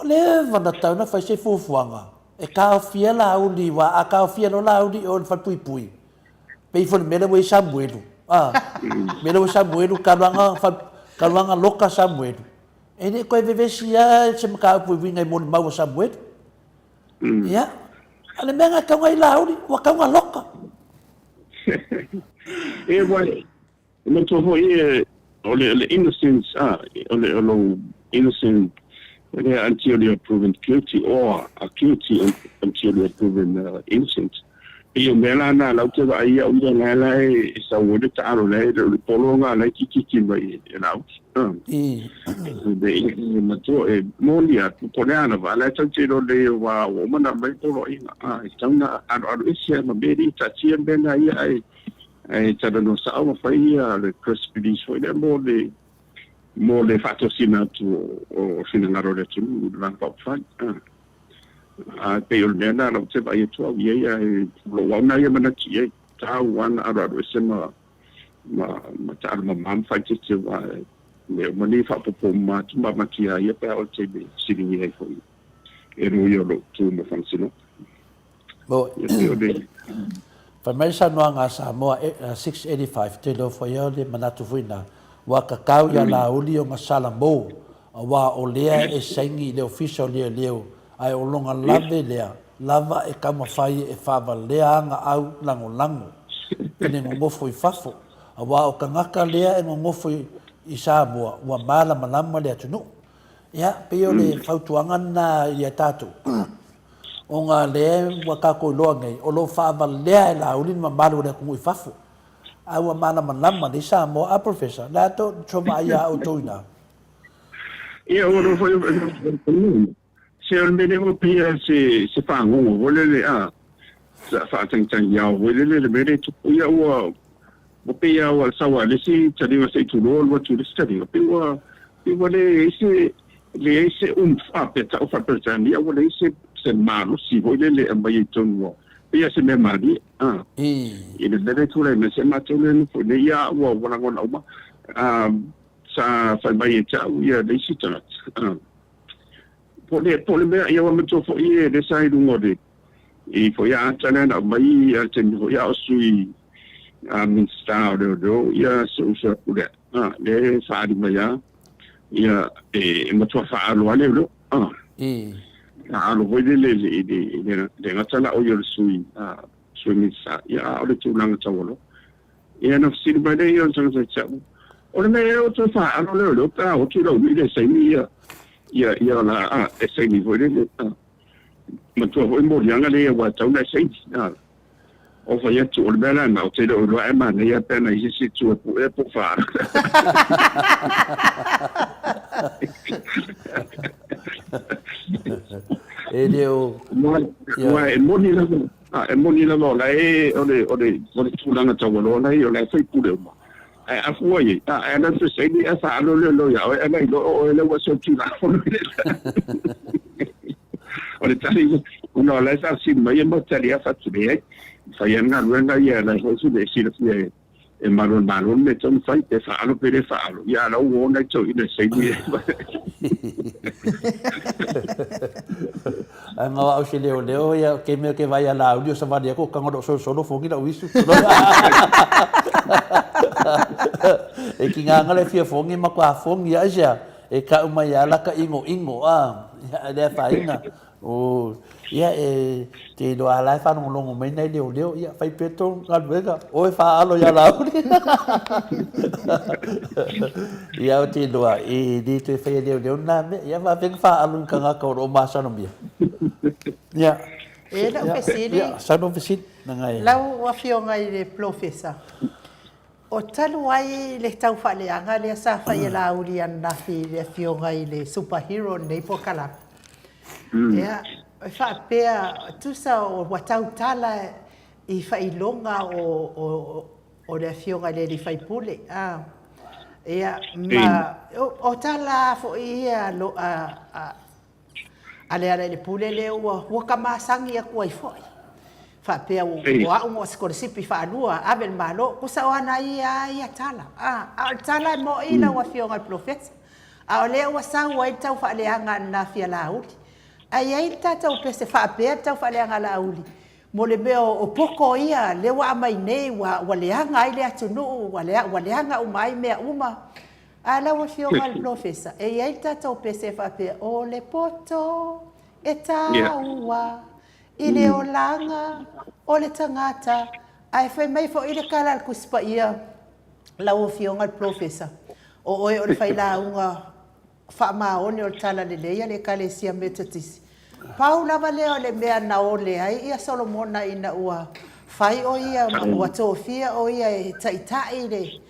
le va da ta na fa se fu fuanga e ka fia la uni wa a ka fia no la uni o fa pui pe fo mera we samuelu mera we samuelu ka langa loka samuelu e ne ko vevesia se ka pui vinga mo mau samuelu ya ale menga ka ngai lauri wa ka nga loka e vai no to ho ole innocence ole innocent until you're proven guilty or guilty until you're proven innocent e mela na la te va ia o nga la sa wo de taro le polonga la kiki vai na de mato e molia poleana va la tantero le wa o mana mai polo ina tanga ado isia ma beri tatia bena ia ai tada no sa o fai le crispy so le mo le fatto sina tu o fina na rode tu van pa fa pe o mena la te vai tu ia lo wa na ia mana ki ta wan ado isia ma ta ma mam fa te va le mani fa popo ma tu ma kia ia pe o te sini ai foi e ro yo lo tu mo fansino bo fa mai sa no nga sa mo 685 te lo foi o le manatu fuina wa ka kau ya la uli o nga sala mo wa o lea e sengi le official leo ai o longa lava e kama fai e fava lea nga au lango kene ngo foi fafo wa o kangaka lea e ngo foi isa boa wa malama le atunu ya pe yo le fautuanga na ia tatu o nga le wa ka ko lo ngai o lo fa va le la ulin ma malu le ku fafu a wa malama le sa mo a professor la to choma ya o toina ia o lo foi se o me mo pia se fa ngo le fa tang ya o le me tu ia o pe ya wa sawa le si tadi wa sai tu lo wa tu study pe wa le se fa pe ta fa pe ta ni wa le se malo si vo le mai ton wa pe ya se me mali e le tu le me se ma tu le no ne ya wa na ngona uma sa fa mai tau ia dei sitana po le mea ia wa mato fo ie de sai du ngode I fo ia tana na mai ia ten fo ia sui min sta do ia so kule le fa di mai ia mato fa alo ale lo alo voi le ngatala o ia sui min sta ia o le tulanga tawolo ia na sini mai ia so Ora me o to fa alo le ta o tu lo mi le sai mi ia la e sai mi voi le ma tu ho mo yanga le wa tau na sai o fa ia tu o bela na o te lo e ma ne ia pena I si tu e po fa e leo e moni la la e o le tu langa tau lo na io le fai pure ma a foi ana se sei ni asa lo ya ana lo le wa so tu la o le tali uno la sa si mai mo tali a fatto be fa yana luenga ia la so su de si le e maron me ton fai te fa alo per fa alo ya la uo na to ina sei ni anga wa o leo ya ke me ke vai ala audio sa va dia ko kango do so fongi da wisu e ki nga ngale fia fongi ma kwa fongi ya ja e ka uma ya la ka ingo ya le fa inga o ya te do ala fa no longo me nei leo ya fai peto ngal vega o fa alo ya la ya te do di te fai leo na me ya va veng fa alo ka nga ka ro ma sa no bia ya la ofesili sa no visit na ngai la wa fio ngai le professor o talu ai le tau whaleanga le sa whai la uri ana fi le fio ngai le superhero nei po kala. Ea, whaapea tusa o watau tala I whai longa o le fio ngai le li whai pule. Ea, o tala fo ia lo ale ale le pule le ua kamasangi a kuai foi. Whapea o au o skorisipi whaanua, avel malo, kusa o ana ia tala. Tala mo ila wa fio ngai profesa. A o lea ua sau ai tau whaaleanga na fia la uli. Ai ai tau pese whapea tau whaaleanga la uli. Mo le meo o poko ia, le wa amai nei, wa leanga ai le atunu, wa leanga umai mea uma. A la wa fio ngai profesa. Ai ai tau pese whapea o le poto, e taua. I le o langa, o le tangata, ai whai mai fo I le kala kuspa ia la o fionga profesa. O oe o le whai la unga whaamaone o tala le leia le kale sia metatisi. Pau lava leo le mea na o le ai ia Solomona ina ua whai o ia ua tōwhia o ia e taitai le.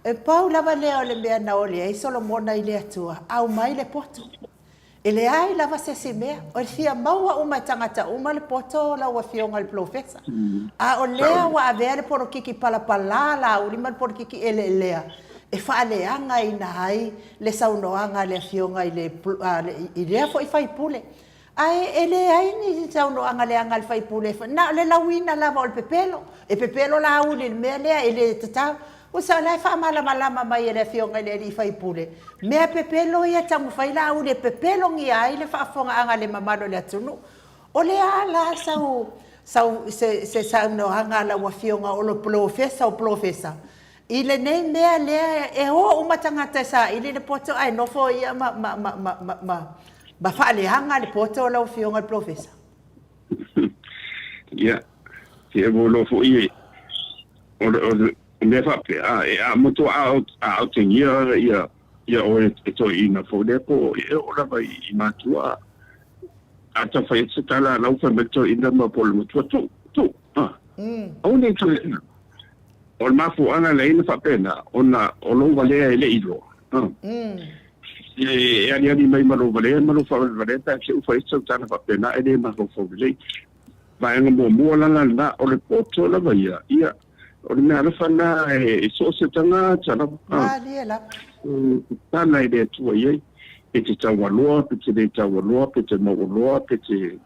E pau lava leo le mea na o le ai Solomona I le atua, au mai le poto. Ele ai lava se mea, o fia maua uma tangata uma le poto la ua fionga le profesa. A o lea wa avea le poro kiki palapala la ulima le poro kiki ele lea. E whaaleanga I na ai le saunoanga le fionga I lea fo I whai pule. Ai ele ai ni saunoanga le anga le whai pule. Na le lawina lava o le pepelo. E pepelo la uli le mea lea ele tatau. O sa lai fa malama mai ele fionga le I whai pule. Mea pepelo ia tamu whai la ule pepelo ngi ai le whaafonga anga le mamalo le atunu. O le ala se saunoanga la wa fionga o lo profesa. I le nei mea lea e o umatangata sa I le poto ai nofo ia ma whaaleanga le poto lau fionga le profesa. Ia, te e volo fo I o me whape, a moto a te ngia ia o e to ina fo le po e o rava I matua a ta whai se tala lau wha me to ina ma polo matua tu. Au ne to ina. O le mafu ana le ina whapena, o lo valea ele ilo. E ani mai malo valea, malo valea, ta se ufa isa utana whapena, ele malo valea. Vai anga mua lana o le poto la vaia, ia, o le mea rafana e so se tanga, tana. Tana ele atua iei, pe te tawaloa, pe te mawaloa, pe te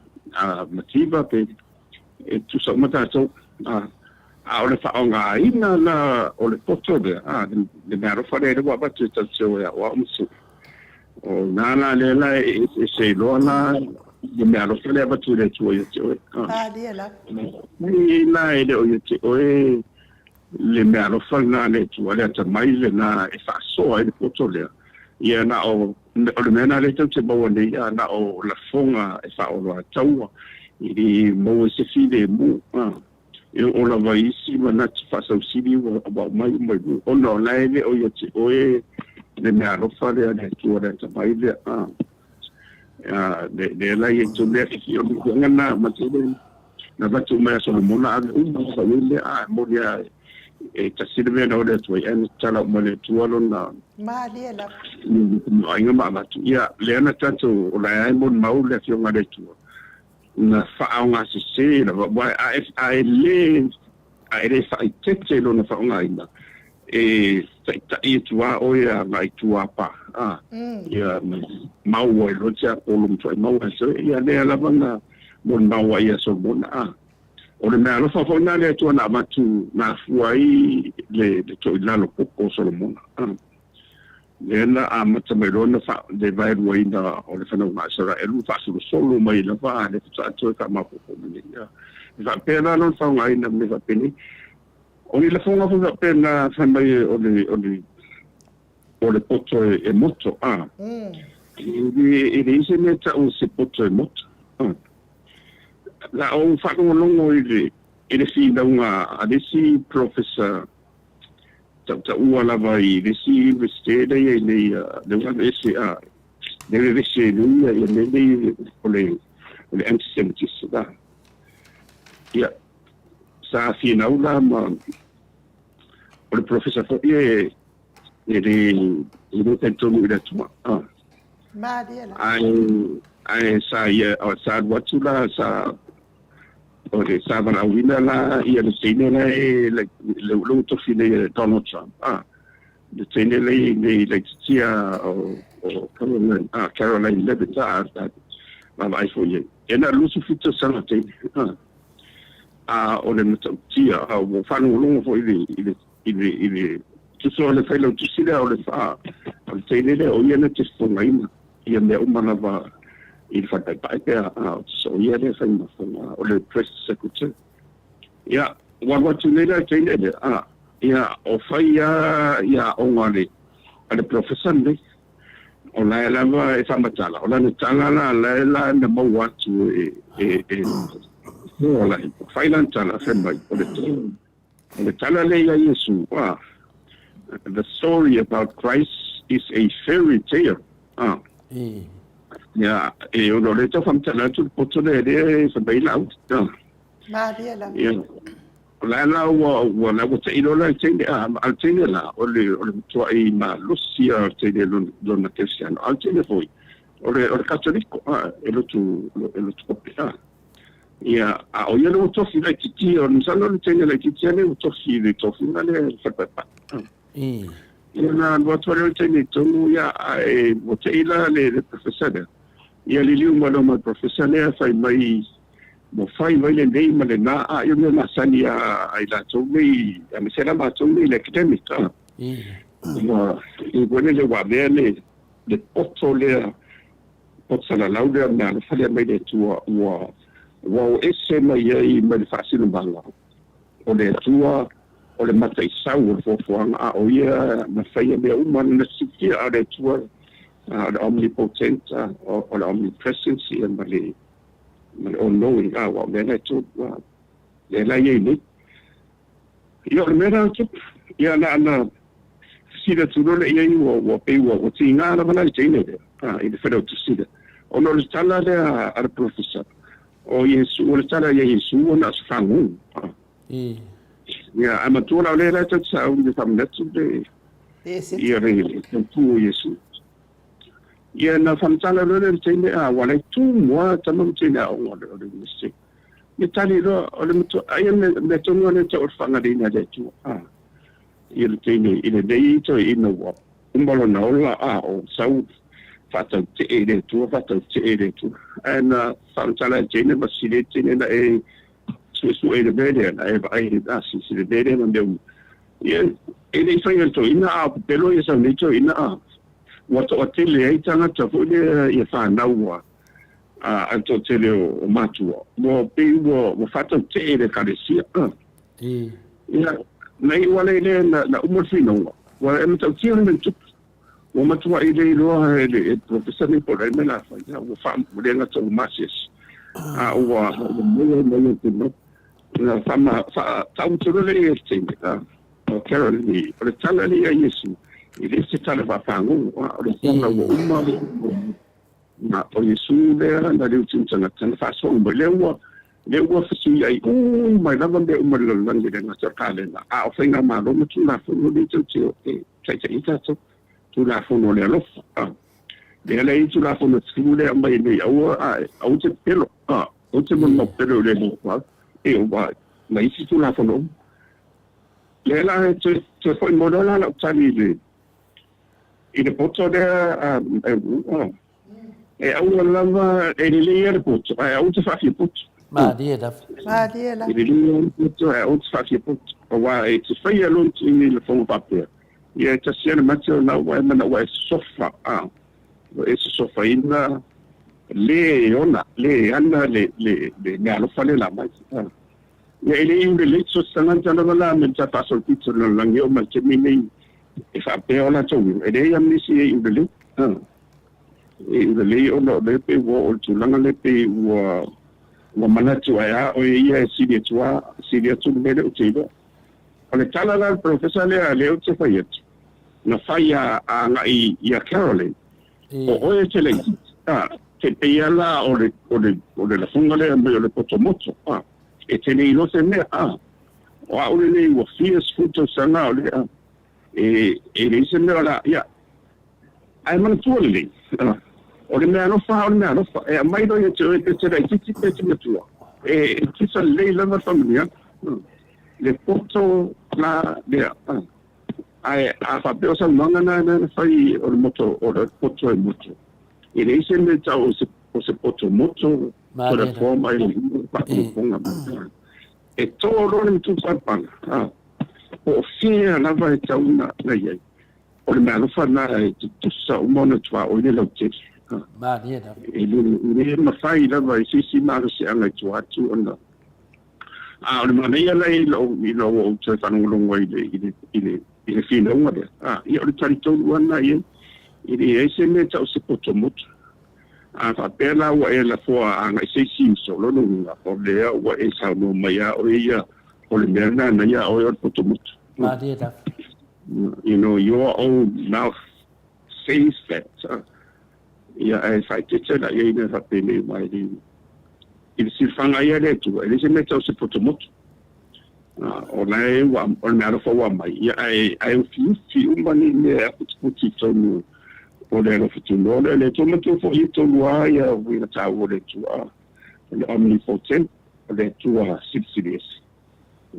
mativa, pe tu sa umata atou, a o le whaongaina na o le poto le le mea rofa le wa batu tatseo ya wa umsu o nana le la e se lona le mea rofa le batu le tua ya teo diela ni na e le o ya teo le mea rofa na le tua le ata mai le na e whaasoa e le poto le ia na o le mea na le tau te maua le ia na o la fonga e whaoroa taua i mo se fide mu e o la vai si mana te fasa usiri wa mai o no laile o ia te oe le mea rofa le tua le ta mai le le la i tu le ki o ni ngana ma te na va tu mai so mona a un sa le mo ya e ta sirve na o le tua e tala mo le tua lo na ma le la ai ma tu ia le na tanto o la ai mon mau le fio ngare tua na whaonga se na wa ai le fa tete lo na whaonga ina e ta i tua o ia ngai tua pa ia mau e rocha o lo mtoi mau so ia le la bana mon mau ia so bona o le mea lofa fona le tua na matu na fuai le to ila lo poco so lo mona le na a mata mai rona fa de vai ruai na o le fana na sara e lu fa solo mai la fa le fa to ka ma poco ni ya va pena non fa ngai na me va peni o ni la fonga fa pena fa mai o le poto e moto e se meta o se poto e moto la o fa no longo ile si da una adesi professor ta ua lava i resi vesteda i le ua ese le vese lui i le o le antisemitism da ia sa fina ula ma o le professor fo i le tentonu i le tuma ma diela ai sa ia o sa watula sa o le sa va wina la ia le tene la le to fine Donald Trump le tene le tia o Caroline Levitt ma vai fo ye ena lusu fito sana te o le tia o fa no longo fo ile tu so le felo tu sila o le fa o tene le o ia na te fo mai ia me o mana va il fa tai so ia le fa o le press secretary ia wa tu le la tene le ia o fa ia o ngale ale professor le o la va e fa matala o la tala la na mo wa tu no la fa la tala fa mai o le tala le ia Yesu the story about Christ is a fairy tale ya e ono le to famtana tu potole de se bailau ma diela la wa na ko tiro la tende al tende la o le to ai ma lucia tende lo na cristiano al tende foi o le cattolico e lo tu ya o io lo to fi la titi o non sanno le tende la titi ne o to fi ma le fa pa na lo to le tende to ya e o teila le professor ia le liu ma professor ne fai mai mo fai mai le nei ma le na io me na sani ai la to me a me sera ma to me le academic ma i buone le wa bene le potso le potsa la lauda na fai mai le tua wa esse mai ai ma le fasilo banga o le tua o le mata isau fo o ia na fai me uma na sikia a le tua the omnipotent or the omnipresence and the all-knowing wa mena tu le la ye yo mena tu ya na sida tu le ye wa pe wa tinga na bana tine i de fedo tu sida ono le tala le al professor o Yesu o le tala ye Yesu na sfangu ya amatura le la tu sa un de famna tu de ya re tu Yesu ia na famtala le tene wala tu mo tamo tene o le misi ni tani ro o le to ai me to no le to fanga dina de tu ia le tene ile dei to ino wa umbalo na ola o sau fata te ele tu fata te ele tu ana famtala tene masile tene na su e de bede na e vai da si de bede na de ye e de sai to ina a pelo ye sa ni to ina a wa to tele ai tanga ta fu de ye fa na wa a to tele o matua mo pe mo fato te de carecia ya nei wale le na umur fino wa em to tien men tu o matua i le lo le professor ni por me la fa ya o fa mo le na to masis a o mo no na fama fa tu le este o Carol ni o le tala ni ai yesu i le se tala fa fangu o le tala o uma na o yesu le na le tsintsana tana fa so mo le wa fisi ai mai na vande o mo le langa de na tsakale na a o fenga ma lo mo tula fo no le tsi o sai ita so tula fo no le lo le le tula fo no skule mai ne au te pelo o te mo pelo le mo wa e o wa mai si tula fo no le la te fo mo la tali le i le poto de e au lava e le le poto au te fa poto ma dia la i le le poto au te fa poto wa e te fa ia lo ni le fo papel ia te sia na macho na wa na wa sofa e sofa ina le ona le ana le na lo fa le la mai ia ele le so sana tana la me ta paso pizza no langi o ma che mi e fa pe ona to ele ia mi si e le e le ona le pe wo o tu langa le pe wo mana tu ia o ia si de tu me le utilo ole tala la professor le o te faiet na faia a ngai ia Caroline o e tele te pe ala o le la funga le me le potomoto e tene ilo se me o a ole le wo fies futo sanga ole e le se me la ia ai man tu ole ole me no fa e mai do ye te dai ti me tu e ti sa le la famiglia le poto la de ai a fa pe o sa manga na fai o moto o le poto e moto e le se me ta o se poto moto por la forma e e todo lo tu pan o fia na vai ta una na ye o le malo fa na tu sa o mono tua o le lo te ma dia da e le ma fai la vai si ma se anga tua tu ona o le mania lei lo o te tanu longo ile fino ngade ia o le tari tolu ana ia ile ese me ta o se poto moto fa pela wa e la fo anga se sim solo no nga o le wa e sa no maya o ia o le merna na ia o le poto moto ma dia da your own mouth says that ia e fa te tela ia ina fa pele mai il si fanga ia le tu ele se meta o se poto moto o lai wa o me ara fo wa mai ia ai fi umani ne a puti tonu o le fitu no le tomo tu fo ito lua ia wi na ta o le tu le omnipotent le tu subsidies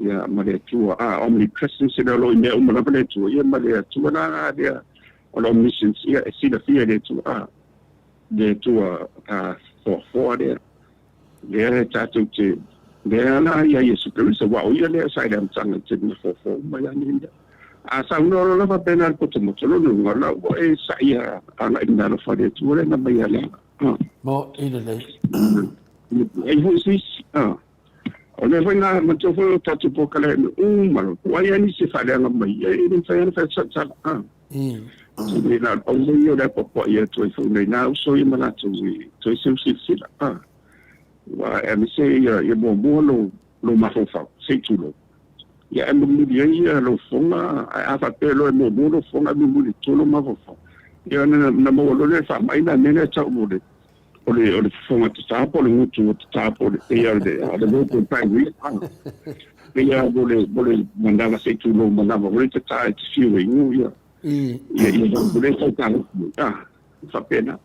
ia ma le tu omnipresent se lo me o ma le tu ia ma le tu na dia o lo missions ia si la fia le tu for there le ta tu te le na ia Yesu Cristo wa o ia le sai dam tanga te for ma ya ni sa uno lo fa pena al poto moto lo no la o e sa ia ana ina lo fa de tu le na mai ale mo ile le e vo si o le vena ma to fo ta tu po kale ma wa ya ni se fa le na mai e ni fa ya fa sa ni na o le yo le po ia tu fo nei na so i mana tu si wa e mi se ia mo lo ma fo fa se tu lo ya e mo ia lo fonga a fa pelo e mo lo fonga mi tu lo ma fo ia na mo lo le fa mai na ne cha mo le o le fonga te tapo le mutu te tapo le ia de mo ko pai wi ia bole mandava se tu lo mandava o te ta te fiu e nu ia bole ta fa pena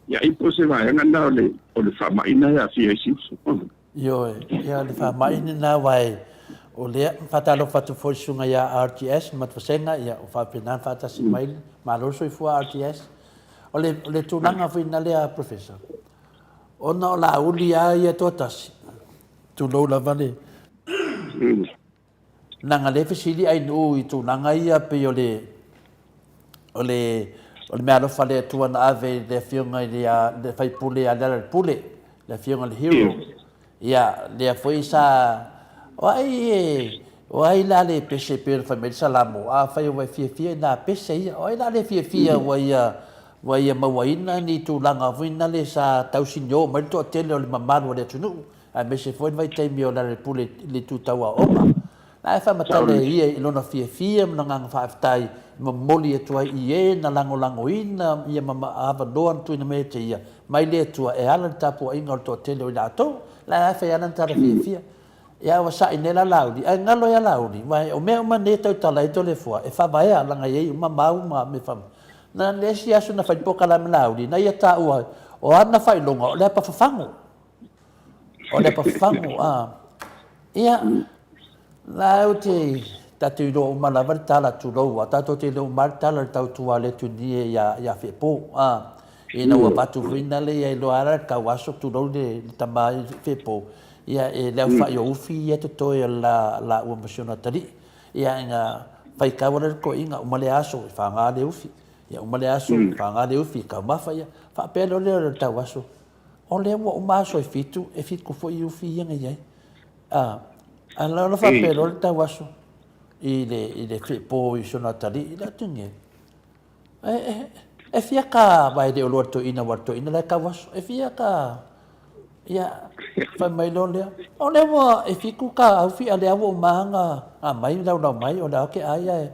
ia i po se vai ngana o le fa mai na ya fi si yo ia le fa mai na vai o le fatalo fatu foi sunga ya RTS mat fasenga ia o fa pena fata si mai malo so fu RTS o le tunanga fina le professor ona la ulia ia totasi tu lo la vale nanga le fesili ai no I tu nanga ia pe ole mea lofa le tua na ave le fionga le fai pule a le pule le fionga le hero ia le foi sa Wai la le pese pe fa me salamo a fa yo fie na pese ia oi la le fie wai mawaina ni tu langa vina le sa tau sinyo ma to tele le mamalo le tunu a me se foi vai te mi ona le pule le tu tawa oma na fa matale ia I lona fie na nga fa tai moli e tua ie na lango ina ia mama ava doan tu ina me te ia mai le tua e ala tapu inga to tele o la to la fa ia na tara fie ia wa sa inela laudi ai ngalo ia laudi vai o me ma ne tau tala to le fo e fa vai ala nga ye ma ma me fa na le si asu na fa poka la laudi na ia ta o ana fa longa o le pa fango ia la o te tatu do ma la tala tu lo wa tato te lo mar tala tau tu ale tu ni ya fe po ina wa patu vina le ia lo ara ka waso tu lo de tamba fe po ia e le fa yo ufi ia to la o mosiona tali ia nga fai ka wala ko inga o male aso fa nga le ufi ia o male aso fa nga le ufi ka ma fa ia fa pelo le ta waso o le o ma so fitu e fit ko fo ufi ia nga ia ala no fa pelo le ta waso i le fe po I sona tali la tunge e fia ka vai de lo to ina le ka waso e fia ka ia fa mai lo le o le wa e fiku ka au fi ale avo manga mai lau mai o la ke ai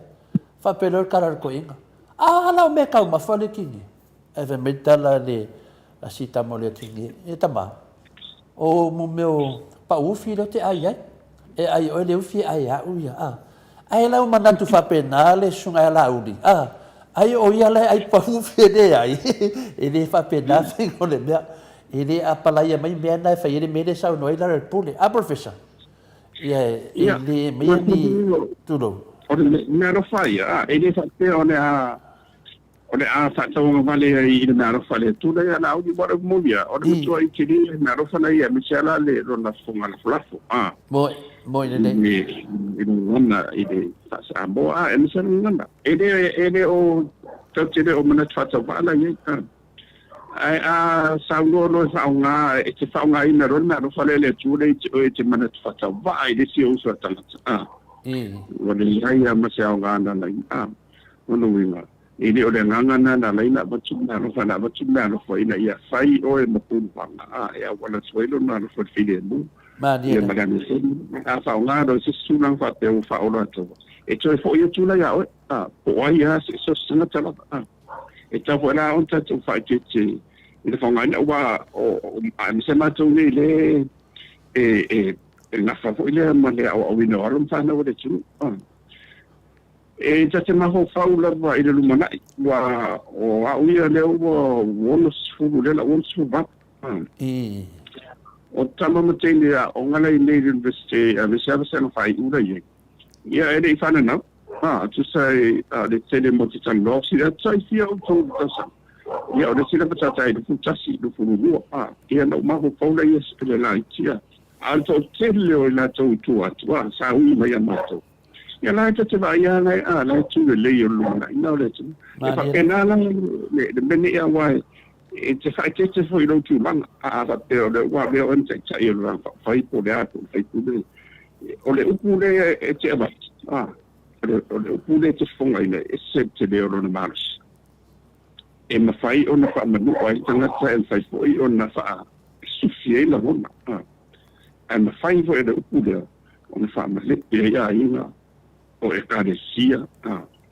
fa pelo karar ko inga ala me ka ma fa le kini e ve metala le la sita mo le tingi e tama o mo meu pa u fi lo te ai e ai o le u fi ai u ia ai lau manatu fa penale sunga la udi ai o ia le ai pa u fi de ai e le fa penale ko le mea ele apala ia mai mea nai fai ele mele sau noi la pule professor ele me ni tudo o le mea ro fai ele fa te o le a fa tau vale I le mea ro fai tu le na au di bora movia o le tu ai kiri mea ro fai ia me sala le ro na fonga la flafo mo ile ni ngona ile fa sa bo e me sala ngona ele o tau o mana fa tau vale ia ai sa lo sa nga e te fa nga ina ron na ro fale le tu le te mana fa ta vai de si o so ta o le ia ma se nga na na ono winga ile o le nga na na leina ba tu na ro fa na ba tu na ro fa ina ia fai o e mo pu pa ia wala suelo na ro fa file mu ma dia ma ni se fa nga do si su na fa te o fa o lo to e to fo ia tu la ya o o ia so sna ta e ta fora on ta tu fa te le fonga wa o am se ma tu le na fa fo ile ma le o wino ron fa na o le tu e ta te ma ho fa ula wa ile lu mana wa o a uia le o wono su le la wono su ba o tama ma te le o ngala I le university a me se sa fa ula ye ya e fa na to say le tele mo ti tan lo si da sai fi o to sa ia o le sila patata I fu tasi du fu lu ia no ma ko faula ia le la tia alto tele o la to tu atua sa ui mai amato ia la te va ia la tu le yo lu na ina le tu e fa pena la le bene ia wa e te fa te fo ilo tu man fa te o le wa be on te ia lu fa I po le ato fa tu le o le upu le e te va o le upu le te fonga ina e se te le o na maris e ma fai ona fa manu ai tanga tra el fai foi ona fa sufie la bona e ma fai foi de upuda ona fa ma le ia ina o e ka de sia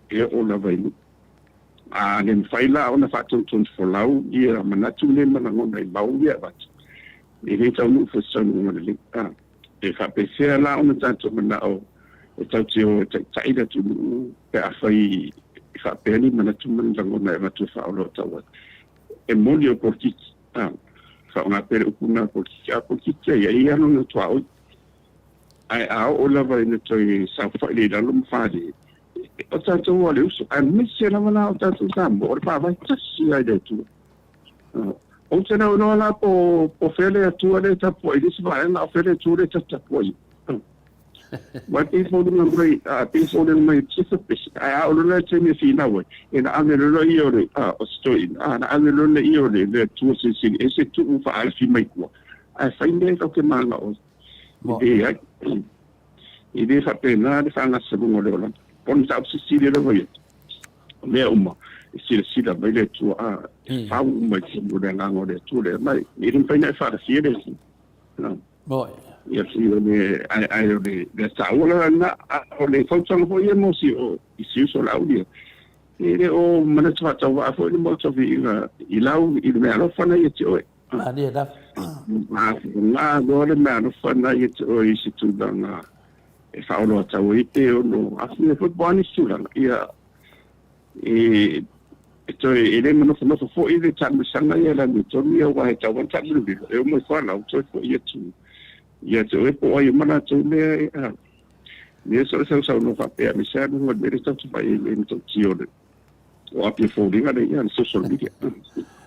e ona vai le fai la ona fa tu for lau ia mana tu le mana ngona I bau ia bat e he tau nu fo so no le e fa pe sia la ona tanto mana o tau tio tai da tu pe a fai fa peli mana tu man dango na ma tu fa o lo tawa e molio porti fa una per una porti ia no to au ai o la va in to sa fa le da lum fa di o ta to o le uso a mi se la mana o ta tu sambo o pa va tasi ai de tu o te na no la po fele tu le ta po i se va na fele tu le ta po i wa pe fo de mai pe fo de mai chief fish a o le te mi fina wa ina ame lo i o le o sto na ame lo le i o le tu se ese tu fa al fi mai ko a fa inde ko ke manga o i fa pena de fa na se mo le la pon sa si le wa le uma sila mai le tu a fa mai se mo le nga ngore tu le mai i rin pena fa da si le Boy. ia si le ai le sa ola na o le fontsang ho ye mo si o i si so la udia le o mana tsa tsa wa fo le mo tsa vi i lau i le mero fa na ye ti o Ani da. na do le mero fa na ye ti o i si tu da na e fa o tsa o i te o no a si fo boni su la ia ele mano fo i le tsa sanga ia la ni to mi wa ta wa tsa lu e mo fa na o to fo ye tu ia te oe po ai mana tu le ne so no fa pe mi sa no me sta tu fa i to tio de o api fo ringa de ia social media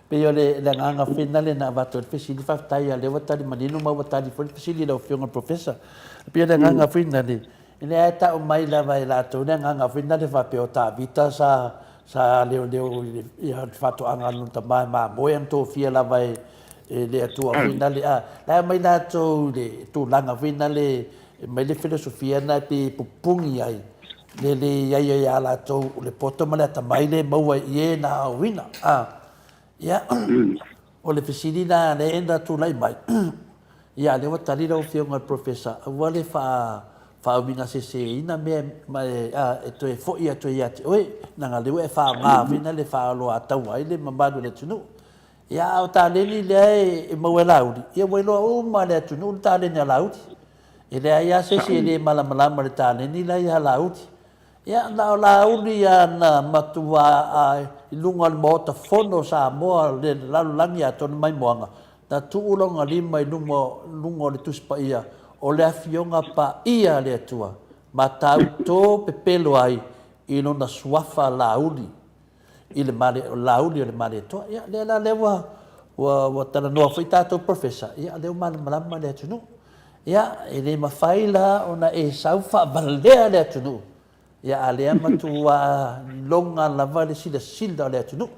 Pe yo le nga finale na va to fisili fa tai ale wata di manino ma wata di fisili lo fionga professor pe le nga finale ile ata o mai la vai la to nga finale fa pe o ta vita sa leo ia fa to anga no ta ma boyan to fia la vai le atua finale la mai na to le tu langa finale mai le filosofia na pe pupungi ai le ia la to le poto mala ta mai le mau ie na wina ia o le fisili na le enda tu lai mai ia le watali lo fionga professor wale fa winga se ina me mai e to e fo ia to ia oi na le fa nga finale fa lo atau ai le mambadu le tunu ia o taleni le e mawelaudi ia welo o male tunu taleni laudi ile ia se le mala le taleni la ia laudi ia na laudi ia na matua ilunga mota fono sa mo le lalangi ato mai moanga na tuulonga lima lungo le tuspa ia o le afionga pa ia le tua matau to pepelo ai ino na suafa laudi ile male laudi le male to ia le la lewa wa tala no fita to professor ia le malama le tunu ia ile mafaila ona e saufa balea le tunu ia ale matua longa lava le sila le tunu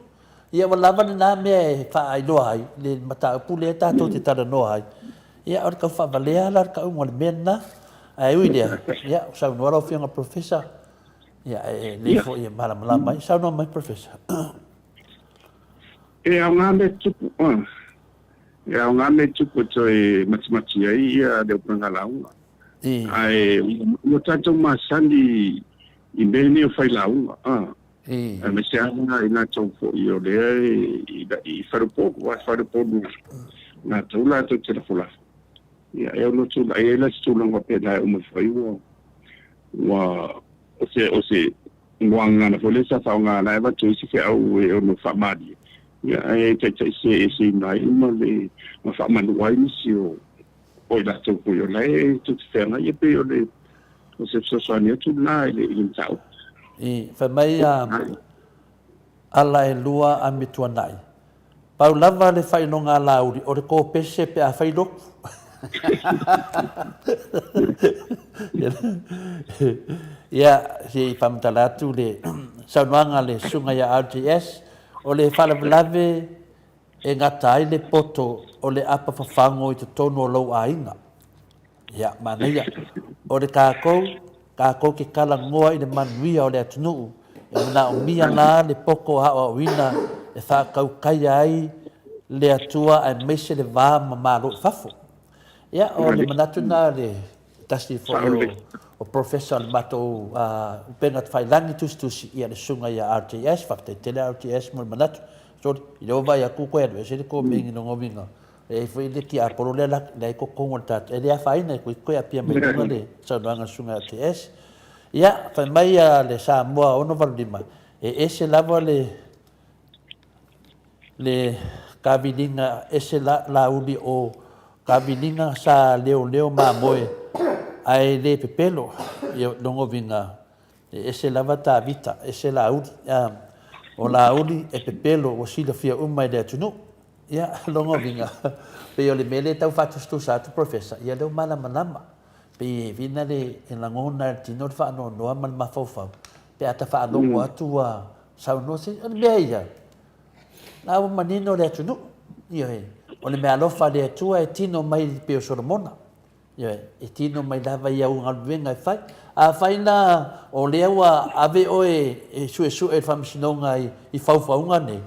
ia lava na me fa ai lo ai le mata pule ta to te tala no ai ia or ka fa balea la ka un mena ai uile ia sa no ro fianga professor ia le fo ia malama mai sa no mai professor e a ngame tupu to e matematikia ia de pangalaunga ai mo tanto masandi i mene o fai launga me se ana ina tau fo i o le i farupo na tula to te fula ia e no tula e la tula ngo pe na o mo fai wa o se ngwanga na fole sa fa nga na ba tu si fe au e no fa madi ia e te se na ima le ma fa man wai ni si o la to ko yo le tu te na ye pe yo le o se so ni tu na le in tau fa mai ala e lua a mituanai pau lava le fai no nga lauri o le ko pese pe a fai lo ia si pamtalatu le saunanga le sunga ya RTS o le falavelave e ngata ai le poto o le apa fafango i te tono o lau ainga. Ia, mana ia. O le kākou ke kala ngoa i le manuia o le atunuu. E mana o mia la le poko hawa o ina e whakau kaia ai le atua ai meise le vā mamaro fafo. Ia, o le manatuna le tasi fo o professor le mato upenga whailangi tustusi ia le sunga ia RTS, whakatei tele RTS mo le manatu. So, i leo vai a kukoe anu, e se le ko mingi no ngominga. E fai le ki a poro le lai ko kongo le tata. E le a whaina e koe a pia mai tunga le saunuanga sunga RTS. Ia, whai mai a le sa mua ono valima. E se lava le kavilinga, ese la uli o kavilinga sa leo mamoe. Ai le pepelo, no ngominga. Ese lava ta vita, ese la uli. O la uli e pepelo o sila fia umai le atunu. ia longo vinga pe o le mele tau fatu sa tu professor ia le mana manama pe vina le en la ngona tino fa no no man mafaufa pe ata fa longo atu a sa no se me ia na o manino le tu no ia o le me alofa le tu e tino mai pe o sormona ia e tino mai lava ia un alvenga fai a faina o le wa ave o e su e famsinonga i faufaunga ne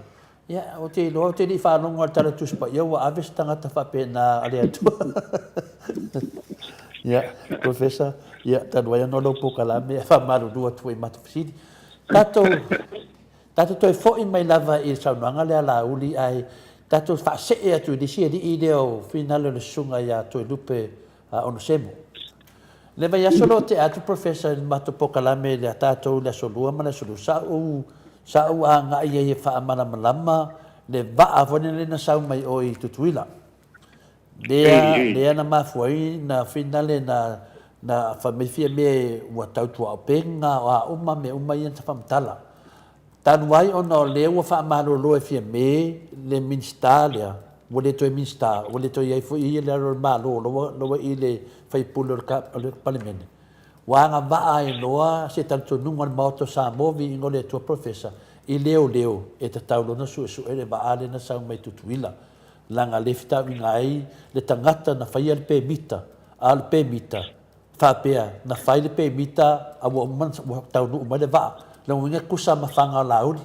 ia o te lo te li fa no ngata le tu spa ia wa ave stanga ta fa pe na ale atu ia professor ia tan wa no lo po kala me fa maru do tu e matfisi tato to fo in mai lava i sa no ngale ala uli ai tato fa se e tu di si di ideo finale le sunga ia to lupe ono semo le vai solo te atu professor mato po kala me le tato le solua mana solu sa u anga ia fa mana malama le va avone le na sau mai o i tutuila le na mafuai na finale na famifia me wa tau tua penga wa uma me uma ia ta famtala tan wai ono le wa fa malo lo e fia me le ministalia wole to minsta wole to ia fu ia le malo lo i le fai pulo le parlamento wanga va ai loa se tanto nunga moto sa movi ngole to professor i leo e te taulo na su e va ale na sa mai tutuila langa lefta ngai le tangata na fai al pe mita fa pea na fai le pe mita a wo man tau no mai le va la winga kusa mafanga lauli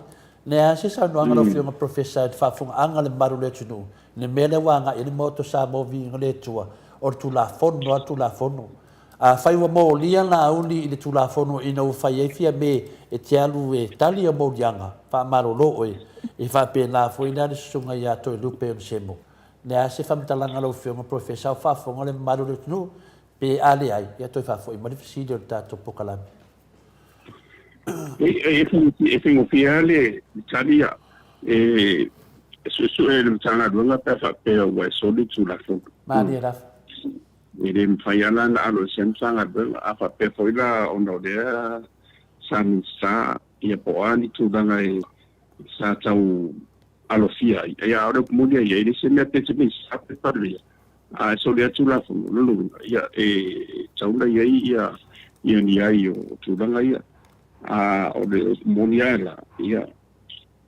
ne a se sa no anga fio professor fa funga anga le maru le tunu ne mele wanga i moto sa movi ngole tua or tu la fono a fai wa mo lia na uli i tu la fono i no fai e fia me e te alu e tali o mo yanga fa maro lo oi e fa pe la foi na sunga ya to lupe o semo ne a se fam talanga lo fio professor fa fonga le maru le tunu pe ale ai ya to fa foi ma difficile ta to pokalami e fingo fiale Italia su e tanga dunga pe fa pe o so li tu la fono ma ni ra Ide mfayala na alo sensanga bel apa pe foila ono dia san sa ia poani tu danga sa tau alo fia ia ora comunia ia ide se mete se sa pe parlia a so dia tu la lulu ia tau la ia ni ai o tu danga ia a o de moniala ia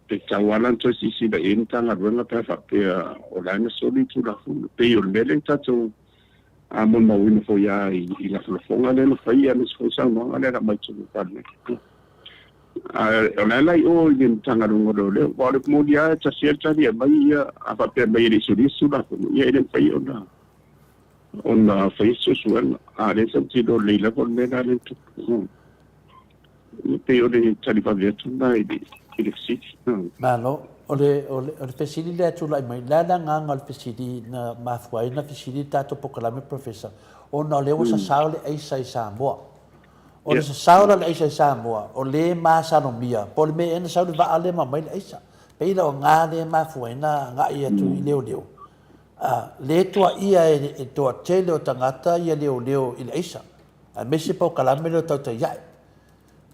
te tawalan to si da intanga dunga pe fa pe o la na so li tu la pe o mele tatu a mon ma wina fo ya i la fonga le no fai ya so sa no ale ra mai tu pa ne ona lai o yin tanga rongo le wa le mo dia ta certa dia mai ya a pa pe mai su la ko ya ile fai ona fai su a le sa ti do le la por me na le tu pe o le tali pa via tu na i si malo ole fesili le tu lai mai la nga fesili na mafuai na fesili tato pokalame professor ona le o sa saule ai sai Samoa o le sa saule ai sai Samoa o le ma sa no mia pol me en saule va ale ma mai ai sa pe la nga le mafuai na nga ia tu leo le tua ia e to tele o tangata ia leo il aisa a mesi pokalame le tau ia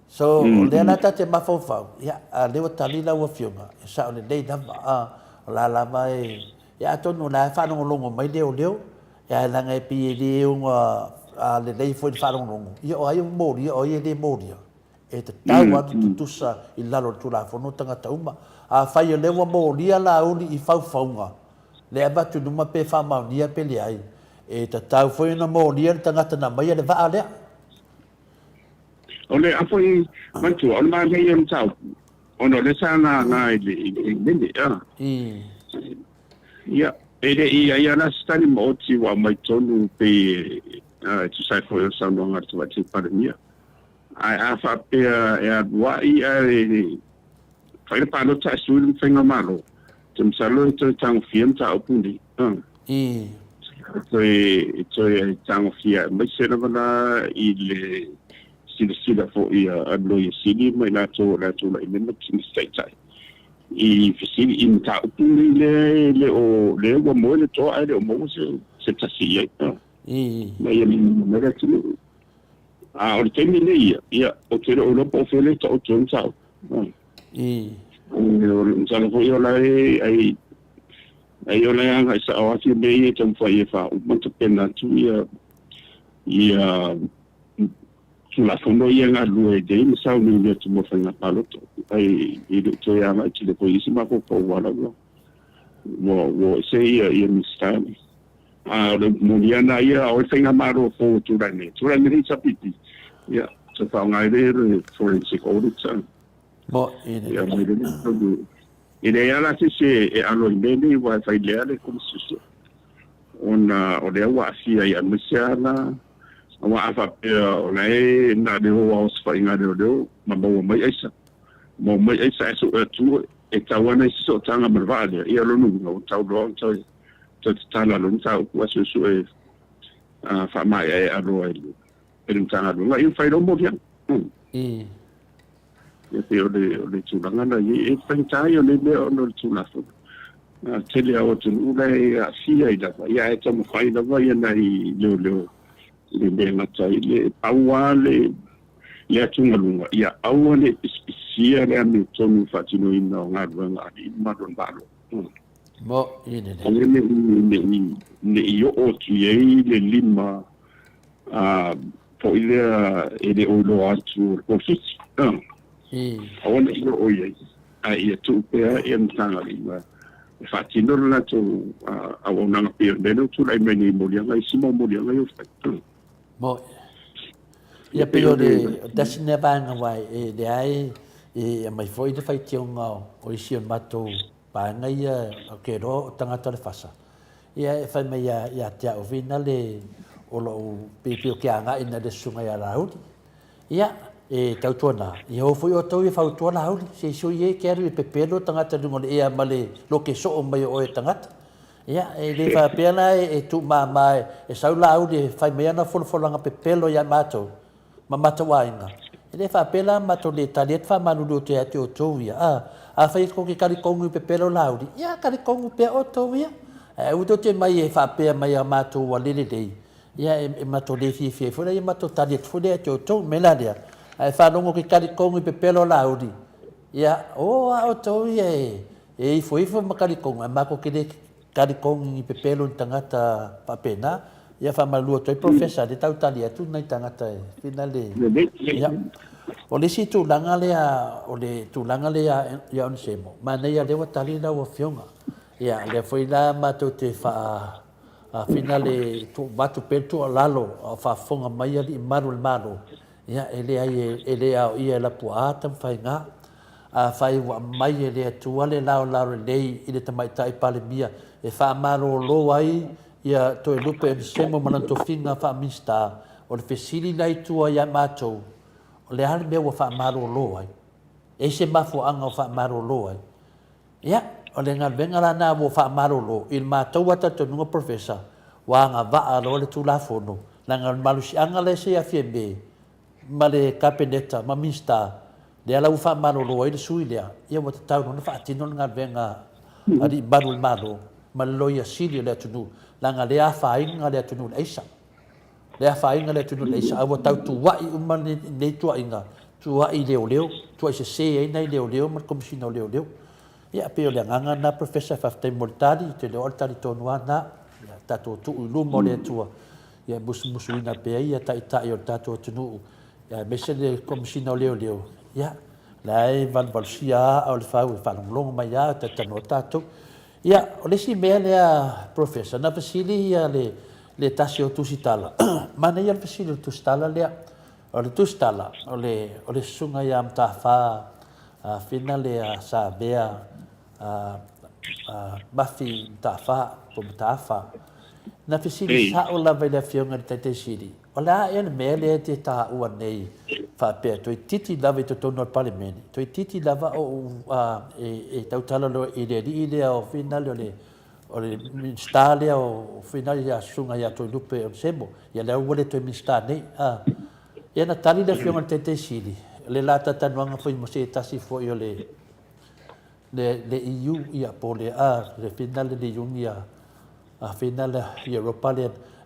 so le na ta te mafofau ya le o talila o fionga sa o le dei na la mai ya to no la fa no longo mai leo ya la ngai pi le un le dei foi fa no longo yo ai un mori o ye le mori e te tawa tu sa il la tu la fo no tanga tauma a fa yo le o mori la uni i fa faunga le aba tu no ma pe fa ma ni pe le ai e te tau foi no mori tanga tana mai le va ale ole apoi mantu on ma me yem tau ono le sana na ile ya ede ia na stani moti wa mai tonu pe tu sai foi sa no ngar tu ati pandemia a fa pe wa fai pa no ta su finga malo tum salo to tang fiem ta opundi to tang fia mai se na ile sila fo ia ablo ia sili mai la to la ina kin stai tai i fisili in ta upuni le o mo le to ai le mo se tasi ia mai me la tinu a o temi le ia o te o lo po fele to o ton sa o sala fo ia la ai ai o le anga sa o ati me e tam fa e fa o mo te pena tu ia sulla fondo ia nga lue de mi sa ni le tu mo fa na palo to ai i do to ia ma ti le polisi ma ko wala wo se ia mi sta le muriana ia o se nga maro fo tu rani sa piti ia so fa nga re forensic audit mo ia mi de ina ia la se e alo ndeni wa fa ile ale como se ona o le wa sia ia misiana wa afa o nei na de o os fa inga de ma mo mai isa so tu e tawana so tanga mervale ia lo nu no tau do to tala lo tau wa so e fa mai e alo e tanga lo ia fa do mo dia e te o le tūranga na e whaintai o le mea o le tūlafu. Tele a o tunu le a sia i dawa. Ia e tamu whai dawa ia na i leo le mea ngatai. Le aua le atunga lunga. Ia aua le isia le ame tonu whatino ina o ngā ruanga i maron balo. Mo ine le. Ne i o tu iei le lima po i le o lo atu o fiti. Awana ino o iei. Ia tu pea e mtanga lima. Fatino la tu awonanga pia beno tu lai meni molianga I simo molianga yo fai. Mo. Ia peo de dasine banga wai e de ai e mai foi de fai tionga o isi mato banga ia ke ro tangata le fasa. Ia fai mai ia tia o vina le o lo pepio ke anga ina de sunga ia raudi. Ia e tautuana ia o foi o tau e fautuana hauli se so ie keru e pepelo tangata dungo ia male lo ke so o mai o e tangata ia e le fa pena e tu mai e saula hauli fai mai ana folanga pepelo ia mato mamata wainga e le fa pena mato le talet fa manu do te ate o tau ia a fai ko ke kari kongu pepelo laudi ia kari kongu pe o tau ia e u do te mai e fa pe mai a mato wa lele dei ia e mato le fi fo ia mato talet fo le ate o tau meladia ai fa longo ke kari kongu pe pelo laudi ia o a o to ie e foi makari kongu ma ko ke kari kongu pe pelo tangata papena ia fa malu to professor de tau tali atu nai tangata finale ia o le si tu langa le o le tu langa le ia on semo ma nei ia le wa tali na o fionga ia le foi la ma to te fa a finale tu batu petu lalo fa fonga mai ali maru malo ia ele ai ia la puata fai nga a fai wa mai ele tu ale lao lei ile tamai tai pale mia e fa maro lo ai ia to e lupe semo mananto finga fa mista o le fesili lai tu ia mato o le hal me wa fa maro lo ai e se mafu anga fa maro lo ai ia o le ngal venga la na wo fa maro lo il mato wata to no professor wa nga va lo le tu la fono la ngal malusi anga le se afiembe male kapeneta mamista de ala ufa malo lo ile suilia ia mo tau no fa tino nga venga ali barul malo malo ia sili le tunu la nga le afa inga le tunu leisa le afa inga le tunu leisa awo tau tu wa umman le tu inga tu wa ile leo tu se ai leo mar kom sino leo ia pe le nga na professor fafte moltadi te le oltadi tonu ana tato tu lu mo le tu ia musuina pe ia ta io tato tunu ya mesele komsino leo ya lai van valsia au fa long mai ya tatano tato ya ole si mele a professor na fasili ya le tasio tu sitala mana ya fasili tu stala le ole tu stala ole sunga ya mta fa finale a sa bea bafi ta fa pomta fa na fasili sa ola vai la fionga tete sidi ola e mele te ta ua nei fa pe to titi lava to tono parliamento to titi lava o e tautala lo ile o finale ole stale o finale ya sunga ya to lupe o sebo ya le wole to minsta nei e na tali le fiona tete sili le lata tanwanga foi mo se tasi fo yo le EU ia pole le finale de junia a finale Europa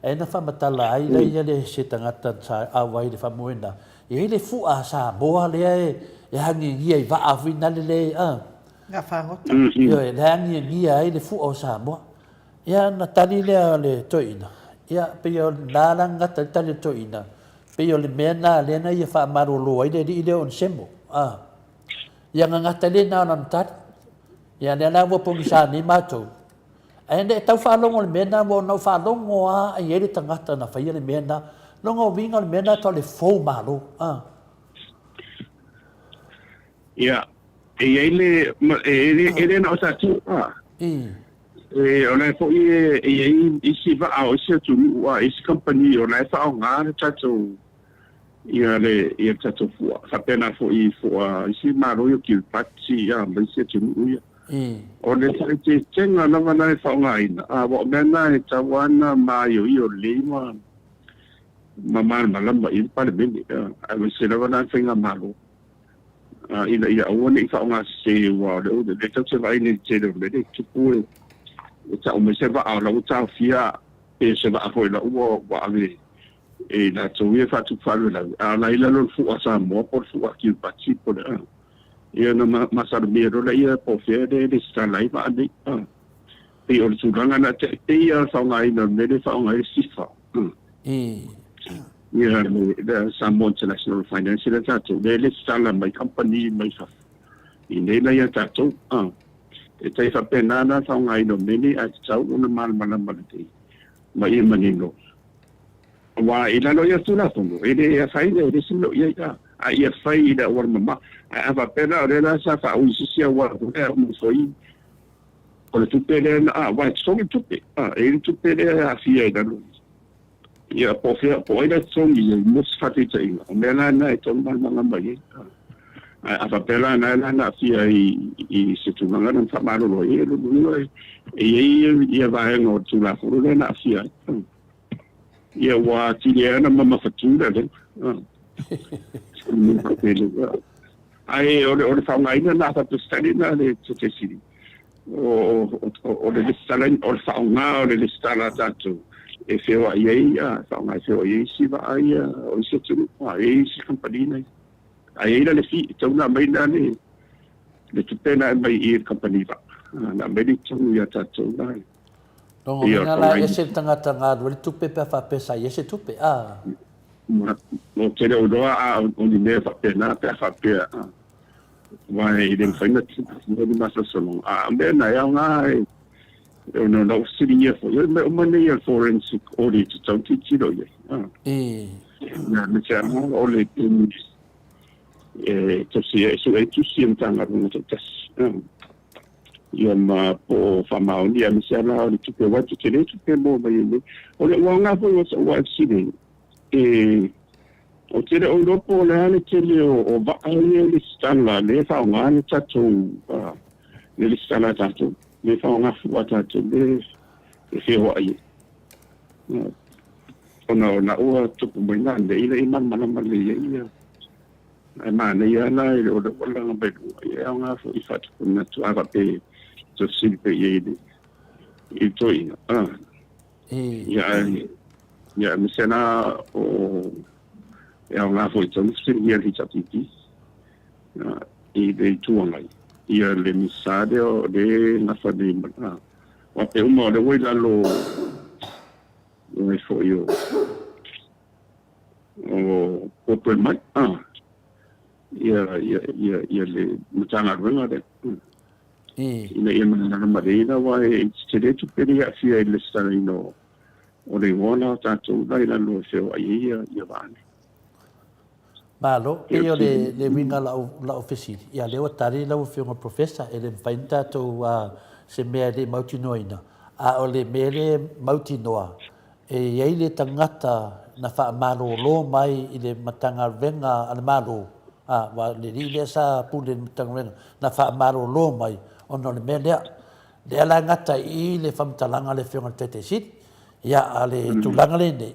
e na whamatala ai lai le se tangata sa awai le whamuena. E le fua sa boa le e hangi ngia i waa awina le Nga whangota. Le hangi ngia ai le fua o sa moa. ia na tali le toina ia pe o nalanga tali toina pe o le mena le na ia fa marulu ai le on sembo ia ngata le na on tat ia le na wo pongisa ni mato ai ne tau fa longo le mena mo no fa longo ai ele tangata na fa ia le mena longo vinga le mena to le fo malo ia ele na o sa tu ona fo isi va a o se tu wa isi company ona fa o nga tato ia tato fu fa pena fo isi maro yo kil pati ya ba se tu ia ona te tenga na va fa nga ina a bo mena e tawana ma yo lima mama malamba i pa le bindi a se na va fa malo ina ona i fa nga se wa le tato vai ni te le tu pu ta o me se va a la uta fia e se va a foi la uo wa ave e la tsoe fa tu fa la la ila lo fu asa mo por fu aki pati por e na ma sa me ro la ia po fe de sta lai va de e o su ranga na te ia sa nga ina me de sa nga si fa ia the some international financial that de sta la my company my fa ine la ia ta to e te fa pena na sa nga ino meni a tsau una mal te ma i manino wa ila lo ya tu la tongo e de fa ide de sino ya a ia fa ida war mama a fa pena re la sa fa u si wa ko e mo foi ko le tupe le wa so mi tupe e tupe le a fia ida lo ia po fia po ida so mi mo fa te te o me la na e to mal mai a fa pela na fia i se tu manga na fa malo lo e lo ia va en o tu la furu na fia ia wa ti le na mama fatura le ai o fa ngai na fa tu stadi na le te siri o le stala o fa nga o le stala tatu e fe wa ia fa ngai fe o ia si va ia o se tu ai si compagnia ai le fi tu na mai na le tu pena mai i company va na mai tu ya tatu na no na la ese tangata le tupe pe fa pesa ese tupe no te le odoa o ni me fa pena pe fa pe vai den fa na no di masa solo me na ya nga no no siria fo yo me mane ya forensic audit to ti do ye na me cha mo o le to si tu si entanga no to tas ia ma po fa ma ni a misa na o tu pe wa tu te pe mo ba ye o le wa nga po wa si ni o te o do po le te le o ba ai le stana le fa nga ni tatu le stana tatu le fa nga fu tatu le fe wa ye ona o tu mo na le ile man man le ye ma ne ya na o do la nga be ya nga fu i fa tu na tu ava pe to silpe yede il toina ya misena o ya nga foi to sin ya hitati e de tuangai ia le misade o de na fa de wa pe umo de we la lo no fo yo o po mai ia le mutanga runga de ina ia mana marina wa e te tu peri a fia ile starino o le wona tanto dai la lo se wa ia vane malo io le winga la officina ia le tari la ufio ma professor e le fainta to se me le mautinoina a o le mele mautinoa e ia le tangata na fa malo lo mai ile matanga venga al malo wa le sa pule matanga na fa malo lo mai ono le mele le ala ngata i le famtalanga le fionga tete sit ia ale tulanga le ne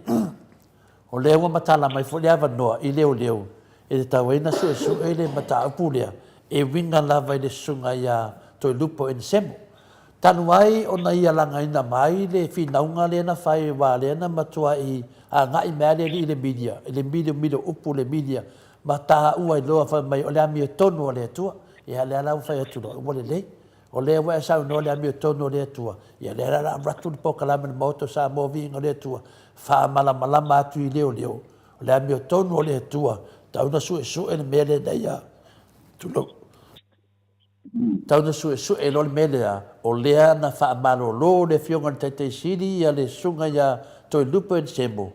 o le wa matala mai fo le ava no i leo e ta wena su e le mata pule e winga lava i le sunga ia to lupo en semo tanu ai ona ia langa ina mai le finaunga le na fai wa le na matua i a ngai mele i le media upu le media mata ua i loa fa mai o le ami tonu o le tua e ale ala fai atu o le le o le wa sa no le mi tono le tua ia le ra ratu po kala me moto sa mo vi no le tua fa mala mala ma tu le o le mi tono le tua ta una su e mele da ia tu lo ta una su e lo mele o le na fa malo lo le fionga te siri ia le sunga ia to lupo en sembo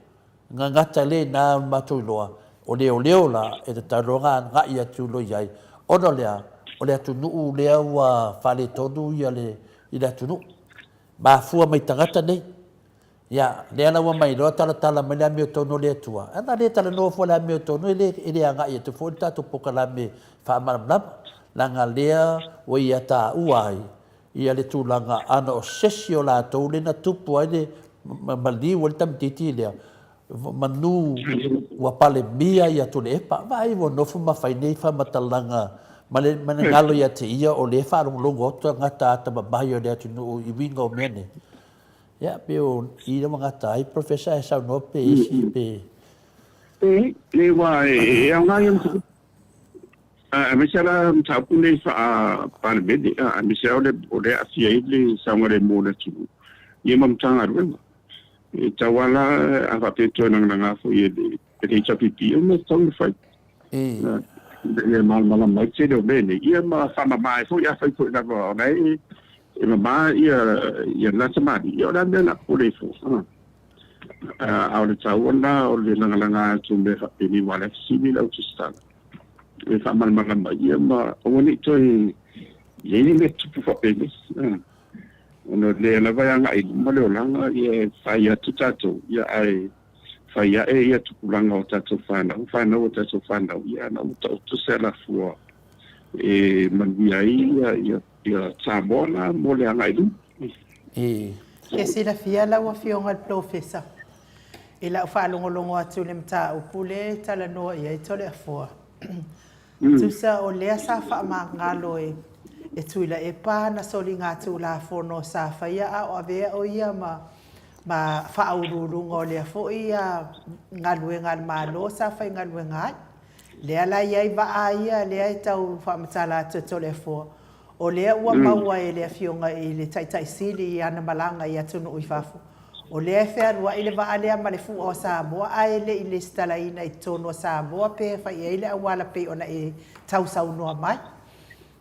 nga ngata le na ma tu loa o leo la e te taronga nga ia tu lo iai ono lea o le atu nuu lea ua whale tonu ia le atu nuu. Ma fua mai tangata nei. Ia, lea na ua mai loa tala mai lea meo tonu le atua. Ana le tala noa fua lea meo tonu ele anga ia te fua tatu poka la me wha maramlama. Langa lea o ia ta uai. Ia le tūlanga ana o sesi o la tau le na tupu ai le mali o le tamititi lea. Manu ua pale mia ia tu le epa. Vai o nofu mawhainei wha matalanga. Mana ngalo ia te ia o le whaarunglongo oto ngata ata mabahi o le atu nuu I winga o mene. Ia, pe o ira ngata ai, professor e sau no pe isi pe. Le wa e au ngai am me sala tapu le fa pa le bedi me sala o le asia ile sa ngare mo le tu. Ye mam tanga ruenga. E tawala a va pe to nanga fo ye de te chapipi o me tong fai. Le mal mai se do bene ia ma fama mai fo ia fai fo na vo nei e ma ia na samadi ia na na pole fo au le tawona o le langa tu me fa ni wala simi la utsista e fama mai ia ma o ni to ye ni me tu fo pele ono le na va nga I ma le langa ia fa ia tutato ia ai Faya ia tukulanga o tato whana o tato whana ia na o tau sela fua e mangia ia tamona mo le anga idu. E sila fia la wa fionga al profesa. E la whaalongolongo atu le mta upule tala noa ia I tole a fua. Tusa o lea sa wha ngalo e tuila e pā na soli ngā tu la fono sa whaia a o avea o ia ma whaururunga o lea fo ia ngaluenga malo sa whai ngaluenga lea la iai wa ia lea I tau whamatala atu tole fo o lea ua maua e lea fionga I le taitai sili I ana malanga I atunu uifafu o lea whearua I le wa alea ma le fu o Samoa a ele I le stalaina I tono o Samoa pe whai ele awala pe ona e tau saunoa mai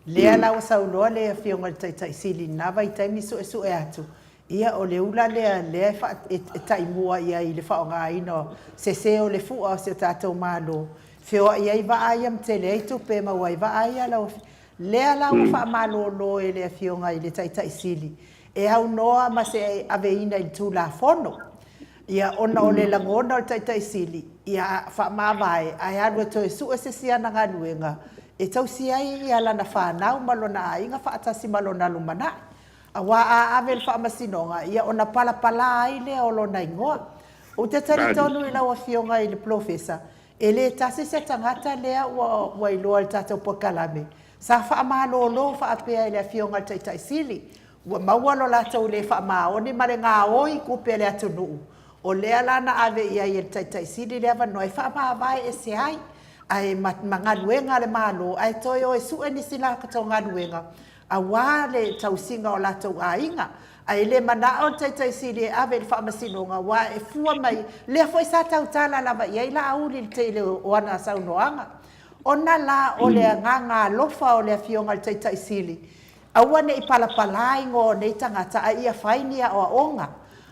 lea la o saunoa lea fionga le taitai sili nawa I taimi su e atu ia o le ula lea fa e taimua ia I le whaonga ino se o le fua o se tātou malo whioa ia I waa ia mtele eitu pe maua I waa ia lau lea lau wha malo lo e lea whionga I le taitai sili e au noa ma se aveina I tu la fono ia ona o le langona o le taitai sili ia wha mawai ai anua to e su e se siana ngā nuenga e tau si ai ia lana whanau malona ai ngā whaatasi malona lumana awa a avel fa masinonga ia ona pala ai le o lona ingoa o te tari tonu I laua fionga I le professor e le tasi se tangata lea ua iloa le tatou pokalame sa wha malolo wha apea I le fionga le taitai sili ua maua lo latou le wha maoni ma le ngā oi kupe le atu nuu o lea lana ave ia I le taitai sili le ava noi wha maavai e se ai ai mangaluenga le malo ai toi o e su nisi la katou ngaluenga a wale tausinga o latou ainga ai le mana o taitai sili ave le whamasinonga wa e fua mai le foi sa tautala lava ia la auli te le o ana saunoanga ona la o le nganga lofa o le fionga le taitai sili a wane I palapala ingo nei tangata a ia fainia o onga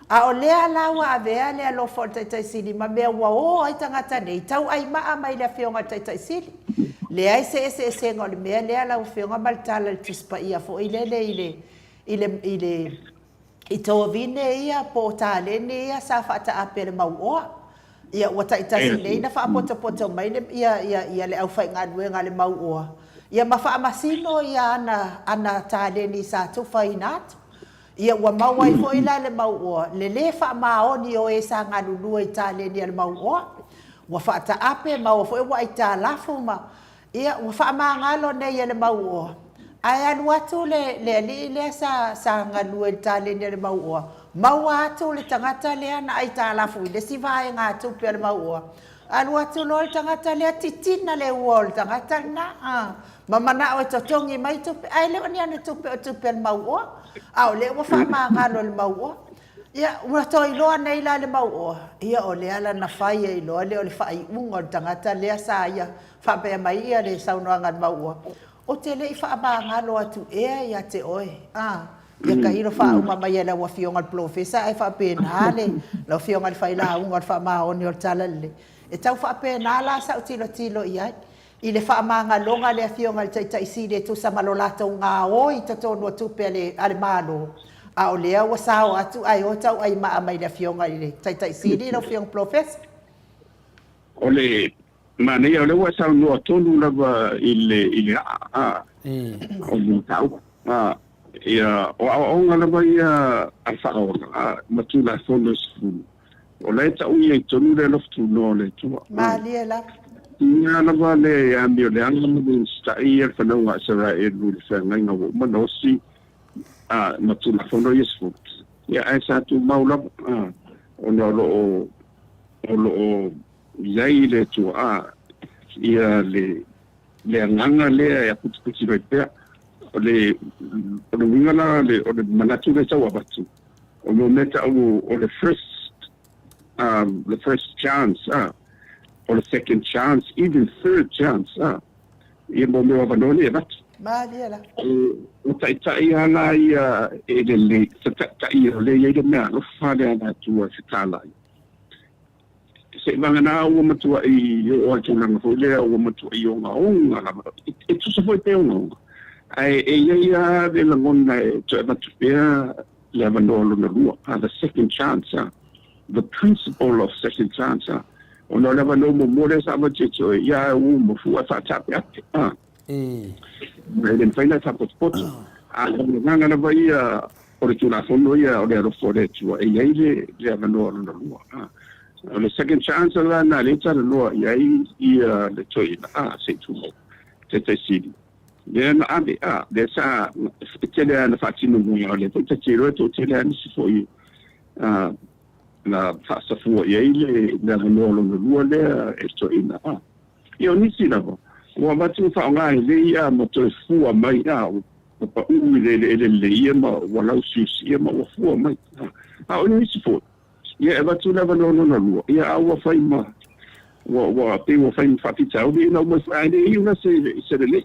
a o lea lawa avea lea lofa o le taitai sili ma mea ua o ai tangata nei tau ai maa mai le fionga le taitai sili le ai se ngol me le ala o fionga maltala le tispa ia fo ile I to vine ia po tale ne ia sa fata apel mau o ia wata itasi nei na fa poto mai le ia le au fai ngadwe le mau o ia ma fa masino ia ana tale ni sa tu fai nat ia wa mau ai fo ila le mau o le fa maoni o e sa ngadulu I tale ni le mau o wa fata ape mau fo wa ita lafu ma ia ua whaamangalo nei ele mau oa. Ai anu atu le sa nganu e tale ni ele mau oa. Mau atu le tangata le ana ai ta lafu i le siva e ngā tupi ele mau oa. Alua tu loi tangata le titina le wall tangata na mama na o totongi mai tu ai le ni ana tu pe mau o au le wa fa ma ngalo le mau o ia ua toi loa nei la le mau o ia o le ala na fai e loa le o le fai unga tangata le sa ia fa pe mai ia le saunoanga mau o te le fa ba ngalo atu ia te oi ia ka iro fa uma mai la wa fionga professor ai fa pe na le la fionga fa ila unga fa ma o ni o tala le e tau fa pe na la sa tilo ia i le fa manga longa le fionga le tai si le tu sa malolato nga o i tato no tu pe le ale malo a o le wa sa o atu ai o tau ai ma mai le fionga le tai si le no fiong professor ole mane ole wa sa no tonu la ile o ni tau ia o ngala mai a fa o matula fondo school o le tau ia tonu le loftu no le tu ma le la ia na vale ya mi le anga mo sta ia fa no wa sa ra e lu fa ngai no mo no si matula fondo yes fu ia esa tu maula o no lo yai le tu ia le nganga le ya puti re pe o le ngala le o le manatu le tawa batu o no meta o le first chance or a second chance, even third chance. Ia mo me wa no le bat. Ma le la. O tai ana ia e le tai le ia de me no fa le ana tu se tala. Se vanga na o mo tu i o tu na fo le o mo tu i o nga o nga. E tu se foi pe o nga. Ai ia de la mona tu ba tu pe le va no lo no the second chance. The principle of second chance. O no leva no mo le sa ma che ia o mo fu fa tap ya me le faina sa pot nganga na vai o le tula fondo ia o le ro fore tu e ile le va no o le second chance la na le tsa no ia ia le toi se tu te si le na ande de sa te le na fa tinu mo le te tiro to te le ni si foi na fasa fu ia ile na no lo le esto ina io ni si na wa matu fa nga ile ia mo to fu mai o pa u le ia ma wala si ma wa fu mai o ni si fu ia va tu na no ia wa fa ma wa pe wa fa fa ti tau ni no mo fa ni una se le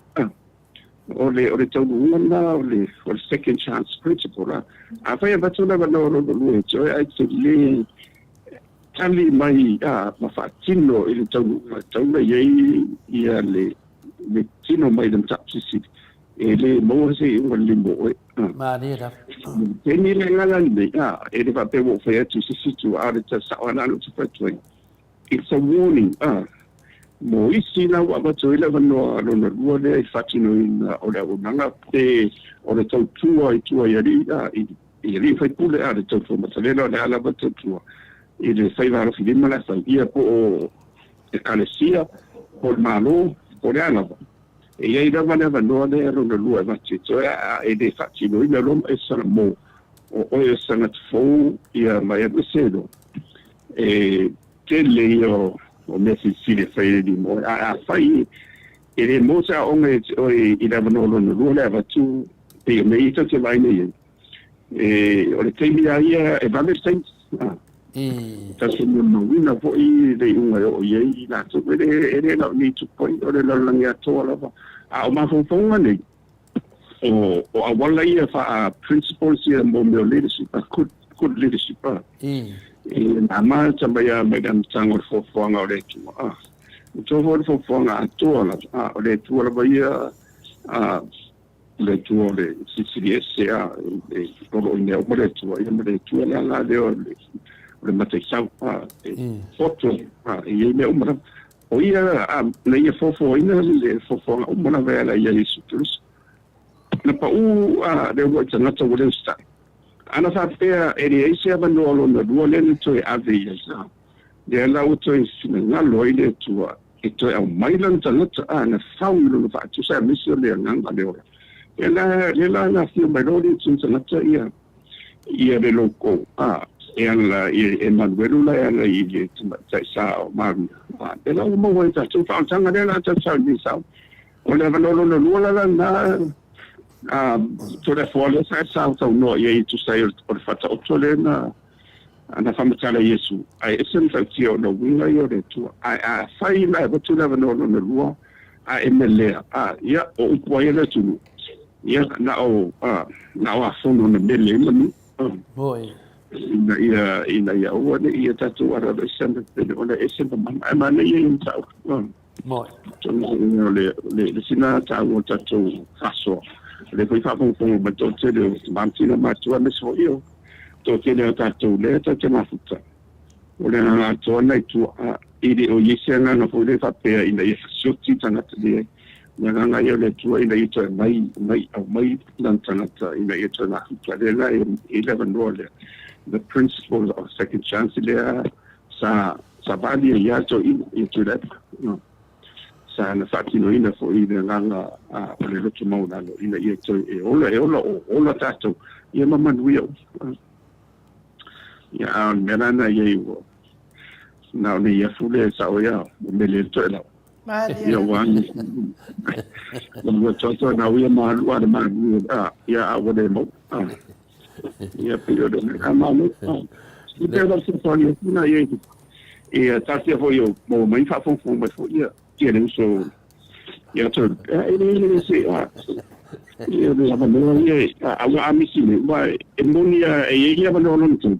o le tau una o le second chance principle a fa ia va tu na no so ai se le tali mai ma fa tino ile tau le ia le tino mai dem tapsi ele mo se o le mo ma le da ni le ngala ni ele va pe wo fa tu si tu ara ta sa ona no tu fa tu it's a warning mo isi na wa ba tu ile no le fa tino in o le o nanga te o le tau tu ia ri fa pule ara tau fo ma le ala ba tu ile sai va fi di mala sa ia po e kalesia po malo po le ana e ia ida va no le ro lo va ci e de facci noi le rom e sono mo o e sono fo ia mai e sedo e che le io o me si le fai di mo fai e le mo sa o me o ida va no lo le va tu e me ita che vai nei e o le temi ia e va me sense ta se no wina fo i de unga o ye na so ele no ni to point o le langia to la o ma fo ngani o a wala ia fa principles ia mo leadership good leadership e na ma tamba ya madam tangor fo nga o le tu to fo nga to la o le tu la ba ia le tu le CCDS e o ne o le tu la de le mate sau foto e me umra o ia le ia fofo ina le fofo umra vela ia isso tudo na pa le wo tsana tsa wo le sta ana fa pe ele ese abano lo do le to ave ia sa de la o to na lo ile tu e to au mai lan tsana na sau lo fa tu sa mi le nganga le la na fi mai lo le tsana ia le loko ela Emmanuel la ela I tai sa ma ela mo wa ta tu fa tanga ela ta sa ni sa o le valolo no lula na to le fo le sa no ye tu sai o fata o tole na ana famatala Yesu ai esen fa tio no winga yo de tu ai fai la ba tu le valolo no lua emele ya o poele tu ya na o fono na mele mani Boy. ina ya o ne ia tatu ara le senda ona esenda mana ia inta Boy. le sina ta o tatu faso le foi fa pon ba to te de mantina ma tu me so io to te le tatu le tatu ma futa ole na to na tu ide o yesena na foi le fa pe ina ia suti tanga te nga ia le tu ina ito mai dan tanga ina ito na futa le la 11 role the principles of second chance there sa vali ya to into that sa na fatino ina fo ina nga ole lo tu mau na ina ia to ola tato ia mama nuio ya merana ye na ne ya fule sa oya mele to la ya wan mo to na uia ma lu ada ma ya awade mo ia periodo na malu e pelo sintonia na ye e tasia foi eu mo mai fa fon mas foi ia querendo so ia to ele se ia de la mano ia a misi vai emonia e ia mano no tu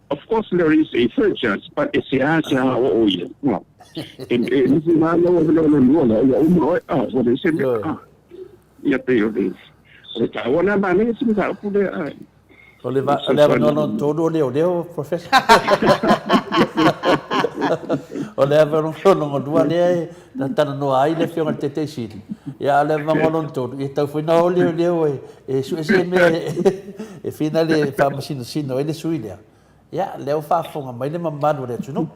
of course there is a third chance but it's a o ia well in this man no ia what is it ia periodo ta ona mane se ka pule Ole no todo leo professor. Ole no dua le tana no ai le fiona tete sili. Ya le no todo e tau foi no leo e su ese me e finale fa sino ele suilia. Ya leo fa fonga mai le mamado le tuno.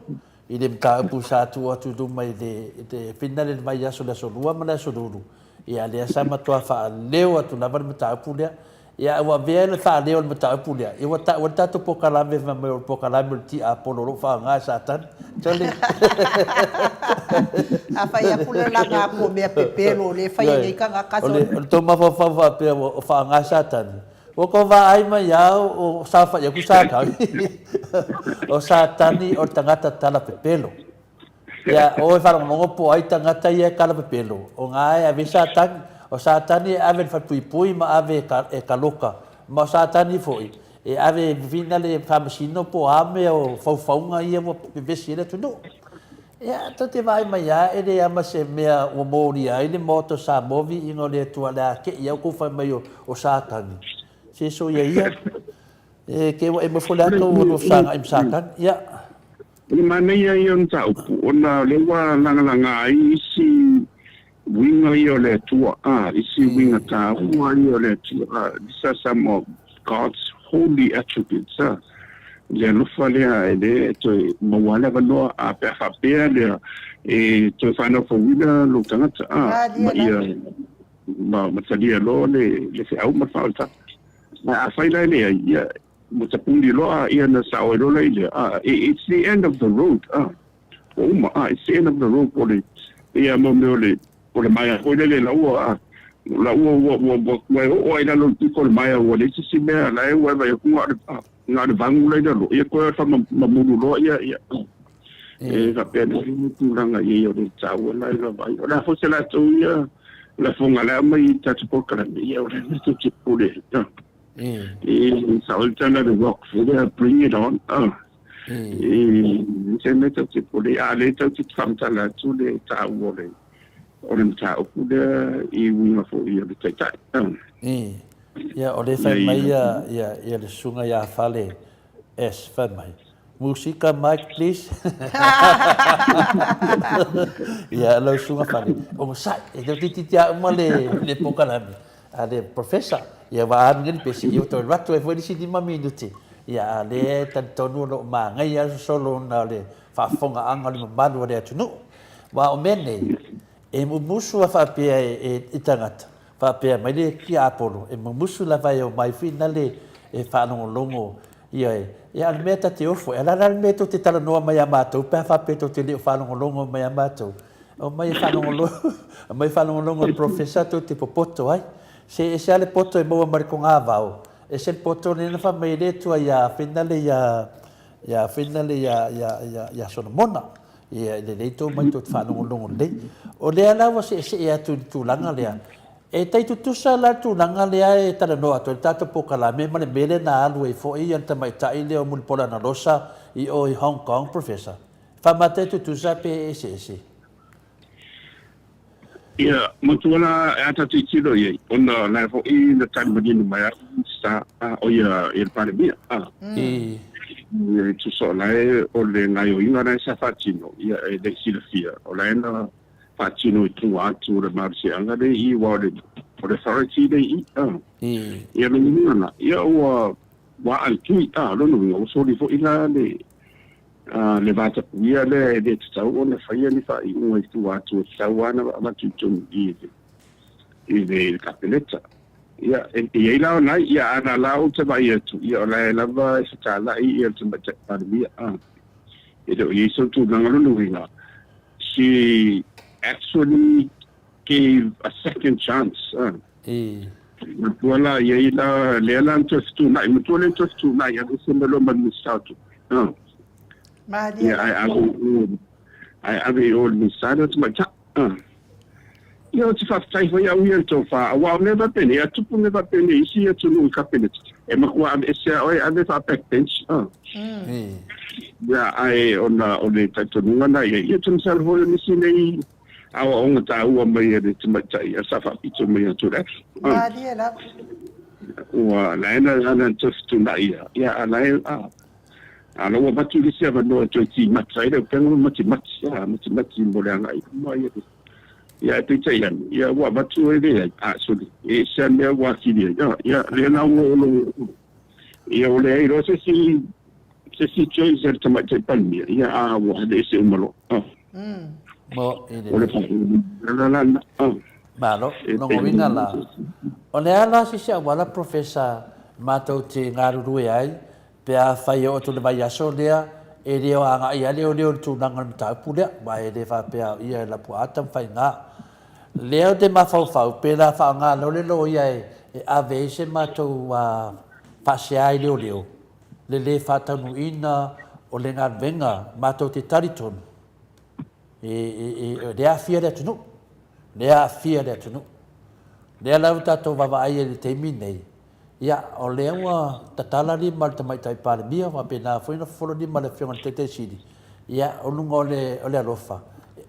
Ile mta pusa tu do mai de finale vai ya so lua ma so duru. Ya le sama to fa leo tu na mta pulia. Ya wa vele fa leo mta pulia. E wa ta to pokalame va me pokalame ti apolo fa nga satan. Tole. A fa ya pula la nga ko me pepelo le fa ya ka nga ka so. To ma fa pe fa nga satan. O ko va ai ma ya o sa fa ya ku sa ka. O satani o tangata tala pepelo. Ya o fa no po ai tangata ia kala pepelo. O nga ai ave satan o satani ave fa pui ma ave ka loka. Ma satani foi. E ave vinale fa masino po ame o fa ia mo bevesi le tu no. Ya to te vai mai ya ele ama se mea o mori ai le moto sa movi ingo le tua la ke ia ko fa mai o satani. Se so ia ke e mo fola to no sanga im satan ya ni mana ia yon ta ona le wa langa ai si winga io le tua isi winga ta wa io le tua this are some of God's holy attributes le no fale ele to mo wala no a pe fa pe le e to fa no fo wina lo tanga ma ia ma salia lo le se au ma falta ma fa ile ia mutapundi loa ia na sao lo ile it's the end of the road it's the end of the road pole ia mo le pole mai ko le la o ina lo ko mai o le si me la e wa ba ku nga de bangu le lo ia ko fa ma mu lo ia e ka pe ni tu ranga ia o sao la ba la fo se la tu ia la fonga la mai ta po ka ia o le tu pole saltana the rock for there bring it on se mette ci pole ale to ci famtala tu le ta wole o le ta o de I winga fo ia de ta ya o le fa mai ya le sunga ya fale es fa mai música Mike please ya lo sunga fale o sai e do titia ma le pokalami ale professor ya va angin pesi yo to rato e foi di minuti ya le tanto no ma ngai ya solo na le fa fonga anga le manu de tunu wa o mene e musu fa pe e tangata fa pe mai le ki apolo e musu la vai o mai finale e fa no longo ia le mea te ofo e la le mea to te tala noa mai a mātou pe fa pe to te leo whanongolongo mai a mātou o mai whanongolongo professor to te popoto ai se ale poto e moa mari ko ngā vau e se poto ne na fa mai le tua ia finale ia Solomona ia le leito mai to whanongolongo le o le ala wa se ia tu langa lea e tai tu sa la tu langa lea e tala noa to tato pokala me male mele na alu e fo ia ta mai tai le o mulpola na rosa i o i Hong Kong professor fa mate tu sa pe se ia motuala ata te tiro ia ona na fo i na tan madini mai sa o ia il pandemia tu so la o le ngai o inga na sa fatino ia e de silfia o la na fatino tu atu le marsi anga de I wa de for the authority de ia le ni na ia wa al tu lo no so di fo ina le vata ia le de tau ona faia ni fa I un tu atu tau ana ma tu I de capeleta ia e la na ia ana la o te vai tu ia la va se tala ia te ma te pandemia e do I so tu ngalo no ina she actually gave a second chance Mutuala ia la le la tu na mutuala tu na ia se me lo man statu I all misada to my chat ia te whaftai whai au ia tō wha wa never been ia tupu never been isi ia tunu cabinet e makua ame ese oi ame wha backbench ia ai ona taitonunga na ia tunu sal hoi nisi nei awa onga tā ua mai ane te maitai a safa pito mai atu rek ua laena ana tuftu na ia anai ala ua matu lisi ava noa toi ti matai reu pengo mati mo le angai mai ia te taian ia wa matu e le actually e se me wa kiri ia le na ngo ia ole ai ro se si choice er tama te palmi ia a wa de se malo mo ole la malo no winga la ole ala si se wala professor mato te ngaru ai pe a fai o tu le vai aso lea e leo anga ia leo tu nanga ta pule ba e le fa pe ia la pu atam fai nga leo te mafau pe la fa nga lo ia e ave se mato wa paseai leo le fa tanu ina o le nga venga mato te tariton e le afia le tunu le la tato va ai le te minei ia o le wa tatala li mal mai tai par bia wa pena foi no folo di mal fiona tete sidi ia o lungo le rofa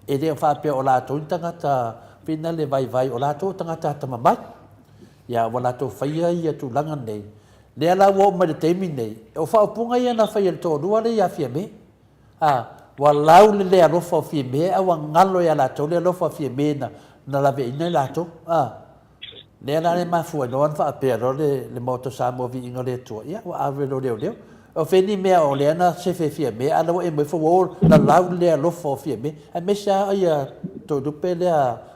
e le fa pe o la to tangata pena le vai o la to tangata tamamai ia wala to faia ia tu langa nei le ala wo mai te minei o fa punga ia na faia to dua le ia fie me wala le rofa fie me a wa ngalo ia la to le rofa fie me na la ve ina la to le la le mafu no an fa pe ro le moto sa mo vi ingole to ia wa ave lo le o feni me o le na se fe fie me ala e mo fo wo la le lo fo fie me a me sa ia to du pe le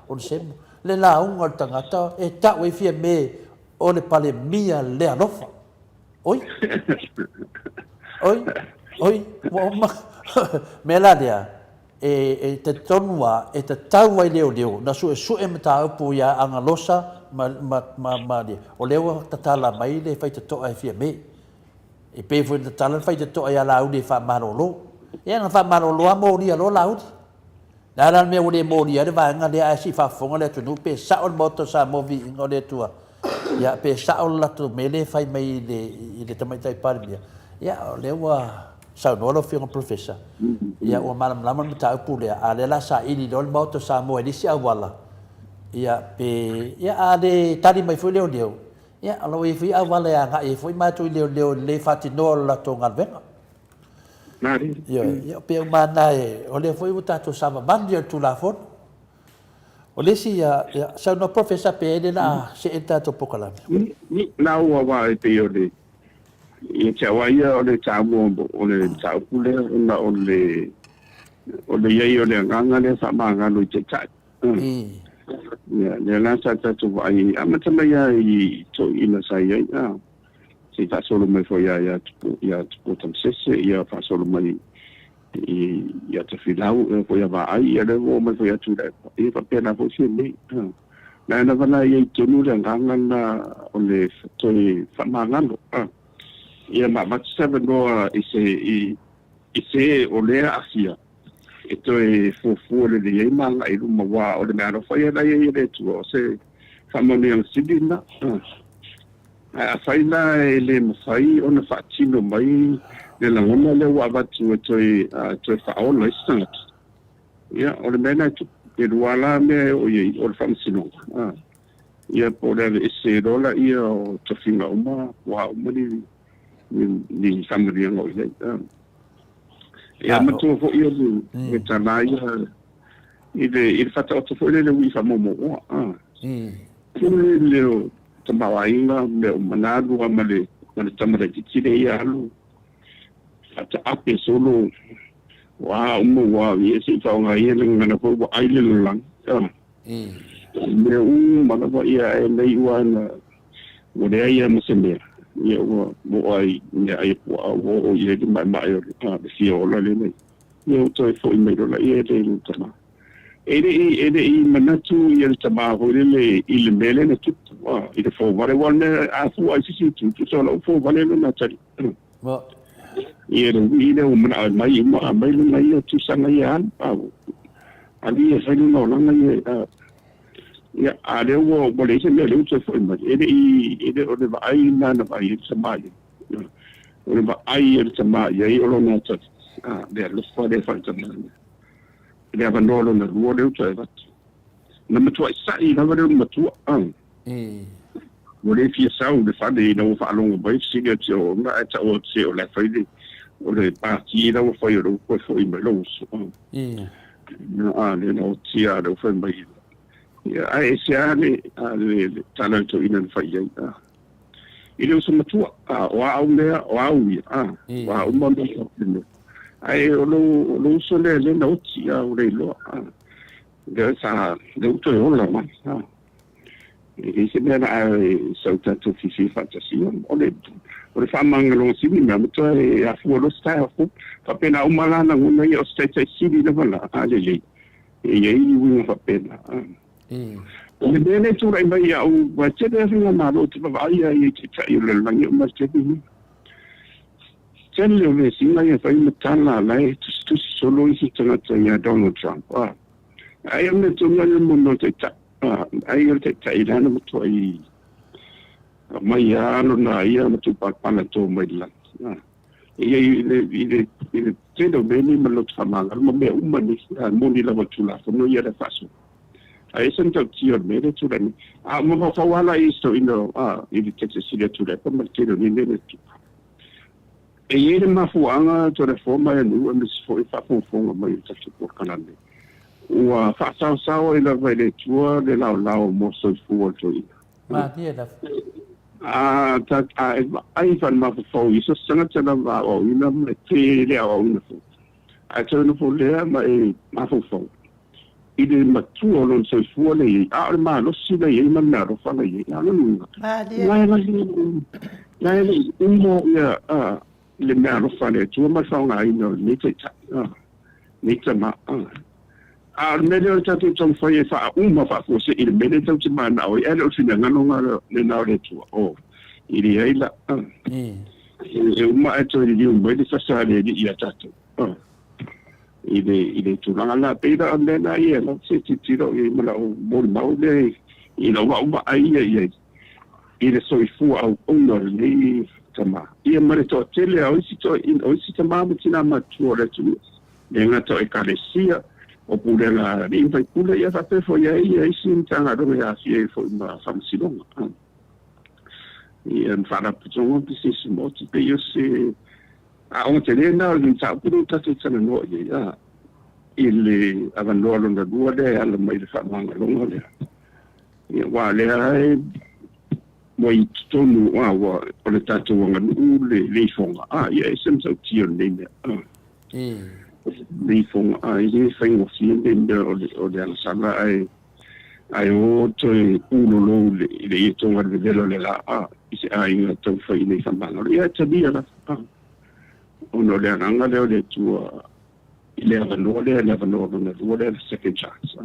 on sem le la un o tangata e ta we fie me o le pale mia le lo fo oi wo ma me la dia e te tonua e te tau ai leo na su e mata pu ya anga losa ma dia o leo tatala mai le fai te to ai fia me e pe fu te tala fai te to ai ala u fa marolo e na fa marolo amo ri lo la u na me o le mo ri va nga le a si fa fonga le tu pe sa o moto sa mo vi ngole tua ya pe sa o la tu me le fai mai le tamai tai parmia ya le wa sa no lo fiong professor ia o malam mata pu le a le la sa ini do moto sa mo e si awala ia pe ia ade tadi mai foi leo ia alo e foi awala nga e foi mai tu leo le fati no la to ngalvenga nari ia pe mana e o le foi uta to sama mandia tu la fon o le si ia sa no professor pe ele na se eta to pokala ni na wa e pe o le ia te awaia o le tāmua o le tāpule o le iei o le nganga le whamangano I te tai. Le nasa tatu vai amata mai ai to ina sai ai. se fa solo mai foi ia tu tamsese ia fa solo mai ia te filau foi va ai ia le mo mai foi tu ia fa pena foi se ni na vala ia tu nu le nganga na o le toi fa mangalo ia ma seven no ise o le asia toi fu le ia manga i luma wa o le mano foi ia le tu o se fa mo ni sidina a faina ele mafai ona fatino mai le langona le wa batu toi fa ona isat ya o le mena tu e wala me o ye o famsino ia po le ese dola ia o tofinga uma wa mani ni samri ngo ile ia matu fo ia ni tanai ile fata o fo le wi fa momo le tamawainga me manadu amale tamara kitire ya lu ata ape solo wa wa yesi fa nga yele ngana ko aile lang me mana ba ya nei wana wode ya musembe ya wo ai ya ai wo ye di mai si ola le nei yo to fo me do la ye de tama ede manatu yel tama ho le il mele na tut ide fo vale wala afu ai si tu solo fo vale na tari bo ide umna mai mai tu sanga ya ali e fai no langa ya ale wo bole se me le tu fo mai ede o de ai na vai samai o de ai el samai ye o lo na tari de lo fo de fa tama le abandono na rua le uta vat na matua sai na vale matua le fia sau de fa de no fa longo bai siga tio na ata o tio le fa de o le parti da o fa yo ko fo i melo so le no tia do fa mai ya ai sia le talento ina fa ya ile so matua wa au le wa au mo do ai lo so le no tia o le lo de sa de to yo la ma e se me ai so tanto fisi fantasia o le fa mangalo si mi ma to e a fu lo sta fa pena o mala na una io sta si di la vala e ye wi fa pena o le bene tu rai mai au wa che de ringa ma lo ti va ia e ti tai le langi ma che di Tell me, singa ya fai matana lai tu solo isi tanga tanga Donald Trump. Ai ame tu ngai mundo te ta. Ai te ta ila na mutu ai. Mai ya no na ia mutu pa pana to mai la. Ile te do beni malo tama ma me umani moni la mutu la no ia da faso. Ai senta tio me de tu ni. Mo fa wala isto ino ile te se sia tu le pa ma te ni ne tu. E ele mafuanga to le forma e nu me foi fa fonga mai ta por canale o fa sao e la vai le tua de la mo so fu to i ma dia da ta ai fan ma fo i so sana tana va o ina me te le o ina fo a to no fo le ma fo i de ma tu o non so fu le ma lo si le i ma na ro fa le i no ma dia ya le mea rofa le tua ma whaunga ino ni te ma mele o tatu tau whai e wha uma wha kose i le mele tau te mana o i ele o whina nganonga le nao le tua i ri eila e uma e tau i riu mai le whasa le i a tatu i le tūranga la peira an lena i e la se titiro i mala o mori mau le i la wa uma ai i le soifua au una le tama ia mare to tele o isi tama matina matu o le tu le ngata e kalesia o pulela ni vai pula ia fa pe fo ia isi tanga do ia si fo ma famsilonga ia fara putongo pisi mo ti pe yo se o tele na o ta puru ta te tsana no ia ile avandolo na dua de ala mai le fa manga longa le ia wa le ai moi tonu wa o le tatu wanga le fonga ia sem so tio nene le fonga ia fai o si nene o le ala sala ai ai o toi uno lo le to ngar velo le la isi ai to fai nei sambalo ia tabia la uno le anga le tua ile avano le le second chance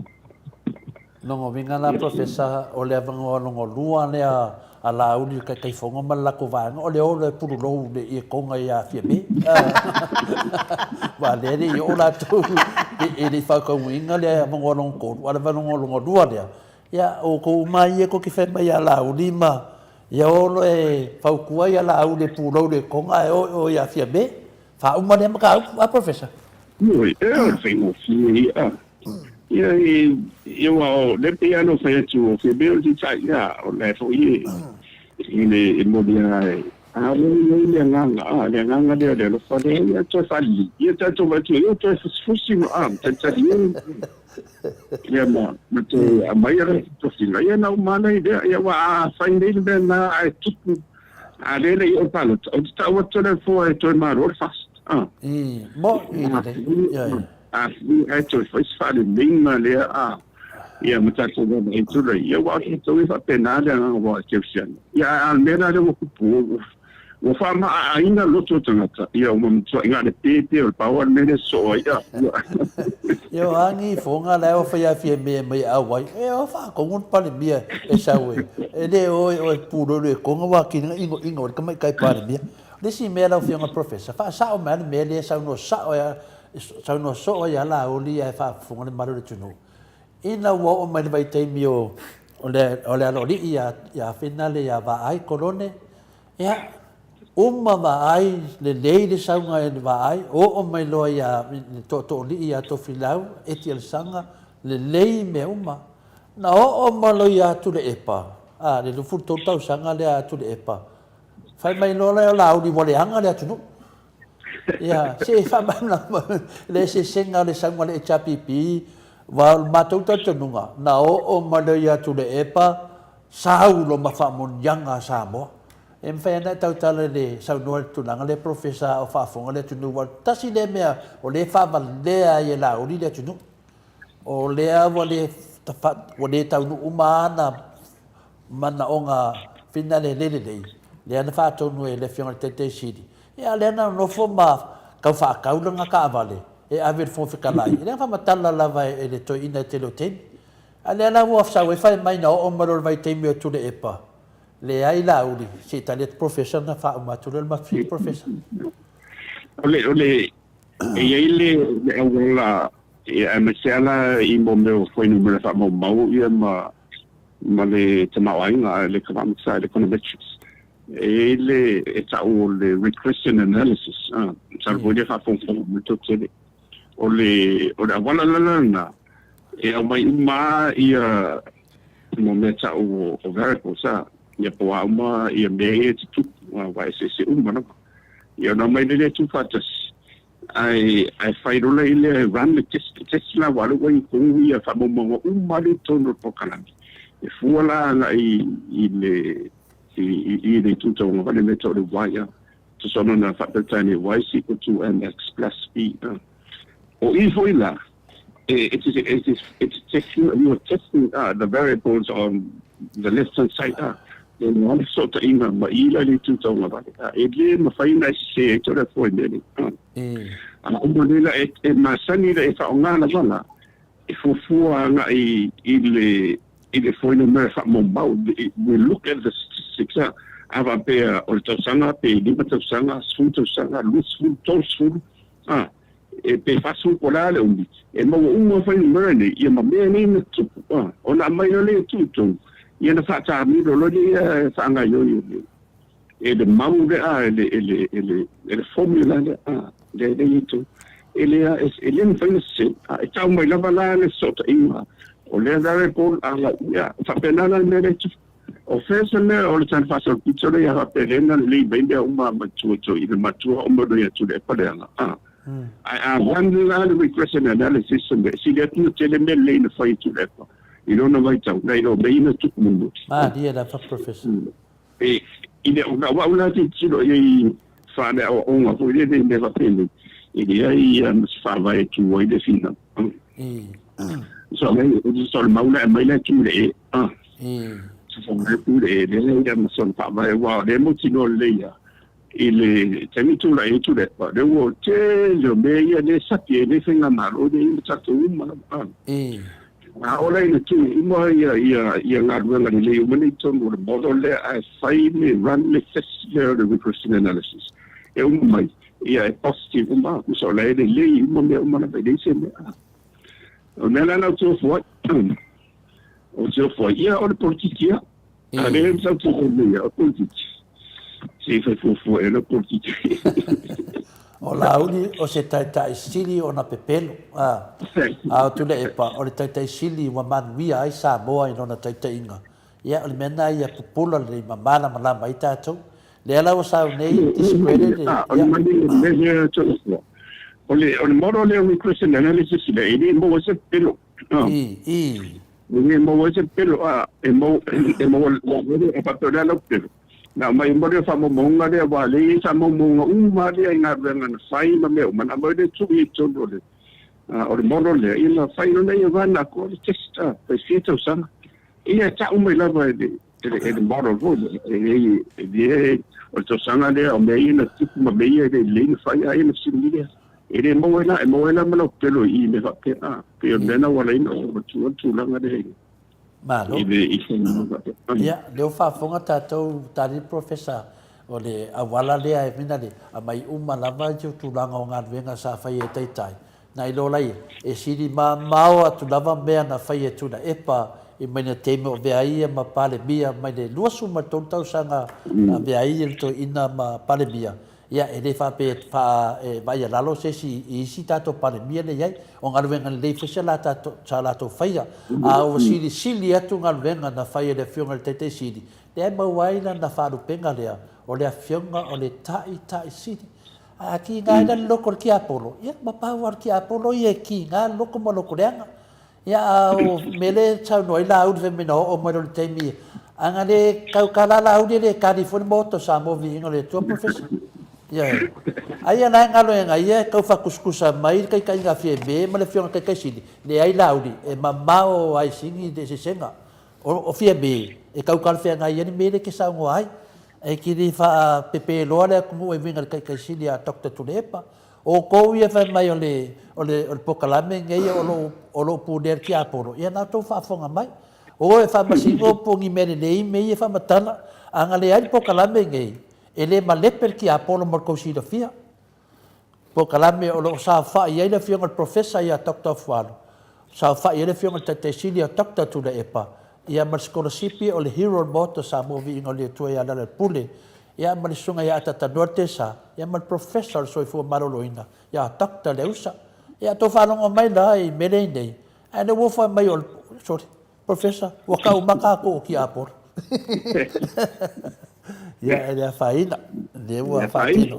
no vinga la professor o le avango no lua le a la uli kai fonga mala ko vanga o le puru lo le e konga ia fiebe va le ri o la tu e le fa ko winga le avango no ko wa va no lua le ya o ko mai e ko ki fe mai la uli ma ya o le fa ku ia la uli puru le konga o ia fiebe fa uma le ma a professor oi fai fi io le piano fai tu che bello di sai o le foi ile modia le nganga le lo fa le to falli io tanto ma tu io to fossimo ya ma te amaiare to fila ya na umana idea ya wa find it then I took ale le io palo o sta o to for to maro fast mo ya actually foi fare bem le ia matato da itu ia wa to fa penale wa exception ia almena le ko o fa ma ainda loto tanga ia o mo so inga de pepe o power mene so ia yo angi fonga le o fa ia fie me awai o fa ko un pa le mia e sawe e le o puro le ko wa ki ingo ka mai kai pa le mia le si me la fie nga professor fa sa o me le sa no sa sa no so ya la o li e fa fonga le maro le tuno ina wo o mai vai te mio ole lo li ya finale ya va ai colone ya umma va ai le leile saunga e va ai o mai lo ya to li ya to filau e ti el sanga le lei me umma na o ma lo ya tu le epa le lu fu to tau sanga le tu le epa fai mai lo la o di vole anga le tu ya se fa mana le se senga le sanga le chapipi wa matou tatunga na o malaya tu le epa saulo mafamon yanga samo em fa na tau tala le sauno tu nanga le professor o fa fonga le tunu wa tasi le mea o le fa valea ye la o le tunu o le a le tafat o le tau nu umana mana onga finale le ana fa tonu e le fiona tete sidi ya le na no foma ka fa kaulanga ka vale e ave fo fica lá e leva matala lá vai ele to ina te lo ten ale la wo fa we fa mai no o malor vai te mi tu le epa le ai la uli si talet professor na fa ma tu le ma fi professor ole e ele la e a mesela I mo me foi no me fa mo mau e ma le te ma ainga le economic side econometrics ele it's all the regression analysis salvo de fa fon muito tele ole wala la e mai ma ia mo meta o variables ia po ma ia me tu vai se na ia na mai le tu fatas I find ole run the test la wala wai ko ia fa mo ma le tono po kana e fuala la i tutto un vale metodo wire to sono na fatta tani y is equal to mx plus b o info ila it's testing the variables on the left hand side then one sort of ima ma ila ni tutto un vale e le ma fai na se to da foi ne o modela e ma sani da e fa ngana bana e fufua nga ile foi no mer fa mo we look at the statistics ava pe o tosanga pe lima tosanga sunto sanga lus sul e pe fasu polale undi e mo fa no mer ne e ma me ne tu ona mai no le tu e na fa ta mi lo le sanga yo e de mau de ele formula de tu ele não foi assim e tá uma lava lá ne sota ima o le dare por ala ya fa penala ne o fesa ne o le tan fasa pizza le ya pelena le bende uma matuto i matua o modo ya tu le padela I run the regression analysis and si le tu tele me le ne fai tu le you don't know vai tau nei no bene tu mundo dia da fa professor e ile una wa ti tilo i fa ne o nga fu le ne va pende e ai fa vai tu voi de fina so le maula mai le tu le so le tu le ya ma son pa mai wa le mo ti no le ya ile temi tu la tu le pa de wo te le me ya ne sa tie ne finga malo de ta tu ma ola ina tu mo ya ngadwa le umani ton wo model le I find me run le test the recursion analysis mai ia positive ma so le mo me na be de se me la tu fo o se fo ia o politica ale sa tu le o politica se fo e le politica o launi o se tai sili o na pepelo tu le epa o le tai sili wa manuia ai sa moa ino na tai inga ia o le mena ia pupula le mamana malama i tātou le ala o sa nei discredit o le model le recursion analysis le ini mo se pelo ni mo se pelo mo o patore lo pelo na mai mo le famo monga le wa le sa mo monga ma le nga venga na fai ma me mana mo le tu i tu le o le model le ina fai no nei va na ko le testa pe sito sana ia ta o mai la va de le model vo e o to sana le o me ina tipo ma me ia le fai ai na similia e mo ena malo pelo i me va pe pe nena wala ina o tu la nga de malo ya leo fa fonga tatou tari professor o le awala le ai mina le a mai uma lava tu langa o ngadwenga sa fai e taitai na ilo lai e siri mau atu lava mea na fai e tuna epa i maina teme o vea ia ma pale mia mai le luasu ma tontau sanga a vea ia to ina ma pale mia ia e le fa pe fa vai a lalo se si isi tato pale mia le iai o ngalwenga le fese la tato sa la to faia a o sili atu ngalwenga na faia le fionga le tete sili le ma waina na faru penga lea o le fionga o le tai sili a ki nga ina loko ki apolo ia ma pa war ki apolo ia ki nga loko mo loko leanga ia o mele tau no ila au ve meno o mo le temi anga le kaukala la au le California moto sa mo vi ngole to professor ia ai ana ngalo nga ia kau fa kuskusa mai kai nga fie be ma le fiona kai sili le ai laudi e mamao ai singi de se senga o fie be e kau kal fie nga ia ni mele ke sa ngo ai e ki ri fa pepe lo le ku e vinga kai sili a doctor tulepa o ko ia fa mai o pokalame ngai o lo puder ki aporo ia na to fa fonga mai o e fa masingo pongi mele nei me ia fa matala anga le ai pokalame ngai ele maleper ki apolo mo ko si do fia po kalame o lo sa fa ia le fia ngal professor ia doctor fualo sa fa ia le fia ngal tete silia doctor tu le epa ia mal scholarship o le hero moto sa mo vi ngol le tu ia le pule ia mal sunga ia tata norte sa ia mal professor so fu maroloina ia doctor le usa ia to fa no mai dai mele nei ane wo fa mai ol sorry professor wo ka umaka ko ki apor ya ele faina deu a faina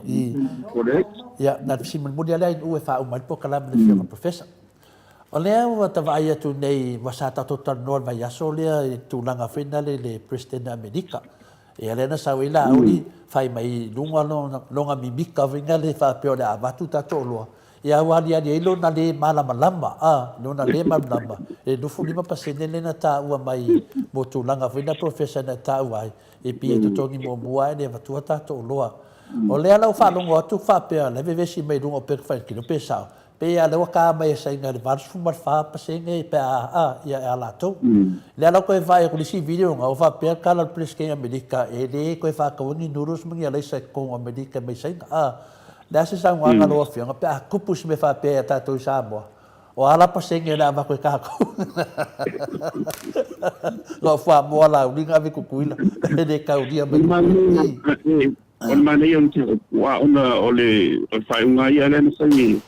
correct ya na simen mundial ai o fa o mal pokala de firma professor olha o tava tu nei wasata total nor vai asolia tu langa finale le president america e ele na sawila uli fai mai lunga longa mimika vinga le fa pe ola batu ta tolo ya wali ali lo na le malama lamba lo na le malamba e do fu lima pasene le na ta ua mai mo tu langa fina professor na ta wai e pi to tongi mo bua ne va tu ta tolo o le ala fa longo tu fa pe le ve si mai lungo per fa ki no pesa pe ala ka mai sai ngal var fu mar fa pasene pe ya ala to le ala ko vai ko si video nga o fa pe kala preske america e le ko fa ko ni nurus mo ya le sai ko america mai sai Dasi sa nganga lo fianga pe kupus me fa pe ta to sa mo. O ala pa senge na ba ko ka ko. Lo fa mo la ni nga vi ku kuila. De ka u dia ba. On mane on te wa ona ole fa unga ia le sa ni.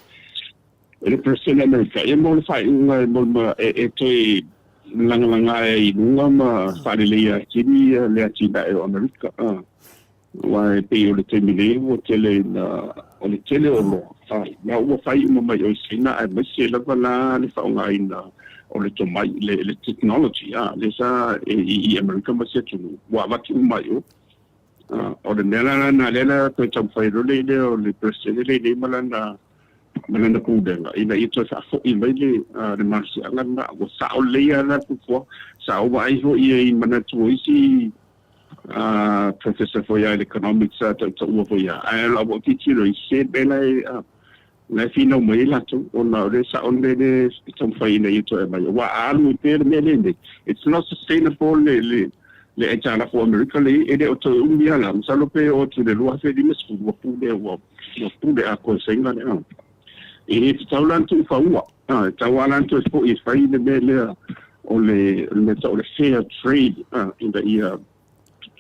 Le persona America e mo fa unga mo e toi langa e unga ma fa le ia kini le atina e America. Wa pe o le temile o tele na o le tele o lo na o fai mo mai o sina ai mai se la bala le fa nga ina o le tomai le technology le sa i America ma se tu wa va ki mai o le nela na le to cham fai le o le persele le mala na Mana ku denga ina itu sa fo I mai le masih angan na o sa o le ana ku fo sa o ai ho I mana tu isi professor for economics ta o fo ya ai la bo ti ro se bela na fino mai la tu ona re sa on le tom fa ina itu mai wa alu per me le it's not sustainable le e tala for America le e de o to umbia la sa lo pe o tu de lo fa di mes fu pu de wo pu de a ko senga ne ini taulan tu faua tawalan tu po I fai de mele o le fair trade in the year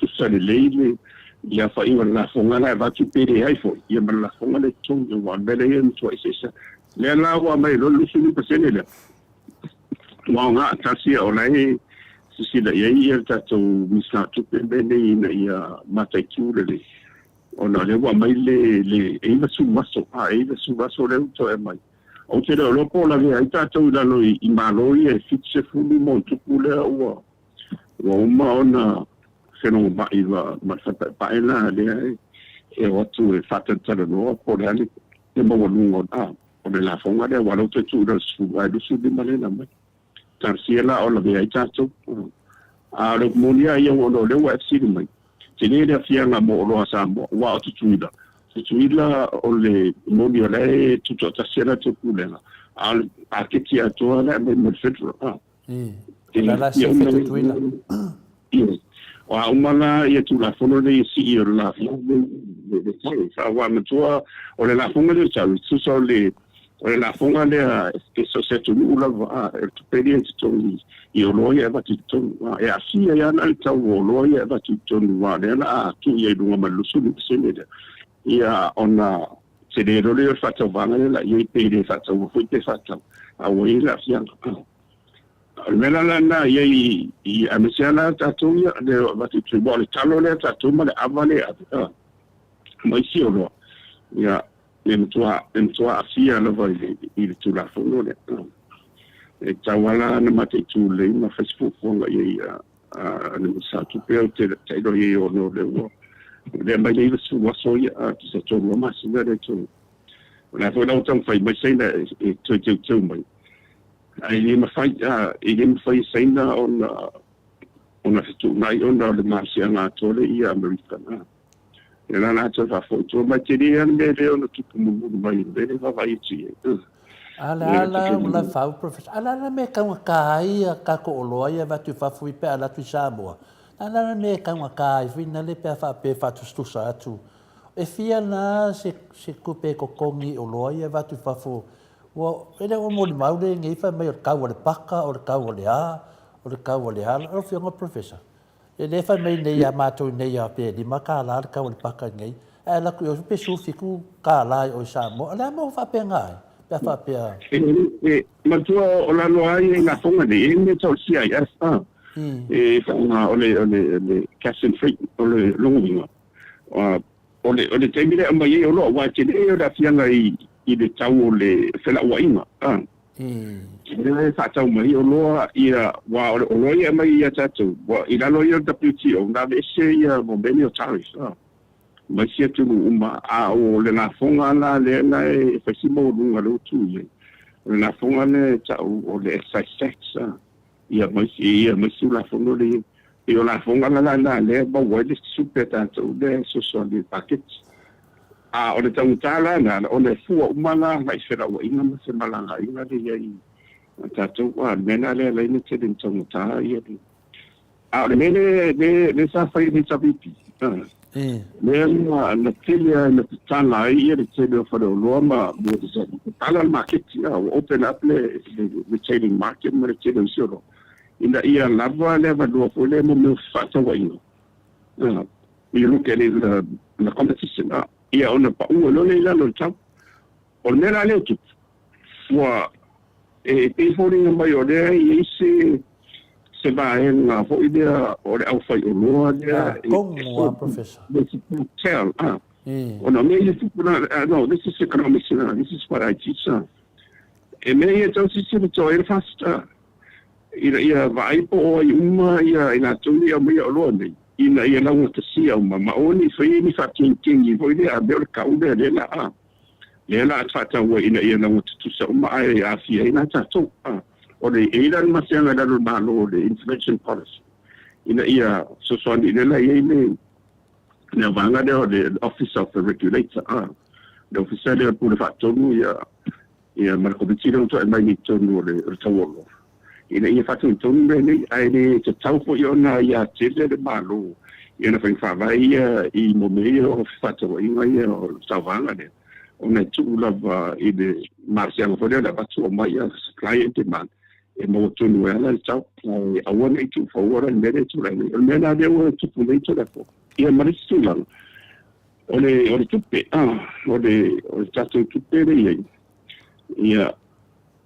tu sale leile ia fai la fonga la va tu pere ai fo ia ma la fonga le tu wa mele en tu esa le la wa mai lo lu su pe sene le wa nga tasi o lai si da ia ta tu misa tu pe bene ina ia mata tu le ona le wa mai le e va su vaso le to e mai o te lo po la via ita to la lo I malo e fitse fu di monto pule o ma ona se no ma I va ma sa pa ela le e o tu e fatta tele no po le ali e mo lungo o le la fonga le wa lo te tu da su vai du su di male na mai tarsiela o la via ita to a lo monia ia o le wa si di mai Tene le fianga mo lo sambo wa tutuida. Tutuida o le moni le tuto tasera tu pulenga. Al paketi ato la me fetro. La se tutuida. Wa umala ia tu la fono le si la le sa wa mtua o le la fonga le chau tu so le o la fonga le so se tu la va tu pediente tu I loia va tu e asia ia na tau o loia va tu wa le na tu ia dunga malusu ni sene ia ona se de le fata vanga la ia pede fata o foi te fata a o ia sia almena la na ia I amesiana tatu ia le va tu le talo le tatu ma le avale mai si o lo ia entua asia la va I tu la fono le e tawala na mate tu le na Facebook fonga ia na sa tu pe te do ia o no le mai le su waso ia se to lo mas le tu na fo na tong fai mai sai na tu mai ai ni ma fai sai na ona tu mai ona le masia na to le ia americana ela na to fa fo tu mai te dia me le ona tu mu mai le va vai ti ala la fau professor ala me kai ka ko loia va tu fa fui pe ala tu sabo ala me kai fina le pe fa tu sa tu e fia na se kupe ko kongi o loia va tu fa fu wo ele o mo mau le ngai fa me ka o le paka o ka o le o fia ngo professor ele fa me ne ya ma tu ne ya pe di makala ka o le paka ngai ala ku pe su fiku ka la o sabo ala mo fa pe ngai Matua o la loa I na fonga de me tau CIS e fonga o le Cassin Freak o le longinga o le teimile mai o lo wa te o da fianga I le tau o le fela wainga le fa tau mai o loa ia wa o lo ia mai ia tatu wa I la loa WTO na le se ia mo beni o tariffs ma sia tu uma a o le na fonga la le na e fasimo lunga lo tu le na fonga le ta o le sex ia ma si la fonga le e o la fonga la le ba wa le super tanto le so le packet a o le tangutala na o le fu uma la mai sera o inga ma se malanga inga le ia ta tu wa mena le ni te den tangutala ia a le mene le sa fa ni tabipi na tilia na tana ia le tele for the Roma tala market open up le trading market ma le tele solo inda ia lava le va do le mo fata wa ino you look at it the competition ia ona pa u lo le la lo tau o nera le tu wa e holding mai o le isi se va en fo idea o le au fai o loa le como professor tell no me no this is economics this is what I teach e me ia tau si se to e fasta ia vai po uma ia ina tuli o me o loa nei ina ia la ngata si o ma oni fai ni fa king fo idea be o ka u le la le la tata wa ina ia na tu sa ma ai a fi ina tato o le ina ma se nga lo malo le inflation policy ina ia so so ina la ia ne vanga de office of the regulator the officer de por fatto ia Marco Bittino to mai ni tonu le tawolo ina ia fatto tonu bene ai le tau fo io na ia tele de malo ina fa vai I momento fatto ina ia savanga de ona tu lava ide marciano fodera da fatto mai client man e mo tonu ela tau I want it to forward and then to like and then there were to pull it to the ia maristulan ole tupe ole tato tupe de ia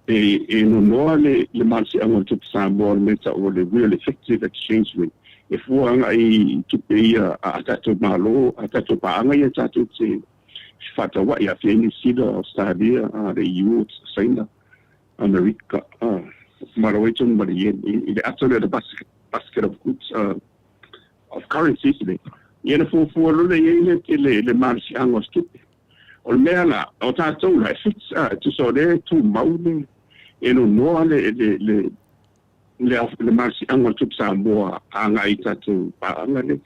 no le marci ango tupe sambor meta ole real effective exchange rate if one ai tupe ia atato malo atato paanga ia tato se fata wa ia fini sida Australia the EU China America marawaiton bari in the actually the basket of goods of currencies Iena fuafualo le iai le marci ango stupe. O le mea la, o tātou la fix tu so le tu maule e no noa le marci ango stupe sa moa anga I tātou paanga le.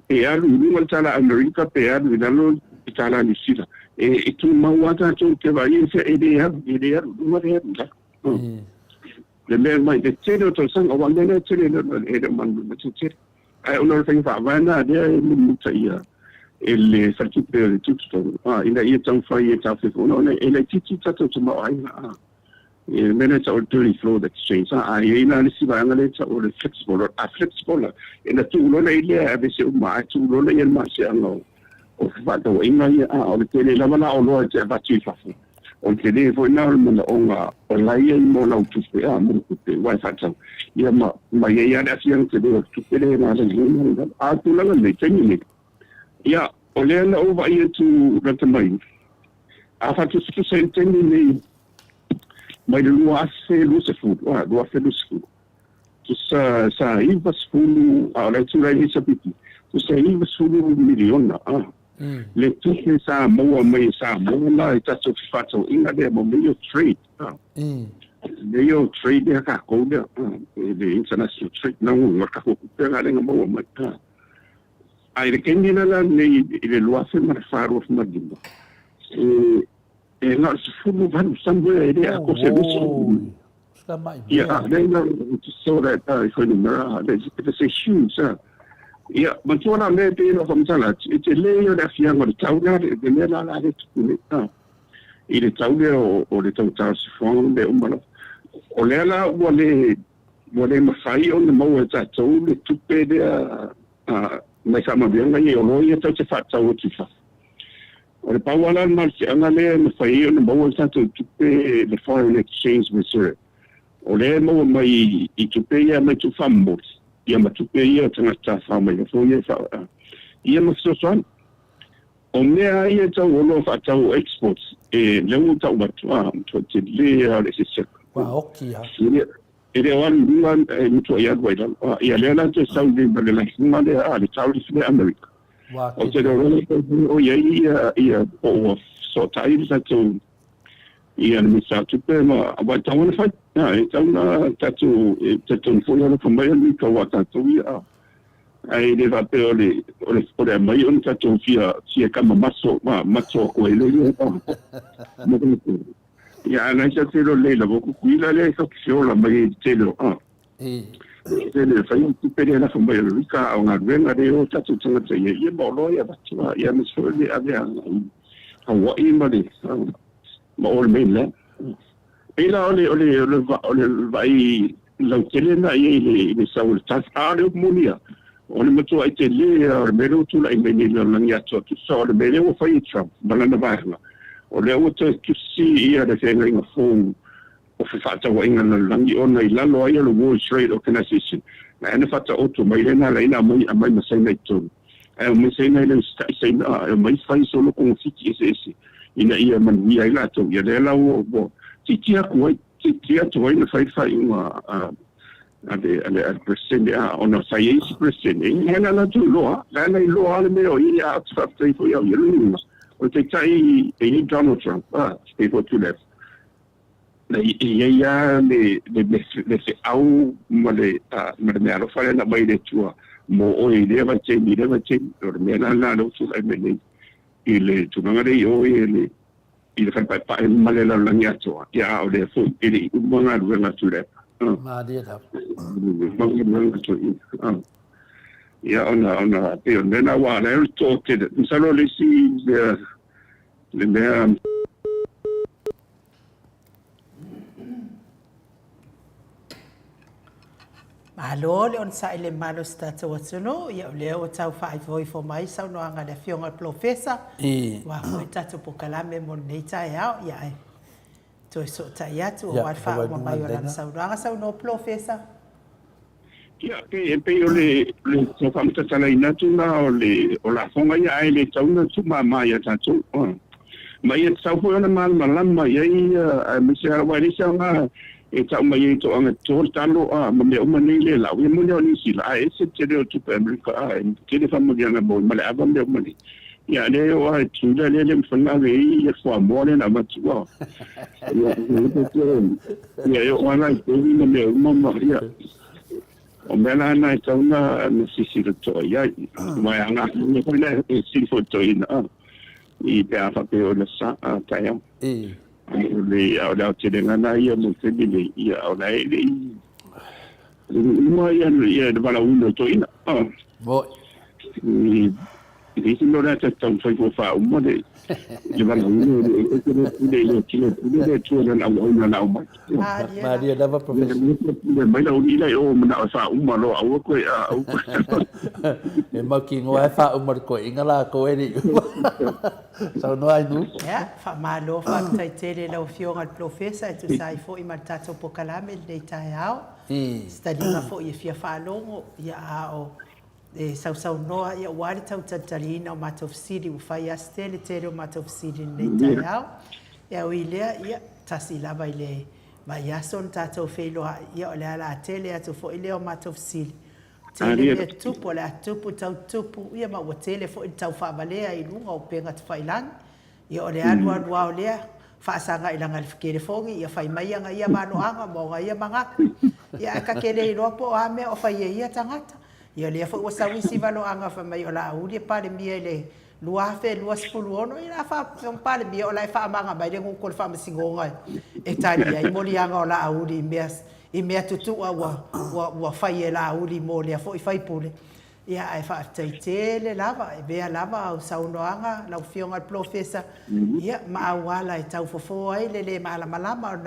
E alu ilunga tala Amerika pe alu inalo tala ni sila. E tu maua tātou te vai e de alu luma de alu. Le mea mai te tere o tō sanga wangene tere e de manu matu tere. Una thing fa vana dia muta ia ele farkipe le tutto ina ia tão fa ia tão fe ona ele titi tato tuma ai e manager or dirty flow exchange ina ni siba ngale ta or flexible ina tu lo ile ave se uma tu lo ia ma se ano o fa to ina ia o tele la mana o lo te bati fa o tele fo na o mana onga o la ia mo na tu pe mo te wa fa tau ia ma ia da siang te do tu pe na la tu la le teni ia o le na o va ia tu rata mai fa tu se teni ni mai lu asse lu se fu lu asse lu se tu sa iva sfulu la tu la isa piti tu sa iva sfulu miliona le tuke sa moa mai sa moa mai tato fato inga de mo meio trade meio trade ka ko de the international trade não ka ko pega lenga moa mai ai de kendina la nei le loafe mar faro of magimba e na sfulu van somewhere ide ko se biso yeah they know so that for the mirror it's a huge ia matuana me te no famtala te leo da fianga de tauna de mela la de tu I le taule o le tau se fong de umana o le la wale mafai o le mau ta tau le tupe de mai sama bianga I o lo ia tau te fa tau ti fa o le pawala mal si anga le mafai o le mau ta tau tupe the foreign exchange reserve o le mau mai I tupe ia mai tu fambos ia matupe ia tangata whamai fo ia wha ia masosoan o mea ia tau olo wha tau exports e leu tau matua to te lea le se seka oki ha e le wan luan mutua ia guaidan ia lea la te sau le male la hinga le tau le file Amerika o te rolo o ia ia o so tai sa tau ia ni sa tupe ma wa tau na fai tau na tatu foi ona fa mai ni ka wa tatu ia ai le va pe ole mai on tatu fia kama maso ko ele ia na sa te lo le la boku kuila le so ki ola mai te lo te le fai tupe na fa mai ni ka ona venga de o tatu tanga te ia mo lo ia va ia me so le avea wa I mali ma ol mele ila ole vai lau tele na le sau tas ale munia ole matua I te le mero tu la imeni la ngia to so le mele o fai Trump balana baila ole o te kisi ia de fenga inga fong o fata wa inga na langi ona I lalo ia le World Trade Organization na ena fata o tu mai lena la ina mai masai na tu mai sai na le sai na mai fai solo con fiti ese ina ia man ia ila to ia le la o titia tu na fai uma ale presidente ona sai presidente ina la tu lo la lo ale me o ia fai foi ia o te tai e Donald Trump stay for to left na ia le au male alo fare na mai de tua mo o ile va che o me na lo su ai me ile tu ngare yo ile kan pa male la langia tua ya o le fu ile mo na lu na tu le ma dia da ya ona pe ona wa na to ke salo le si le me Malo le on sa ile malo sta to watuno ia le o tau fa voi fo mai sa no anga le fionga professor wa ko tatu po kalame mo nei tai ao ia ai to so tai atu o wa fa o mai ora sa no professor ya pe yo le so fa mta tala ina tu na o la fonga ia ai le tau na tu ma mai ata tu mai sa fo ona mal malama ia me se wa ni sa nga e tau mai to anga to talo me o mani le la we mo ni si la e se te o tu pe america ke le famo dia na bo male aba me o mani ya le o ai tu le fana ve ia fo mo le na ma tu ya yo ona ko ni me o mo ya o mena na tau na si si to ya mai anga ni ko le si fo to ina i pe a fa pe o le sa ta ya le au te ngana ia mo te ni ia au lai mo ia de bala uno to ina bo ni no la ta tan foi fa mo de bala uno de to na na ma dia da professor mai la uni la o na fa uma lo au ko au e ma ki ngoa fa uma ko ingala ko eri sa no ai nu ya fa malo fa tai tele la fionga professor tu sai fo i matato po kalame de tai ao stadi na fo i fia fa longo ya o e sau noa ia wale tau tatalina o matofsiri u fai astele tere o matofsiri nei tai au ia o ilea ia tasi lava ile mai ason tatou feiloa ia o le ala atele atu fo ile o matofsiri tele le tupu le atupu tau tupu ia ma ua tele fo i tau whaamalea i lunga o penga tu whailangi ia o le alua lua o lea whaasanga i langa le whikere fongi ia whai maianga ia manoanga maunga ia mangaka ia ka kele i ropo o ame o whai ia tangata ia le fo sa wisi valo anga fa mai ola uri pale mia le lua fe lua spulu ono ina fa pale mia ola fa manga mai le ngol fa masingonga e tani ai moli anga ola uri i mea tutu wa fai la uri mo le fo i fai pule ia ai fa taitele lava e bea lava o sauno anga la fionga professor ia ma wala e tau fofo ai le malama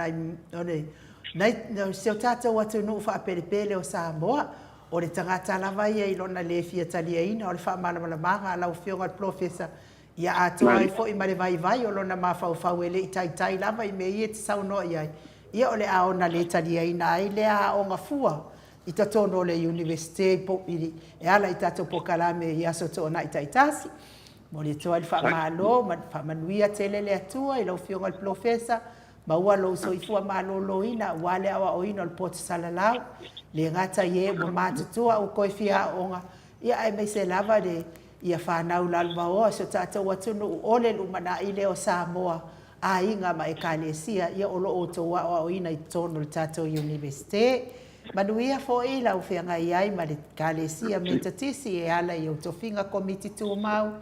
nai se tata watu no fa pele o Samoa o le tangata lava ia i lona le fia talia ina o le whaamalamalamaga lau fionga professor ia atoa i fo i mare vai o lona mawhau e le tai lava i me ia te sauno ia o le aona le talia ina ai le a o ngafua i tatono le university po i e ala i tato po kalame i aso to na i taitasi mo le toa i whaamalo whaamanuia tele le atua i lau fionga professor ma ua lo so i fua malo ina wale awa o ina o le poti salalau le ngata ye mo matutua o koi fia onga ia ai mai se lava de ia whanau lalma o so tata watunu ole lumana ile o Samoa a inga ma e kalesia ia olo o toa o ina i tono le tato university manuia fo ila u fia ngai ai ma le kalesia me tatisi e ala i o tofinga komiti tu mau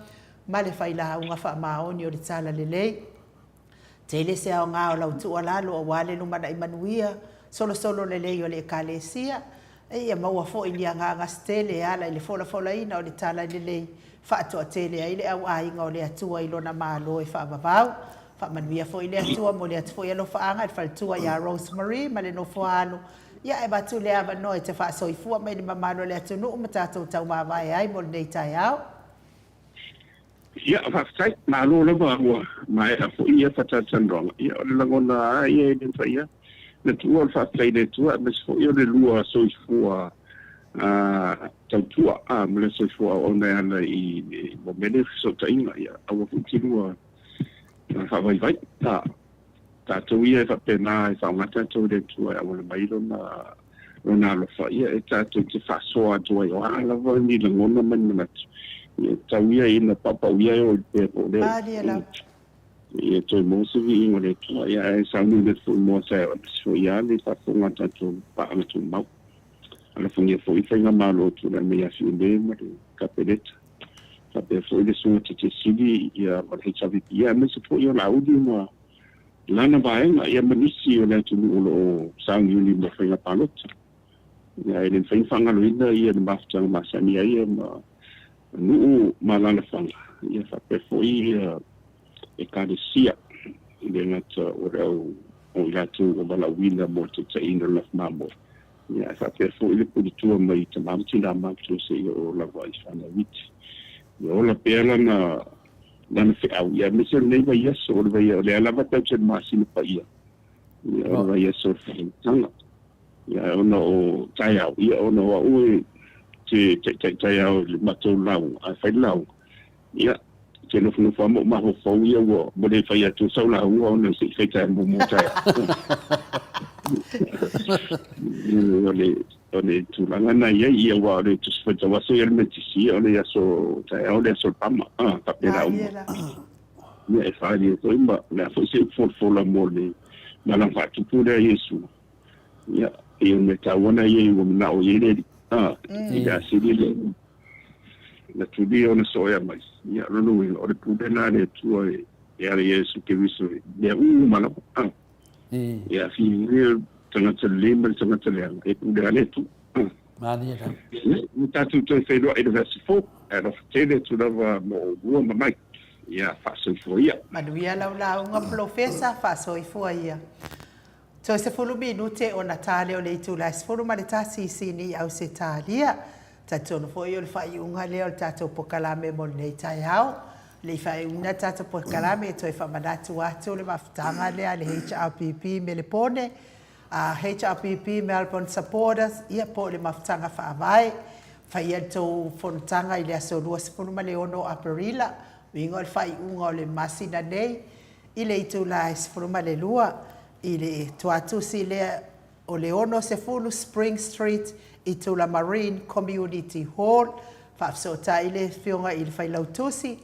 ma le faila unga wha maoni o le tala lelei tele se au ngā o lau tua lalo o wale lumana i manuia solo lelei o le kalesia ia maua fo i lia ngā stele ala i le fola ina o le tala lelei whaatua tele ai le au ainga o le atua i lona malo e whaamavau whaamanuia fo i le atua mo le atu fo i alo whaanga i whalatua ia Rosemary ma le no foano ia e batu le ava no e te whaasoifua mai le mamano le atu nuu matatou tau mawai ai mo le nei tai au ia whaakai malo le wahua mai a fo i a whatatan ia o le langona ia e le whaia le tua le whaakai le tua me se fo i o le lua soifua tautua me le soifua o nei ana i mo mene so tainga ia awa futilua whaavai tātou ia e whapena e whaamata tau le tua e awana mai rona alofa ia e tātou te whaasoa tua i o alawa ni langona mani manatu ia tauia ina papauia o le pe po le Pali ala. ia toi mo se vi ingo le tua ia e sauni le fu mo sa o so ia le fa funga tatu pa ana tu mau ala fungia fo i whainga malo tu na mea si ule ma le kapeleta sa pe fo i le sunga te sidi ia ma le HRVP ia me se fo i o la udi ma lana vaenga ia manisi o le tu o sauni uli ma whainga palota ia e le whainga loina ia le mafutanga masani ia ma nuu malana whanga ia sa pe fo i e kāresia i le ngata o reo o i latu o wala wina mo te taina laf mamo. Ia sa pe fo i le pulitua mai te mamti la mamti o se i o lava i whana witi. Ia o la pēla na lana whiau. Ia mese nei vai yaso o le vai o le alava tau te masina pa ia. Ia o le vai yaso o whaintanga. Ia ona o tai au. Ia ona o ue te tai au le matou lau. A whai lau. Ia ke no no famo ma ho fo ia wo mo le fai atu sau la ho no se fai ta mo mo ta ole tu la na ia wa le tu se fa wa so ia me ti si ole ya so ta ole so pama ta pera u ia e fa di to imba la fo se fo la mo le na la fa tu pu le yesu ia e me ta wona ia wo na o ye le ia si le na tudi ona soia mais ia no o le pudena le tua ia le yesu ke viso ia mala ia fi ni tanga tele mal tanga tele e pudena le tu mani era ni tatu to fe do university fo era tele tu lava mo rua mai ia fa so fo ia Manuia la unga profesa fa so fo ia. So se fulu minute o Natale o le itu la se fulu maletasi sini au se talia. Tatono fo yo le fai unga le o tato pokalame mo nei tai hao. Le fai una tato pokalame to fa manatu atu le mafutanga le ale HRPP me le pone. HRPP Melbourne supporters ia po le mafutanga fa vai. Fai to fontanga ile aso lua se fulu male ono aparila. Wingo le fai unga o le masina nei. Ile itu la se fulu male lua. Ile tuatu si le o le ono se fulu Spring Street i tula Marine Community Hall whaafsota i le whionga i le whailautusi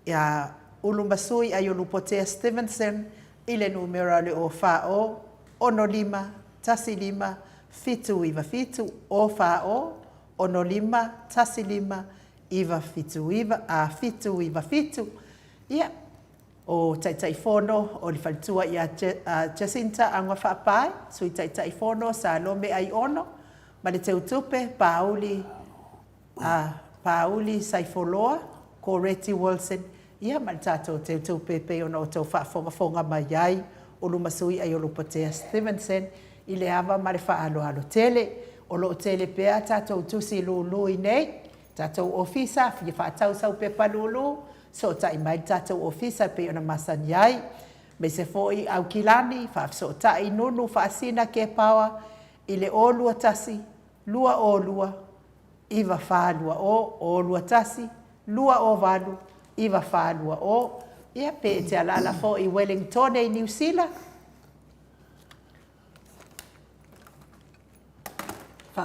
ia ulumasui a Yolupotea Stevenson i le numera le o whao ono lima tasi lima fitu iwa fitu o whao ono lima tasi lima iwa fitu iwa a fitu iwa fitu ia o taitai fono o le whalitua i a Jacinta angwa whaapai sui taitai fono sa lome ai ono ma le teutupe Pauli Saifoloa ko Reti Wilson ia ma le tatou teutupe pe ona o tau whaafonga mai ai o lumasui ai o Lupotea Stevenson i le ava ma le whaaloalo tele o lo tele pea tatou tusi lulu i nei tatou ofisa fia whaatau sau pe palulu so tai mai tatou ofisa pe ona masani ai me se foi au kilani so tai nunu whaasina ke pawa i le o lua tasi, lua o lua, iwa wha lua o lua tasi, lua o valu, iwa wha lua o. Ia pe te alala fo i Wellington e New Zealand.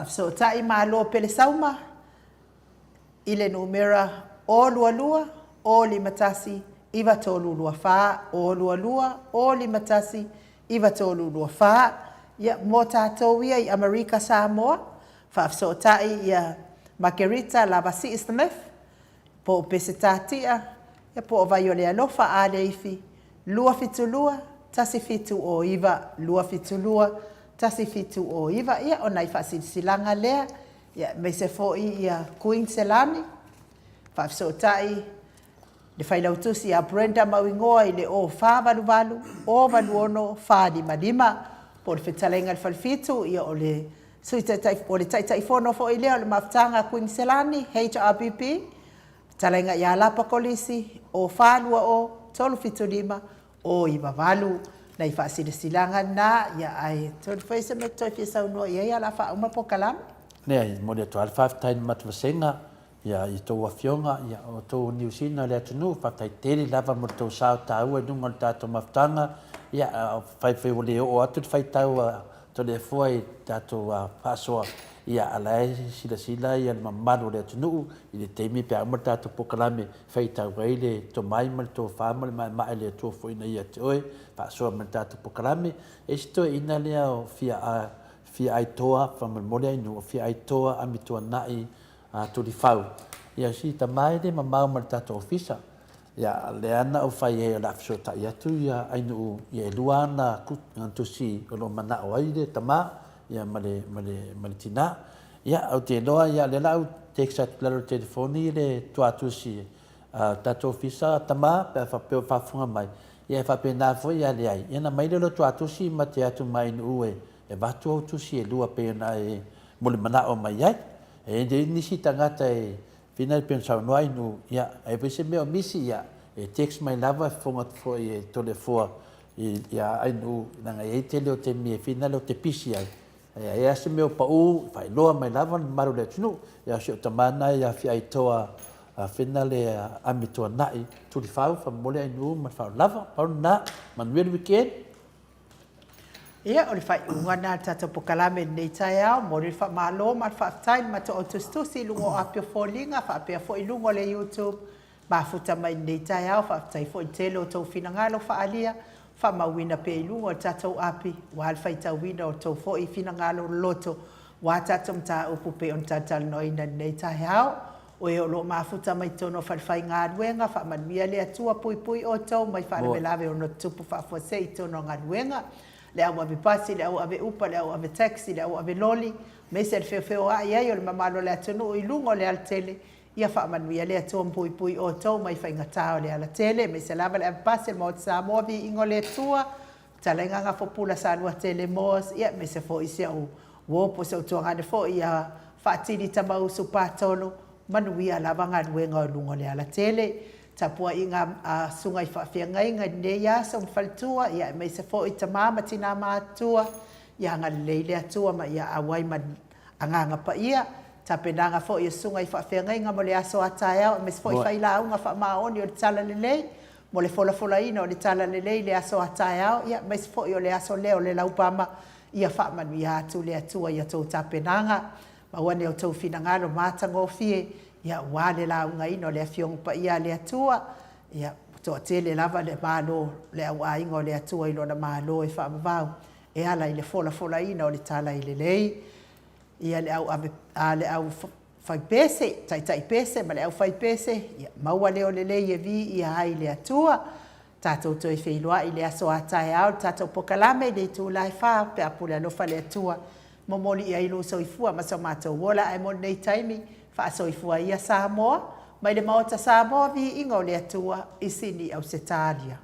So tai malo pele sauma, i le numera o lua lua, o lima tasi, iwa tolu lua wha, o lua lua, o lima tasi, iwa tolu lua wha. Ia mo tātou ia i Amerika Samoa, whaafsotai ia Margarita Lavasi Smith, po pese tātia, ia po vai o le alofa a leifi, lua fitu lua, tasi fitu o iwa, lua fitu lua, tasi fitu o iwa, ia o nai whasilanga lea, ia me se foi ia Queenselani, whaafsotai, le whailautusi a Brenda Mawingoa i le o whāwaluwalu, o waluono whālima, por fetalenga falfitu ia ole suita tai ole tai fono fo ile ole maftanga Queenselani HRPP talenga ya lapa kolisi o falua o tolu fitu lima o iba valu na ifasile silanga na ya ai tolu faisa me toi fisa no ia la fa uma pokalam ne mo le 12 time matvasenga ya i to afionga ya o to New Zealand le tunu fa tai tele lava mo to sa ta u no ngol ta to maftanga ia fai o le o atu fai tau to le foi tato pasoa ia ala sila ia le mamalu le atunuu i le teimi pe ama tatou pokalame faitau ai le tomai ma le tofā ma le maʻemaʻe le atua foʻina ia te oe faasoa ma le tatou pokalame e si toeina lea o fia aitoa faamolemole ainu o fia aitoa amituanaʻi tulifau ia si tamai le mamau ma le tatou ofisa ia le ana o fai e la fesotaʻi atu ia ainuu ia e lua ana tusi o loo manaʻo ai le tamā ia ma le tinā ia au te loa ia le lau teksa lalo telefoni le tuatusi tatou ofisa tamā pe faapeo faafoga mai ia e faapena foi ia leai ia na mai le lo tuatusi ma te atu mai nuu e vatu au tusi e lua pe ona e mo le manaʻo mai ai e le nisi tagata e fina le pena saunoa ai nu ia e pese mea o misi ia e text mai lava e foga foi e tolefua ia ai nu nanga e tele o te mie fina le o te pisi ai e ase mea o paʻū faailoa mai lava le malu le atunuu ia se o tamana ia fiaitoa fina le amituanaʻi tulifau faamole ainuu ma le faaolava paulana manuel weekend ia o le faiʻuga na tatou pokalame lenei taeao mo le faamālo ma le faafetai le matoʻo tusitusi luga o apio foliga faapea foʻi luga o le youtube mafuta mai lenei taeao faafetai foʻi tele o tou finagalo faalia faamauina pe i luga o le tatou api ua le faitauina o tou foʻi finagalo loloto ua tatou mataupu pe ona tatalanoina lenei taeao o e o loo mafuta mai tono falefaigaluega faamanuia le atua puipui outou mai faalevelave ona tupu faafuaseʻi tono galuega le au ave pasi, le au ave upa, le au ave taxi, le au ave loli, me se le feo ai ai o le mamalo le atunu i lungo le altele, ia faamanuia le atua mpui o tau mai faingatao le ala tele, me se lava le ave pasi, le maot sa movi ingo le atua, talenganga fopula sa lua tele moas, ia me se fo isi au wopo se utua ngane fo ia faatini tamau supatolo, manuia lava ngaluenga o lungo le ala tele, tapua i ngā sunga i whawhiangai ngā nei asa o mwhalitua, ia me se fo i tamā matina mātua, ia ngā leile atua ma ia awai ma anganga pa ia, tapena ngā fo i sunga i whawhiangai ngā mo le aso ataya, me se fo i whaila au ngā whaamaoni o le tala lelei, mo le fola ina o le tala lelei le aso ataya, ia me se fo i o le aso leo le laupama, ia whaamanu ia atu le atua ia tau tapenanga, ma wane o tau finangalo mātango fie, ia wale la unga ino le afiong pa ia le atua ia to tele lava le malo le au ingo le atua ilo na malo e fa mavau e ala ile fola ino le tala ile lei ia le au le au fai pese tai pese ma le au fai pese ia maua le o le lei e vi ia ai le atua tatou toi feiloa ile aso atai au tatou pokalame le tu lai fa pe apule no fa le atua momoli ia ilo soifua ma so matou wola ai mo nei taimi faasoifua ia Samoa, mai le maota Samoa vi ingo le atua i sini au Setalia.